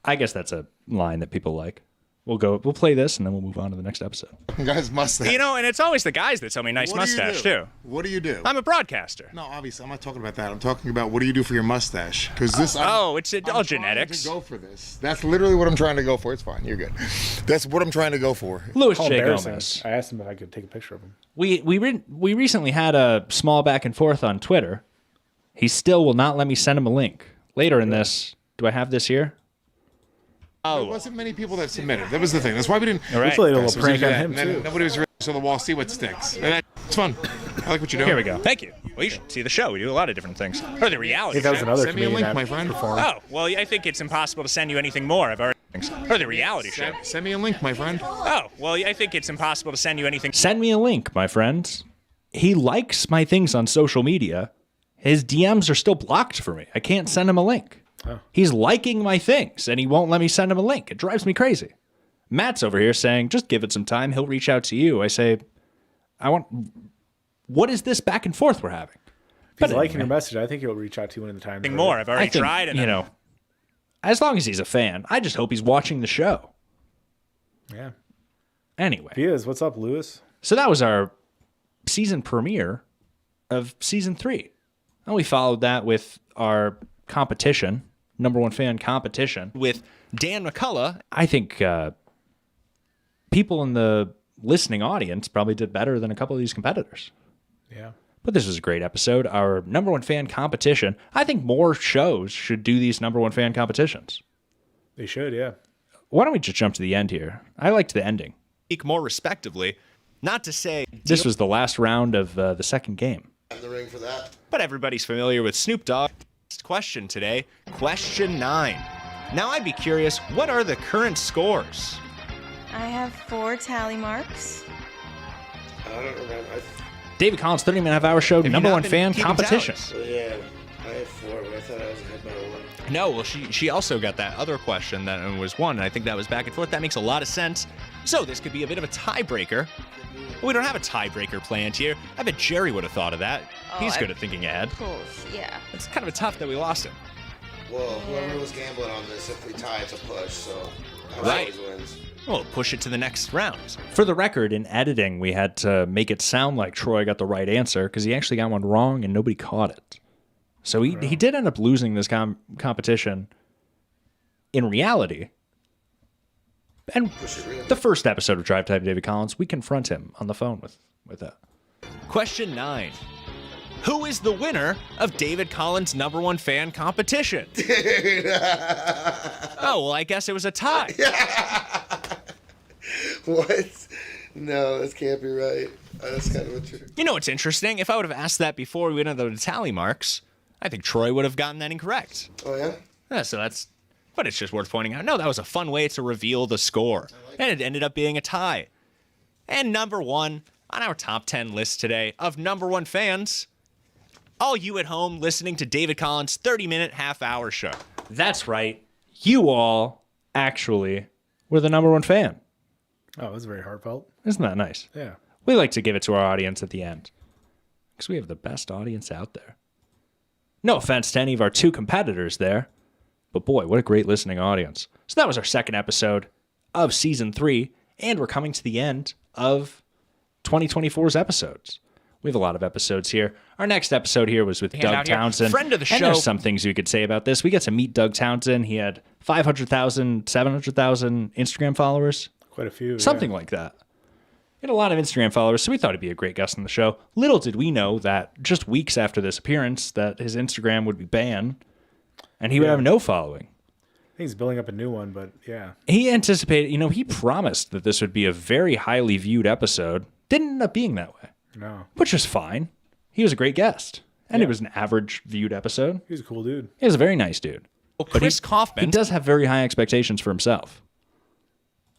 I guess that's a line that people like. We'll play this, and then we'll move on to the next episode. Guy's mustache. You know, and it's always the guys that tell me nice What do you mustache do? too. What do you do? I'm a broadcaster. No, obviously, I'm not talking about that. I'm talking about what do you do for your mustache? Because this. It's I'm all trying genetics. to go for this. That's literally what I'm trying to go for. It's fine. You're good. That's what I'm trying to go for. Louis Call J. embarrassing. Gomez. I asked him if I could take a picture of him. We recently had a small back and forth on Twitter. He still will not let me send him a link. Later in this, do I have this here? There wasn't many people that submitted. That was the thing. That's why we didn't. All right. We played a little So prank we on did that, him and then too. Nobody was really so the wall see what sticks. And it's fun. I like what you're doing. Here we go. Thank you. Well, you should see the show. We do a lot of different things. Or the reality. Hey, that was show. another Send me a comedian link, that my friend. performed. Oh, well, I think it's impossible to send you anything more. I've already Or the reality show. Send me a link, my friend. Oh, well, I think it's impossible to send you anything. Send me a link, my friend. He likes my things on social media. His DMs are still blocked for me. I can't send him a link. Oh. He's liking my things, and he won't let me send him a link. It drives me crazy. Matt's over here saying, just give it some time. He'll reach out to you. I say, what is this back and forth we're having? If he's liking your message, I think he'll reach out to you when the time. More. I've already tried, and as long as he's a fan, I just hope he's watching the show. Yeah. Anyway. He is. What's up, Lewis? So that was our season premiere of season 3. And we followed that with our competition, number one fan competition with Dan McCullough. I think people in the listening audience probably did better than a couple of these competitors. Yeah. But this was a great episode. Our number one fan competition. I think more shows should do these number one fan competitions. They should, yeah. Why don't we just jump to the end here? I liked the ending. More respectively, not to say this was the last round of the second game. The ring for that. But everybody's familiar with Snoop Dogg. Next question today, question 9. Now I'd be curious, what are the current scores? I have 4 tally marks. I don't remember. David Collins, 30-minute half-hour show, number one fan keeping competition. Yeah, I have 4, but I thought I was ahead by 1. No, well, she also got that other question that was 1, and I think that was back and forth. That makes a lot of sense. So this could be a bit of a tiebreaker. We don't have a tiebreaker planned here. I bet Jerry would have thought of that. He's good at thinking ahead. Yeah. It's kind of tough that we lost him. Well, whoever was gambling on this, if we tie, it's a push, so Right. always wins. Well, push it to the next round. For the record, in editing, we had to make it sound like Troy got the right answer because he actually got one wrong and nobody caught it. So he did end up losing this competition in reality. And the first episode of Drive Time David Collins, we confront him on the phone with that. Question 9. Who is the winner of David Collins' number one fan competition? Oh, well, I guess it was a tie. What? No, this can't be right. That's kind of a trick. You know what's interesting? If I would have asked that before we went into the tally marks, I think Troy would have gotten that incorrect. Oh, yeah? Yeah, so that's... But it's just worth pointing out. No, that was a fun way to reveal the score. And it ended up being a tie. And number 1 on our top 10 list today of number 1 fans, all you at home listening to David Collins' 30-minute half-hour show. That's right. You all actually were the number 1 fan. Oh, that's very heartfelt. Isn't that nice? Yeah. We like to give it to our audience at the end because we have the best audience out there. No offense to any of our 2 competitors there, but boy, what a great listening audience. So that was our second episode of season 3, and we're coming to the end of 2024's episodes. We have a lot of episodes here. Our next episode here was with Doug Townsend. Friend of the show. And there's some things we could say about this. We got to meet Doug Townsend. He had 500,000, 700,000 Instagram followers. Quite a few. Something like that. He had a lot of Instagram followers, so we thought he'd be a great guest on the show. Little did we know that just weeks after this appearance that his Instagram would be banned and he would have no following. I think he's building up a new one, but yeah. He anticipated, he promised that this would be a very highly viewed episode. Didn't end up being that way. No. Which is fine. He was a great guest. And it was an average viewed episode. He's a cool dude. He was a very nice dude. Well, Chris Kaufman. He does have very high expectations for himself.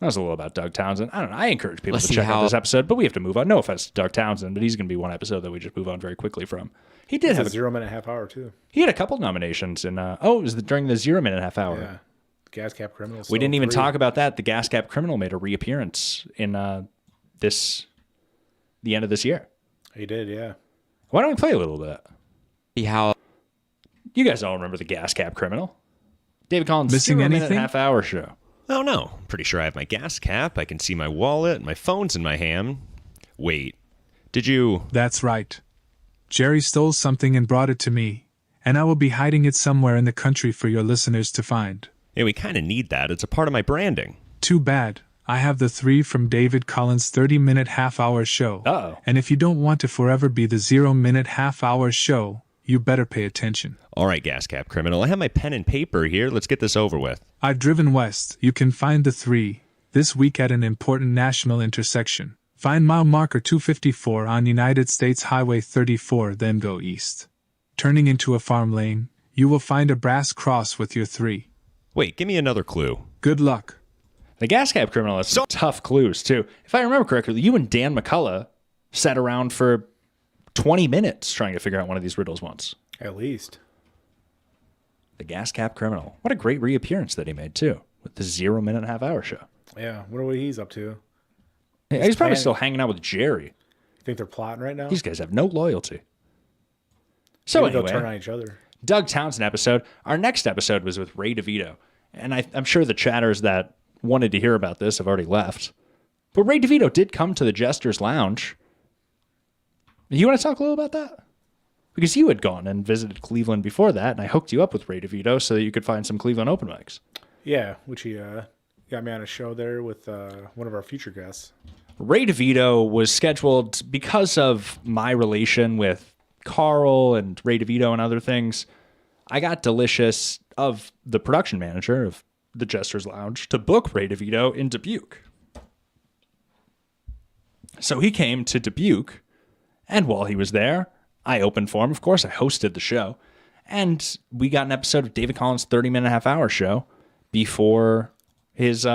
That was a little about Doug Townsend. I don't know. I encourage people to check out this episode, but we have to move on. No offense to Doug Townsend, but he's going to be one episode that we just move on very quickly from. He did have a 0-minute half-hour too. He had a couple nominations in. It was during the 0-minute half-hour. Yeah. Gas Cap Criminal. We didn't even talk about that. The Gas Cap Criminal made a reappearance in the end of this year. He did, yeah. Why don't we play a little bit? How? You guys all remember the Gas Cap Criminal? David Collins' Missing 0-minute anything? half-hour show. Oh, no. Pretty sure I have my gas cap. I can see my wallet. My phone's in my hand. Wait. Did you... That's right. Jerry stole something and brought it to me, and I will be hiding it somewhere in the country for your listeners to find. Yeah, we kind of need that. It's a part of my branding. Too bad. I have the 3 from David Collins' 30-minute half-hour show. Uh-oh. And if you don't want to forever be the 0-minute half-hour show, you better pay attention. All right, Gas Cap Criminal. I have my pen and paper here. Let's get this over with. I've driven west. You can find the 3 this week at an important national intersection. Find mile marker 254 on United States Highway 34, then go east. Turning into a farm lane, you will find a brass cross with your 3. Wait, give me another clue. Good luck. The Gas Cap Criminal has some tough clues, too. If I remember correctly, you and Dan McCullough sat around for 20 minutes trying to figure out one of these riddles once. At least. The Gas Cap Criminal. What a great reappearance that he made, too, with the 0 minute and a half hour show. Yeah, wonder what he's up to. He's probably still hanging out with Jerry. You think they're plotting right now? These guys have no loyalty. So Maybe anyway, they'll turn on each other. Doug Townsend episode. Our next episode was with Ray DeVito. And I'm sure the chatters that wanted to hear about this have already left. But Ray DeVito did come to the Jester's Lounge. You want to talk a little about that? Because you had gone and visited Cleveland before that, and I hooked you up with Ray DeVito so that you could find some Cleveland open mics. Yeah, which he got me on a show there with one of our future guests. Ray DeVito was scheduled because of my relation with Carl and Ray DeVito and other things. I got Delicious, of the production manager of the Jester's Lounge, to book Ray DeVito in Dubuque. So he came to Dubuque, and while he was there, I opened for him. Of course, I hosted the show, and we got an episode of David Collins' 30-minute-and-a-half-hour show before his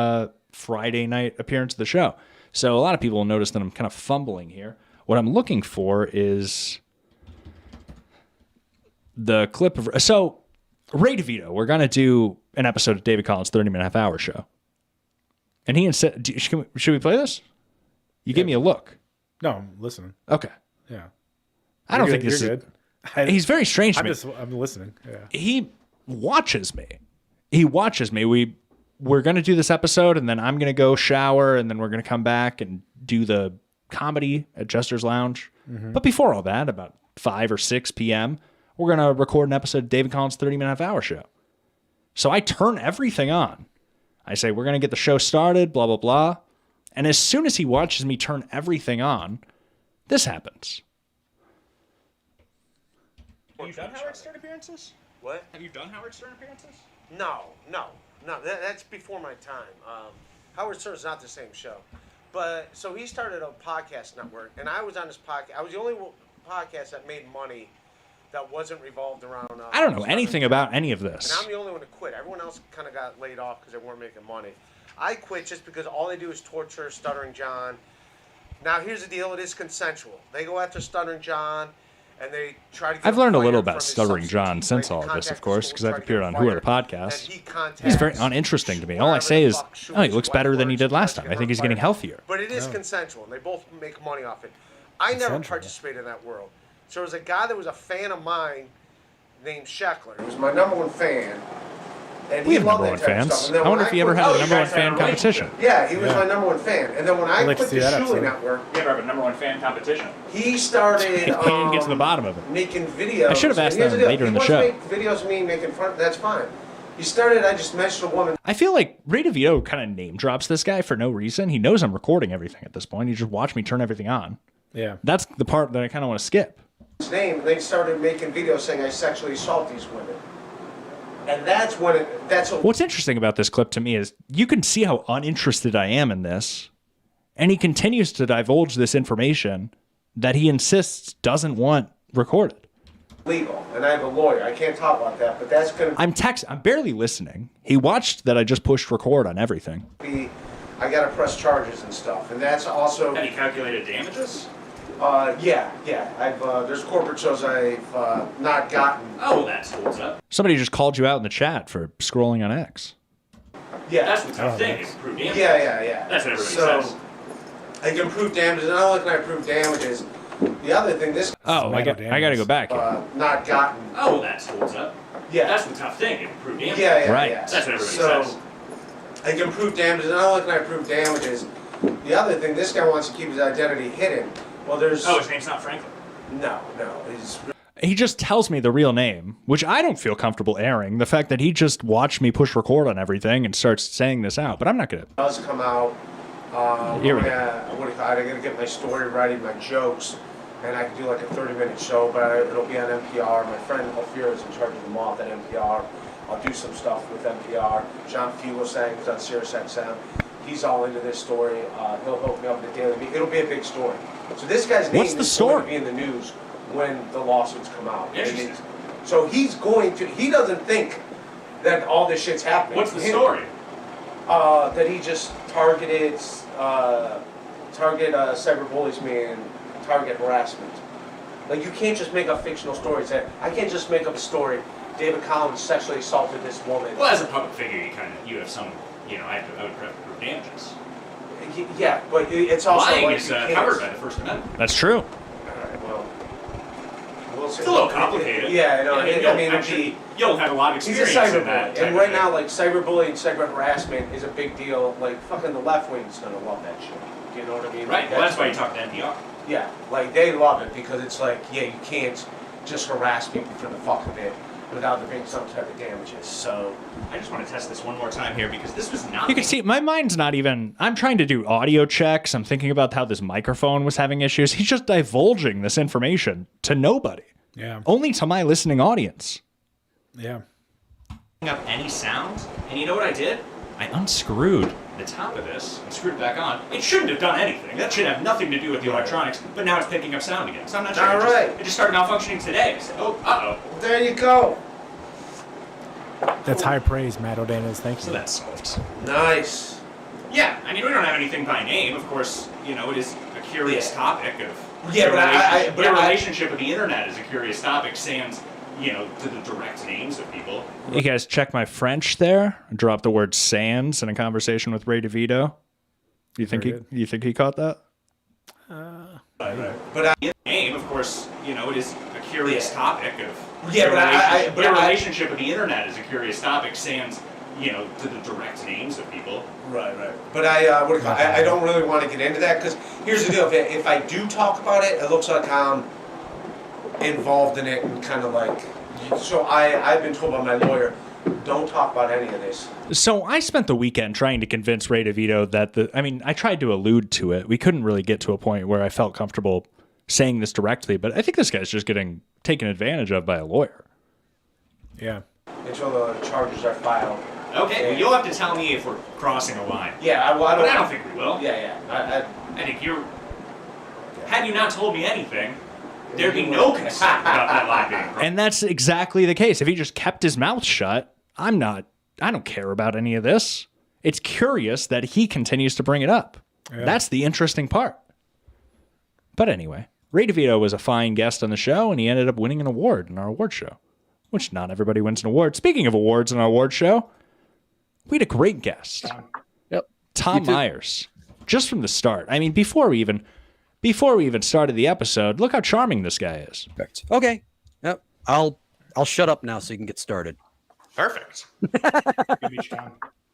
Friday night appearance of the show. So a lot of people will notice that I'm kind of fumbling here. What I'm looking for is the clip of... So, Ray DeVito, we're going to do an episode of David Collins' 30-minute-and-a-half-hour show. And he said, should we play this? You give me a look. No, I'm listening. Okay. Yeah. I don't think this is... Good. He's very strange to me. I'm listening. Yeah. He watches me. We're going to do this episode, and then I'm going to go shower, and then we're going to come back and do the comedy at Jester's Lounge. Mhm. But before all that, about 5 or 6 p.m., we're going to record an episode of David Collins' 30-minute-and-a-half-hour show. So I turn everything on. I say, we're going to get the show started, blah, blah, blah. And as soon as he watches me turn everything on, this happens. Have you done Howard Stern appearances? What? Have you done Howard Stern appearances? No. That's before my time. Howard Stern's not the same show. But, so he started a podcast network, and I was on his podcast. I was the only podcast that made money that wasn't revolved around... I don't know anything about any of this. And I'm the only one to quit. Everyone else kind of got laid off because they weren't making money. I quit just because all they do is torture Stuttering John. Now, here's the deal. It is consensual. They go after Stuttering John, and they try to get I've learned a little fired about from his Stuttering John since all of this, of course, because I've appeared on Who Are the Podcasts. He's very uninteresting to me. All I say is, oh, he looks better than he did last time. I think he's getting healthier. But it is consensual, and they both make money off it. I never participated in that world. So there was a guy that was a fan of mine named Sheckler. He was my number one fan. And We he have loved number one that type of fans. stuff. And then I wonder when if he ever quit- had a Oh, number you one guys had fan a competition. Yeah, he was my number one fan. And then when I I'd like to quit see the that Shuley episode. Network, You ever have a number one fan competition? he started He didn't get to the bottom of it. making videos. I should have asked And here's them the deal. later in the If show. he wants to make videos of me making fun, that's fine. He started, I just mentioned a woman. I feel like Ray DeVito kind of name drops this guy for no reason. He knows I'm recording everything at this point. He just watched me turn everything on. Yeah. That's the part that I kind of want to skip. His name, they started making videos saying I sexually assault these women. And that's when that's a What's interesting about this clip to me is you can see how uninterested I am in this, and he continues to divulge this information that he insists doesn't want recorded. legal. And I have a lawyer. I can't talk about that, but that's going to I'm barely listening. He watched that I just pushed record on everything. be, I got to press charges and stuff. And that's also... Have you calculated damages? Yeah. I've there's corporate shows I've not gotten. Oh, that holds up. Somebody just called you out in the chat for scrolling on X. Yeah. That's the tough thing, is prove damages. Yeah. That's what everybody so, says. I can prove damages, and not only can I prove damages, the other thing, this... Oh, I got to go back. Not gotten. Oh, that holds up. Yeah. That's the tough thing, you can prove damages. Yeah. That's what everybody so, says. I can prove damages, and not only can I prove damages, the other thing, this guy wants to keep his identity hidden. Well, there's... Oh, his name's not Franklin. No. He's... He just tells me the real name, which I don't feel comfortable airing. The fact that he just watched me push record on everything and starts saying this out, but I'm not going to. Does come out. Here we go. What do you call it? I'm going to get my story ready, my jokes, and I can do like a 30-minute show, but it'll be on NPR. My friend Ophir is in charge of the moth at NPR. I'll do some stuff with NPR. John Fugelsang is on SiriusXM. He's all into this story. He'll hook me up with the Daily Beat. It'll be a big story. So this guy's name What's the is going story? to be in the news when the lawsuits come out. Interesting. So he's going to, he doesn't think that all this shit's happening. What's the to him. story? that he just targeted cyberbullies, man, target harassment. Like, you can't just make up fictional stories. I can't just make up a story. David Collins sexually assaulted this woman. Well, as a public figure, you have some, I would prove damages. Yeah, but it's also lying like is covered by the First Amendment. That's true. We'll see. It's a little complicated. Yeah, no, you'll have a lot of he's experience a cyberbully, in that. and right now, like, cyberbullying, cyber harassment is a big deal. Like, fucking the left wing's gonna love that shit. Do you know what I mean? Right. Like, Well, that's why you talk to NPR. Yeah, like, they love it because it's like, yeah, you can't just harass people for the fuck of it without there being some type of damages. So I just want to test this one more time here because this was not. You can see my mind's not even. I'm trying to do audio checks. I'm thinking about how this microphone was having issues. He's just divulging this information to nobody. Yeah. Only to my listening audience. Yeah. Up any sound, and you know what I did? I unscrewed the top of this and screwed it back on. It shouldn't have done anything. That should have nothing to do with the electronics, but now it's picking up sound again. So I'm not sure. All right. It just started malfunctioning today. So, there you go. That's high praise, Matt O'Danis. Thank you. So that's solved. Nice. Yeah, I mean, we don't have anything by name. Of course, it is a curious topic of Yeah, but the relationship of the internet is a curious topic, sans, to the direct names of people. You guys check my French there. I dropped the word sans in a conversation with Ray DeVito. You think he caught that? But name, of course, it is a curious topic of the relationship of the internet is a curious topic, sans, to the direct names of people. Right. But I don't really want to get into that because here's the deal: if I do talk about it, it looks like I'm involved in it and kind of like. So I've been told by my lawyer, don't talk about any of this. So I spent the weekend trying to convince Ray DeVito that I tried to allude to it. We couldn't really get to a point where I felt comfortable saying this directly, but I think this guy's just getting taken advantage of by a lawyer. Yeah. Until the charges are filed. Okay, well, you'll have to tell me if we're crossing a line. Yeah, but I don't think we will. Yeah. I think had you not told me anything, there'd be no concern about that line being crossed. And that's exactly the case. If he just kept his mouth shut, I don't care about any of this. It's curious that he continues to bring it up. Yeah. That's the interesting part. But anyway, Ray DeVito was a fine guest on the show, and he ended up winning an award in our award show, which not everybody wins an award. Speaking of awards in our award show, we had a great guest. Yep. Tom Myers. Just from the start. I mean, before we even started the episode, look how charming this guy is. Okay. Yep. I'll shut up now so you can get started. Perfect.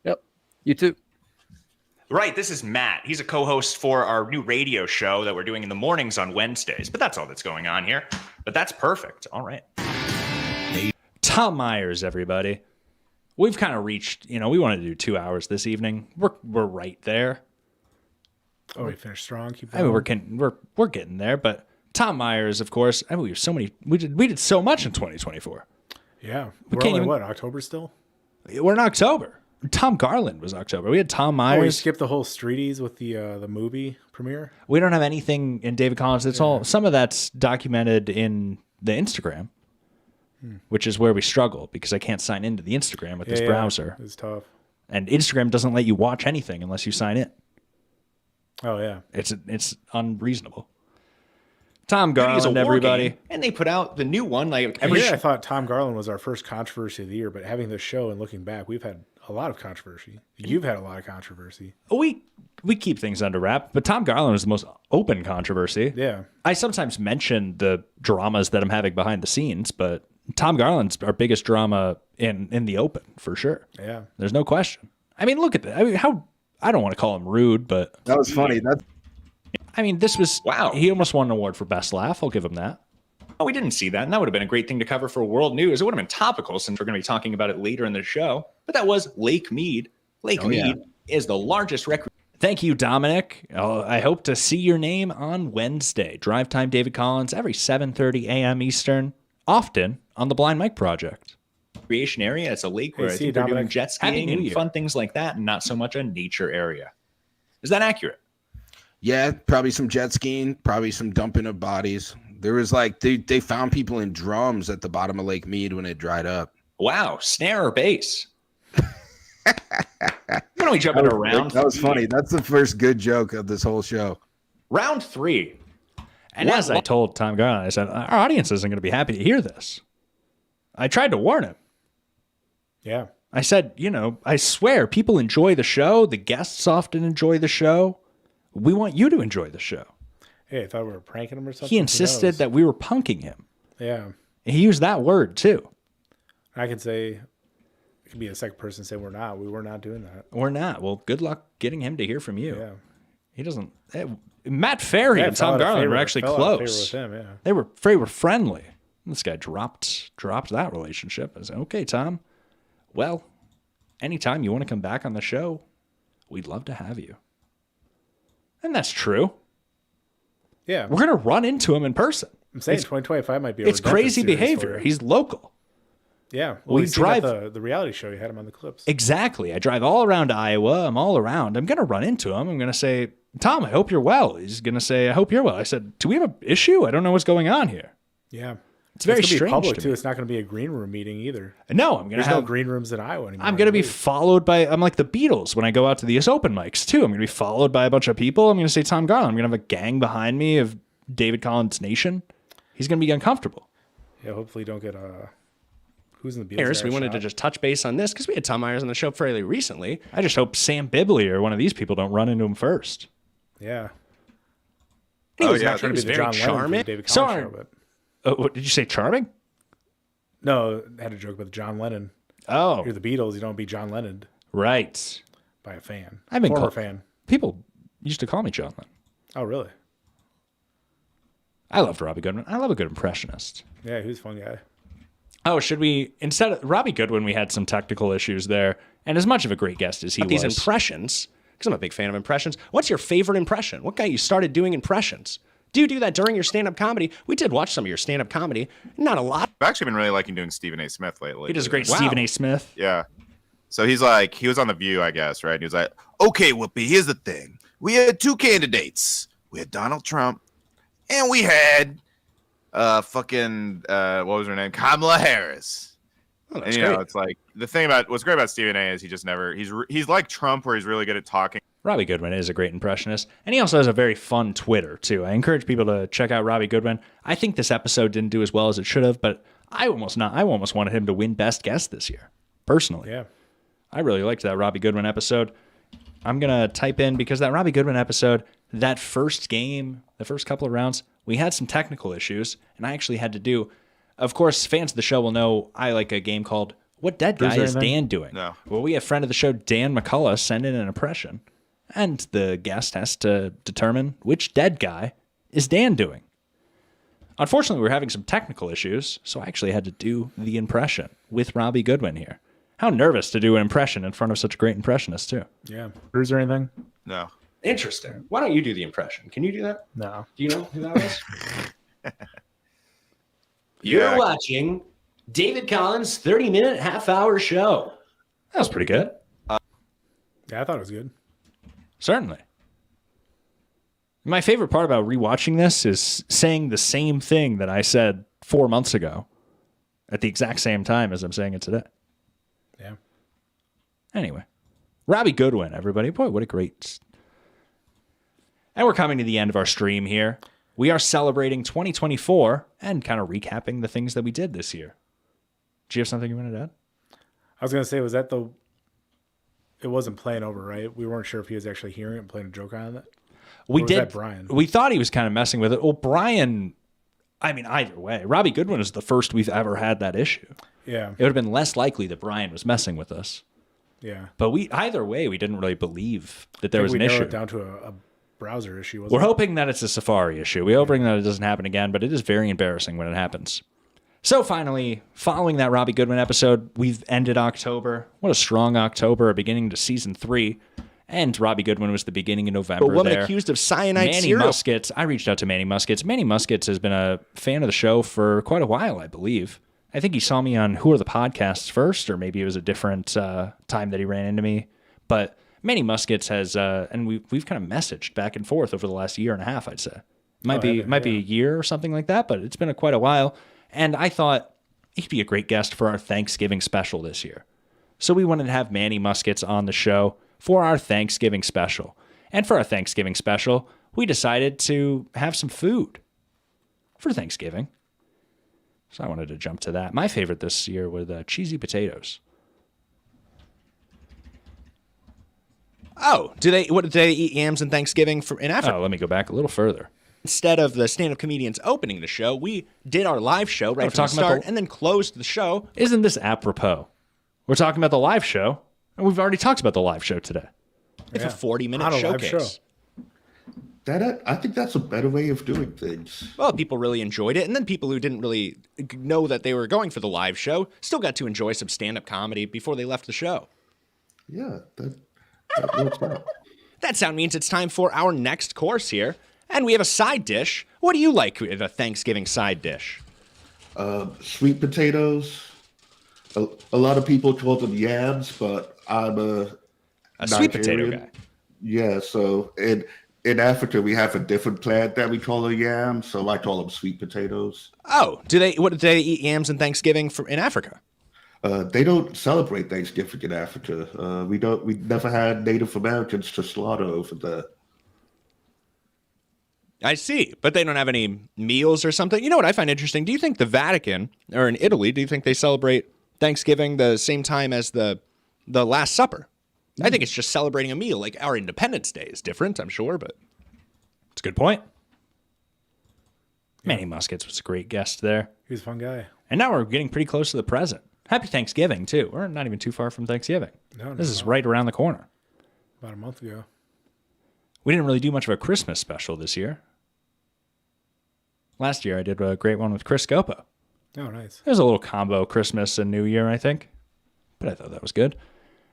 Yep. You too. Right, this is Matt. He's a co-host for our new radio show that we're doing in the mornings on Wednesdays. But that's all that's going on here. But that's perfect. All right. Tom Myers, everybody. We've kind of reached, we wanted to do 2 hours this evening. We're right there. Oh, we finished strong. Keep I mean, we're getting there, but Tom Myers, of course. I mean, we did so much in 2024. Yeah, we we're can't only even, October still? We're in October. Tom Garland was October. We had Tom Myers. Oh, we skipped the whole Streeties with the movie premiere. We don't have anything in David Collins. It's all some of that's documented in the Instagram, which is where we struggle because I can't sign into the Instagram with this browser. It's tough. And Instagram doesn't let you watch anything unless you sign in. Oh yeah, it's unreasonable. Tom Garland, everybody, game, and they put out the new one. Like I thought Tom Garland was our first controversy of the year, but having this show and looking back, we've had a lot of controversy. You've had a lot of controversy. We keep things under wrap, but Tom Garland was the most open controversy. Yeah, I sometimes mention the dramas that I'm having behind the scenes, but Tom Garland's our biggest drama in the open for sure. Yeah, there's no question. I mean, look at that. I mean, I don't want to call him rude, but that was funny. This was wow. He almost won an award for best laugh. I'll give him that. Oh, we didn't see that, and that would have been a great thing to cover for World News. It would have been topical since we're going to be talking about it later in the show. But that was Lake Mead. Lake Mead is the largest recreation. Thank you, Dominic. I hope to see your name on Wednesday. Drive Time David Collins every 7:30 a.m. Eastern, often on the Blind Mike Project. Recreation area. It's a lake where I think they're doing jet skiing and fun things like that, and not so much a nature area. Is that accurate? Yeah, probably some jet skiing, probably some dumping of bodies. There was they found people in drums at the bottom of Lake Mead when it dried up. Wow, snare or bass? Why don't we jump into round That was 3? funny. That's the first good joke of this whole show. Round 3. And as I told Tom Garland, I said, our audience isn't going to be happy to hear this. I tried to warn him. Yeah. I said, I swear, people enjoy the show. The guests often enjoy the show. We want you to enjoy the show. Hey, I thought we were pranking him or something. He insisted that we were punking him. Yeah. He used that word, too. I could say, it could be a second person say we're not. We were not doing that. We're not. Well, good luck getting him to hear from you. Yeah. He doesn't. Matt Ferry and Tom Garland were actually close. With him, yeah. They were friendly. This guy dropped that relationship. I said, okay, Tom. Well, anytime you want to come back on the show, we'd love to have you. And that's true. Yeah. We're going to run into him in person. I'm saying 2025 might be a It's crazy redemption series behavior. for you. He's local. Yeah. Well, We drive the reality show. You had him on the clips. Exactly. I drive all around Iowa. I'm all around. I'm going to run into him. I'm going to say, Tom, I hope you're well. He's going to say, I hope you're well. I said, do we have an issue? I don't know what's going on here. Yeah. It's very gonna be strange public to too. me. It's not going to be a green room meeting either. No, I'm going to There's have no green rooms in Iowa anymore. I'm going to be followed by, I'm like the Beatles when I go out to these open mics too. I'm going to be followed by a bunch of people. I'm going to say Tom Garland. I'm going to have a gang behind me of David Collins Nation. He's going to be uncomfortable. Yeah, hopefully you don't get who's in the Beatles. Harris, we guy wanted to shot? just touch base on this because we had Tom Myers on the show fairly recently. I just hope Sam Bibley or one of these people don't run into him first. Yeah. He was not trying to be the very John Lennon for the charming. David Collins Sorry. show, but What, did you say charming? no, I had a joke about John Lennon. Oh. You're the Beatles. You don't be John Lennon Right. by a fan. I've been former called, fan. People used to call me John Lennon. Oh, really? I loved Robbie Goodman. I love a good impressionist. Yeah, he was a fun guy. Oh, should we, instead of Robbie Goodwin, we had some technical issues there. And as much of a great guest as he But was. these impressions, because I'm a big fan of impressions. What's your favorite impression? What got you started doing impressions? Do you do that during your stand-up comedy? We did watch some of your stand-up comedy. Not a lot. I've actually been really liking doing Stephen A. Smith lately. He does a great Stephen A. Smith. Yeah. So he was on The View, I guess, right? And he was like, okay, Whoopi, here's the thing. We had two candidates. We had Donald Trump, and we had what was her name? Kamala Harris. Oh, and that's you know, great. it's like the thing about what's great about Stephen A. is he just never he's like Trump where he's really good at talking. Robbie Goodwin is a great impressionist. And he also has a very fun Twitter, too. I encourage people to check out Robbie Goodwin. I think this episode didn't do as well as it should have, but I almost wanted him to win Best Guest this year, personally. Yeah. I really liked that Robbie Goodwin episode. I'm going to type in, because that Robbie Goodwin episode, that first game, the first couple of rounds, we had some technical issues, and I actually had to do, of course, fans of the show will know I like a game called What Dead Guy is Dan Doing? No. Well, we have friend of the show, Dan McCullough, send in an impression, and the guest has to determine which dead guy is Dan doing. Unfortunately, we're having some technical issues, so I actually had to do the impression with Robbie Goodwin here. How nervous to do an impression in front of such a great impressionist, too. Yeah. Bruce or anything? No. Interesting. Why don't you do the impression? Can you do that? No. Do you know who that was? Yeah. You're watching David Collins' 30-minute half-hour show. That was pretty good. Yeah, I thought it was good. Certainly. My favorite part about rewatching this is saying the same thing that I said 4 months ago at the exact same time as I'm saying it today. Yeah. Anyway, Robbie Goodwin, everybody. Boy, what a great... And we're coming to the end of our stream here. We are celebrating 2024 and kind of recapping the things that we did this year. Do you have something you wanted to add? I was going to say, was that it wasn't playing over, right? We weren't sure if he was actually hearing it and playing a joke on it. We Or was did. that Brian? We thought he was kind of messing with it. Well, Brian, I mean, either way, Robbie Goodwin is the first we've ever had that issue. Yeah. It would have been less likely that Brian was messing with us. Yeah. But either way, we didn't really believe that there I was think an we narrowed issue. it down to a browser issue. We're Wasn't it? hoping that it's a Safari issue. We're hoping that it doesn't happen again, but it is very embarrassing when it happens. So finally, following that Robbie Goodwin episode, we've ended October. What a strong October, a beginning to season 3. And Robbie Goodwin was the beginning of November. But woman there. accused of cyanide Manny syrup. Muskets. I reached out to Manny Muskets. Manny Muskets has been a fan of the show for quite a while, I believe. I think he saw me on Who Are the Podcasts first, or maybe it was a different time that he ran into me. But Manny Muskets has, and we've kind of messaged back and forth over the last year and a half, I'd say. Might be a year or something like that, but it's been quite a while. And I thought he'd be a great guest for our Thanksgiving special this year. So we wanted to have Manny Muskets on the show for our Thanksgiving special. And for our Thanksgiving special, we decided to have some food for Thanksgiving. So I wanted to jump to that. My favorite this year were the cheesy potatoes. Oh, do they eat yams in Thanksgiving in Africa? Oh, let me go back a little further. Instead of the stand-up comedians opening the show, we did our live show right from the start and then closed the show. Isn't this apropos? We're talking about the live show, and we've already talked about the live show today. It's a 40-minute showcase. I think that's a better way of doing things. Well, people really enjoyed it, and then people who didn't really know that they were going for the live show still got to enjoy some stand-up comedy before they left the show. Yeah, that works out. That sound means it's time for our next course here, and we have a side dish. What do you like with a Thanksgiving side dish? Sweet potatoes. A lot of people call them yams, but I'm a sweet potato guy. Yeah, so in Africa, we have a different plant that we call a yam, so I call them sweet potatoes. Oh, do they eat yams in Thanksgiving in Africa? They don't celebrate Thanksgiving in Africa. We never had Native Americans to slaughter over there. I see, but they don't have any meals or something. You know what I find interesting? Do you think the Vatican, or in Italy, do you think they celebrate Thanksgiving the same time as the Last Supper? I think it's just celebrating a meal. Like our Independence Day is different, I'm sure, but it's a good point. Manny Muskets was a great guest there. He was a fun guy. And now we're getting pretty close to the present. Happy Thanksgiving, too. We're not even too far from Thanksgiving. This is right around the corner. About a month ago. We didn't really do much of a Christmas special this year. Last year, I did a great one with Chris Scopo. Oh, nice. It was a little combo Christmas and New Year, I think. But I thought that was good.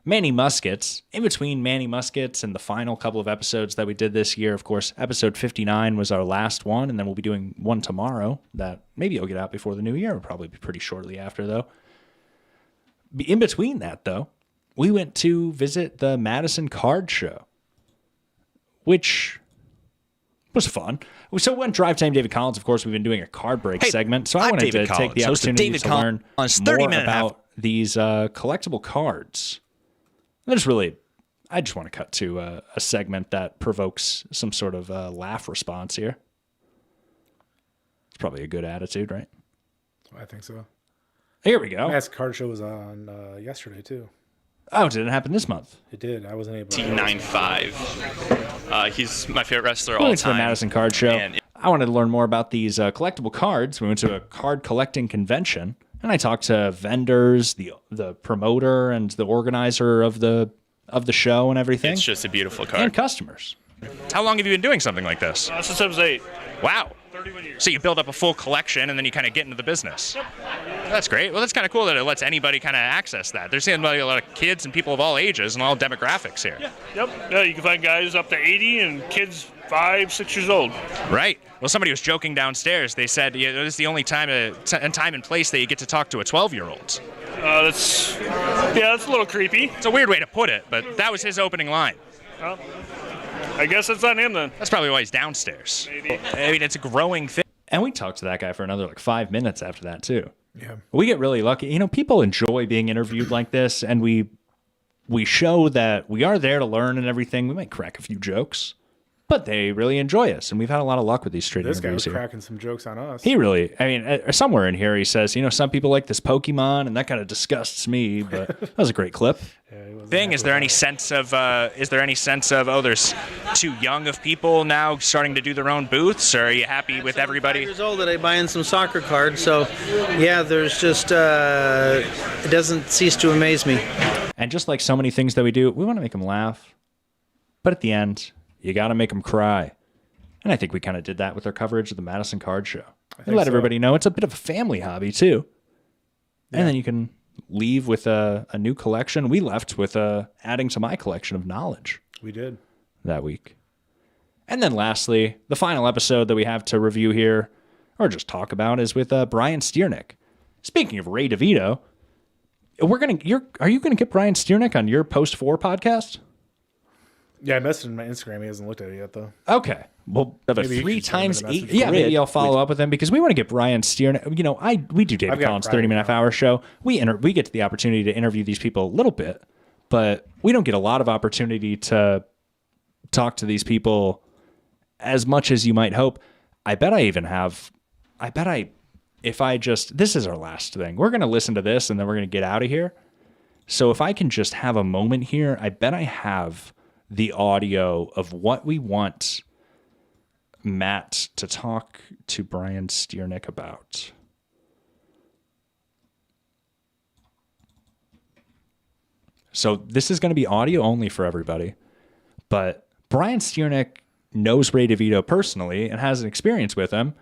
Manny Muskets. In between Manny Muskets and the final couple of episodes that we did this year, of course, episode 59 was our last one, and then we'll be doing one tomorrow that maybe it'll get out before the new year. It'll probably be pretty shortly after, though. In between that, though, we went to visit the Madison Card Show, which was fun. So when Drive Time David Collins, of course, we've been doing a card break segment. So I wanted to take the opportunity to learn more about these collectible cards. I just want to cut to a segment that provokes some sort of laugh response here. It's probably a good attitude, right? I think so. Here we go. Last card show was on yesterday, too. Oh, did it happen this month? It did. I wasn't able to. T95. He's my favorite wrestler We all went to the time. Madison Card Show. I wanted to learn more about these collectible cards. We went to a card collecting convention, and I talked to vendors, the promoter, and the organizer of the show and everything. It's just a beautiful card. And customers. How long have you been doing something like this? Since I was 8. Wow. So you build up a full collection and then you kind of get into the business. Yep. That's great. Well, that's kind of cool that it lets anybody kind of access that. There's seems like a lot of kids and people of all ages and all demographics here. Yeah. Yep. Yeah, you can find guys up to 80 and kids 5, 6 years old. Right. Well, somebody was joking downstairs. They said this is the only time and place that you get to talk to a 12-year-old. That's a little creepy. It's a weird way to put it, but that was his opening line. Well, I guess it's on him then. That's probably why he's downstairs. Maybe. I mean, it's a growing thing. And we talked to that guy for another 5 minutes after that, too. Yeah. We get really lucky. You know, people enjoy being interviewed like this, and we show that we are there to learn and everything. We might crack a few jokes, but they really enjoy us, and we've had a lot of luck with these street This guy interviews was here. cracking some jokes on us. He really, I mean, somewhere in here he says, some people like this Pokemon, and that kind of disgusts me, but that was a great clip. Is there any sense of there's too young of people now starting to do their own booths, or are you happy with everybody? 5 years old that I buy in some soccer cards, so yeah, there's just it doesn't cease to amaze me. And just like so many things that we do, we want to make them laugh, but at the end, you got to make them cry. And I think we kind of did that with our coverage of the Madison Card Show. We let everybody know it's a bit of a family hobby too. And then you can leave with a new collection. We left with adding to my collection of knowledge. We did. That week. And then lastly, the final episode that we have to review here, or just talk about, is with Brian Stiernick. Speaking of Ray DeVito, are you gonna get Brian Stiernick on your Post 4 podcast? Yeah, I messaged him on my Instagram. He hasn't looked at it yet, though. Okay. Well, have a Maybe you 3 should send him times a 8. message. Yeah, maybe I'll follow up with him because we want to get Brian Stiernick. We do David I've got Collins Brian 30-minute hour show. We get to the opportunity to interview these people a little bit, but we don't get a lot of opportunity to talk to these people as much as you might hope. This is our last thing. We're going to listen to this and then we're going to get out of here. So if I can just have a moment here, I bet I have the audio of what we want Matt to talk to Brian Stiernick about. So this is going to be audio only for everybody, but Brian Stiernick knows Ray DeVito personally and has an experience with him.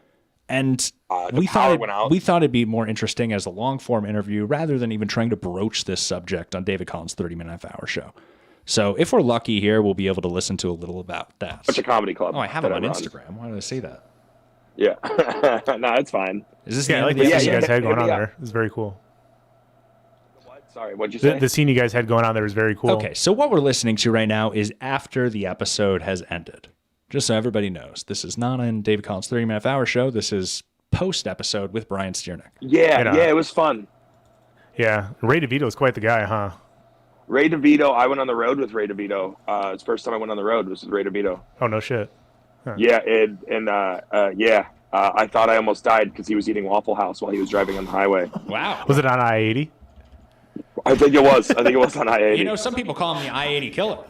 And we thought it'd be more interesting as a long form interview rather than even trying to broach this subject on David Collins' 30-minute-hour show. So if we're lucky here, we'll be able to listen to a little about that. It's a comedy club. Oh, I have it on Instagram. Why did I say that? Yeah. No, it's fine. Is this I like the scene you guys had going on there. It was very cool. Sorry, what'd you say? The scene you guys had going on there was very cool. Okay, so what we're listening to right now is after the episode has ended. Just so everybody knows, this is not in David Collins' 30-minute-hour show. This is post-episode with Brian Stiernick. Yeah, it was fun. Yeah, Ray DeVito is quite the guy, huh? Ray DeVito, I went on the road with Ray DeVito. It's the first time I went on the road was with Ray DeVito. Oh, no shit. Huh. Yeah, I thought I almost died because he was eating Waffle House while he was driving on the highway. Wow. Was it on I-80? I think it was. I think it was on I-80. You know, some people call him the I-80 killer.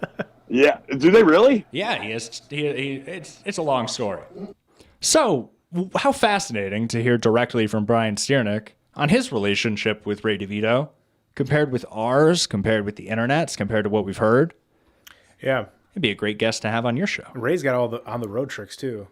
Yeah. Do they really? Yeah, he is. It's a long story. So, how fascinating to hear directly from Brian Stiernick on his relationship with Ray DeVito, compared with ours, compared with the internet's, compared to what we've heard. Yeah. He'd be a great guest to have on your show. Ray's got all the on-the-road tricks, too.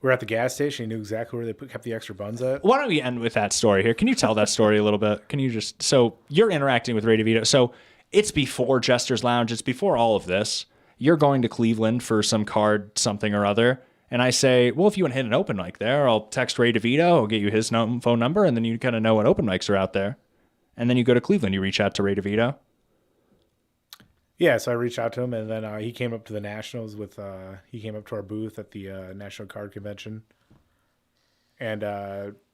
We were at the gas station. He knew exactly where they kept the extra buns at. Why don't we end with that story here? Can you tell that story a little bit? Can you just... So, you're interacting with Ray DeVito. So, it's before Jester's Lounge. It's before all of this. You're going to Cleveland for some card something or other. And I say, well, if you want to hit an open mic there, I'll text Ray DeVito. I'll get you his phone number, and then you kind of know what open mics are out there. And then you go to Cleveland. You reach out to Ray DeVito. Yeah, so I reached out to him, and then he came up to the Nationals with... he came up to our booth at the National Card Convention. And,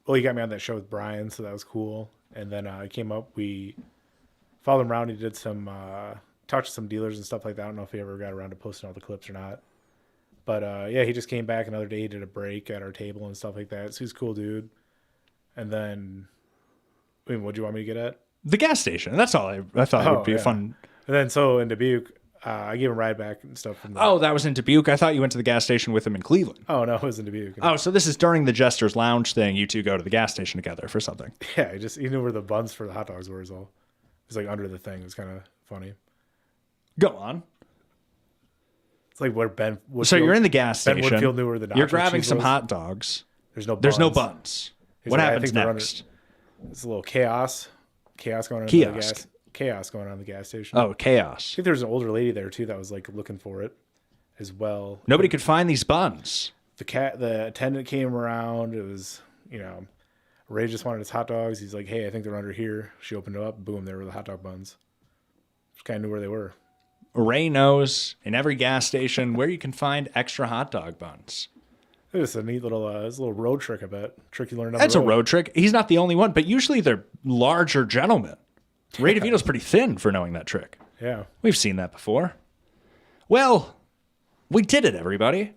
he got me on that show with Brian, so that was cool. And then he came up. We followed him around. He did some... talked to some dealers and stuff like that. I don't know if he ever got around to posting all the clips or not. But, he just came back another day. He did a break at our table and stuff like that. So he's a cool dude. And then... what do you want me to get at? The gas station. That's all I thought it would be fun... And then so in Dubuque, I gave him a ride back and stuff. From Oh, that was in Dubuque? I thought you went to the gas station with him in Cleveland. Oh, no, it was in Dubuque. Oh, so this is during the Jester's Lounge thing. You two go to the gas station together for something. Yeah, he knew where the buns for the hot dogs were. It was like under the thing. It was kind of funny. Go on. It's like where Ben Woodfield... So you're in the gas Ben station. Woodfield knew where the nacho You're grabbing cheese some was. hot dogs. There's no buns. He's What like, I happens think they're next? It's a little chaos going on. Kiosk. Chaos going on in the gas station. Oh, chaos. I think there was an older lady there too that was like looking for it as well. Nobody could find these buns. The attendant came around. It was, Ray just wanted his hot dogs. He's like, hey, I think they're under here. She opened it up. Boom, there were the hot dog buns. Just kind of knew where they were. Ray knows in every gas station where you can find extra hot dog buns. It was a neat little, road trick, I bet. Trick you learned on That's the a road. road trick. He's not the only one, but usually they're larger gentlemen. Ray DeVito's pretty thin for knowing that trick. Yeah. We've seen that before. Well, we did it, everybody.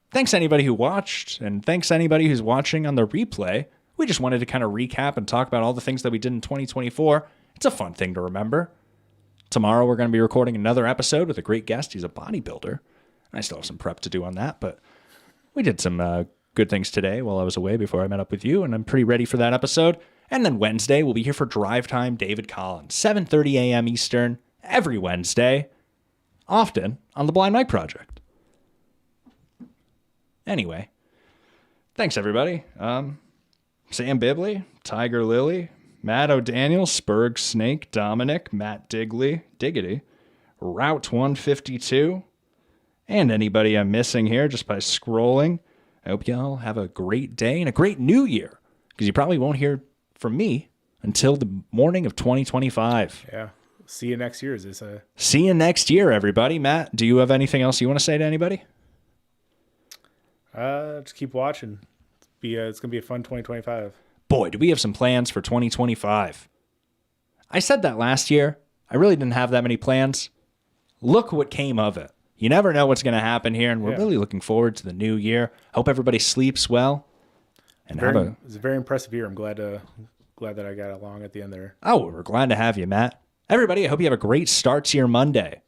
Thanks anybody who watched, and thanks anybody who's watching on the replay. We just wanted to kind of recap and talk about all the things that we did in 2024. It's a fun thing to remember. Tomorrow we're going to be recording another episode with a great guest. He's a bodybuilder. I still have some prep to do on that, but we did some good things today while I was away before I met up with you, and I'm pretty ready for that episode. And then Wednesday, we'll be here for Drive Time David Collins, 7:30 a.m. Eastern, every Wednesday, often on the Blind Mike Project. Anyway, thanks, everybody. Sam Bibley, Tiger Lily, Matt O'Daniel, Spurg Snake, Dominic, Matt Diggity, Route 152, and anybody I'm missing here just by scrolling. I hope y'all have a great day and a great new year, because you probably won't hear from me until the morning of 2025. Yeah. See you next year, as they say. See you next year, everybody. Matt, do you have anything else you want to say to anybody? Just keep watching. It's going to be a fun 2025. Boy, do we have some plans for 2025. I said that last year, I really didn't have that many plans. Look what came of it. You never know what's going to happen here, and we're really looking forward to the new year. Hope everybody sleeps well. And It's a very impressive year. I'm glad that I got along at the end there. Oh, we're glad to have you, Matt. Everybody, I hope you have a great start to your Monday.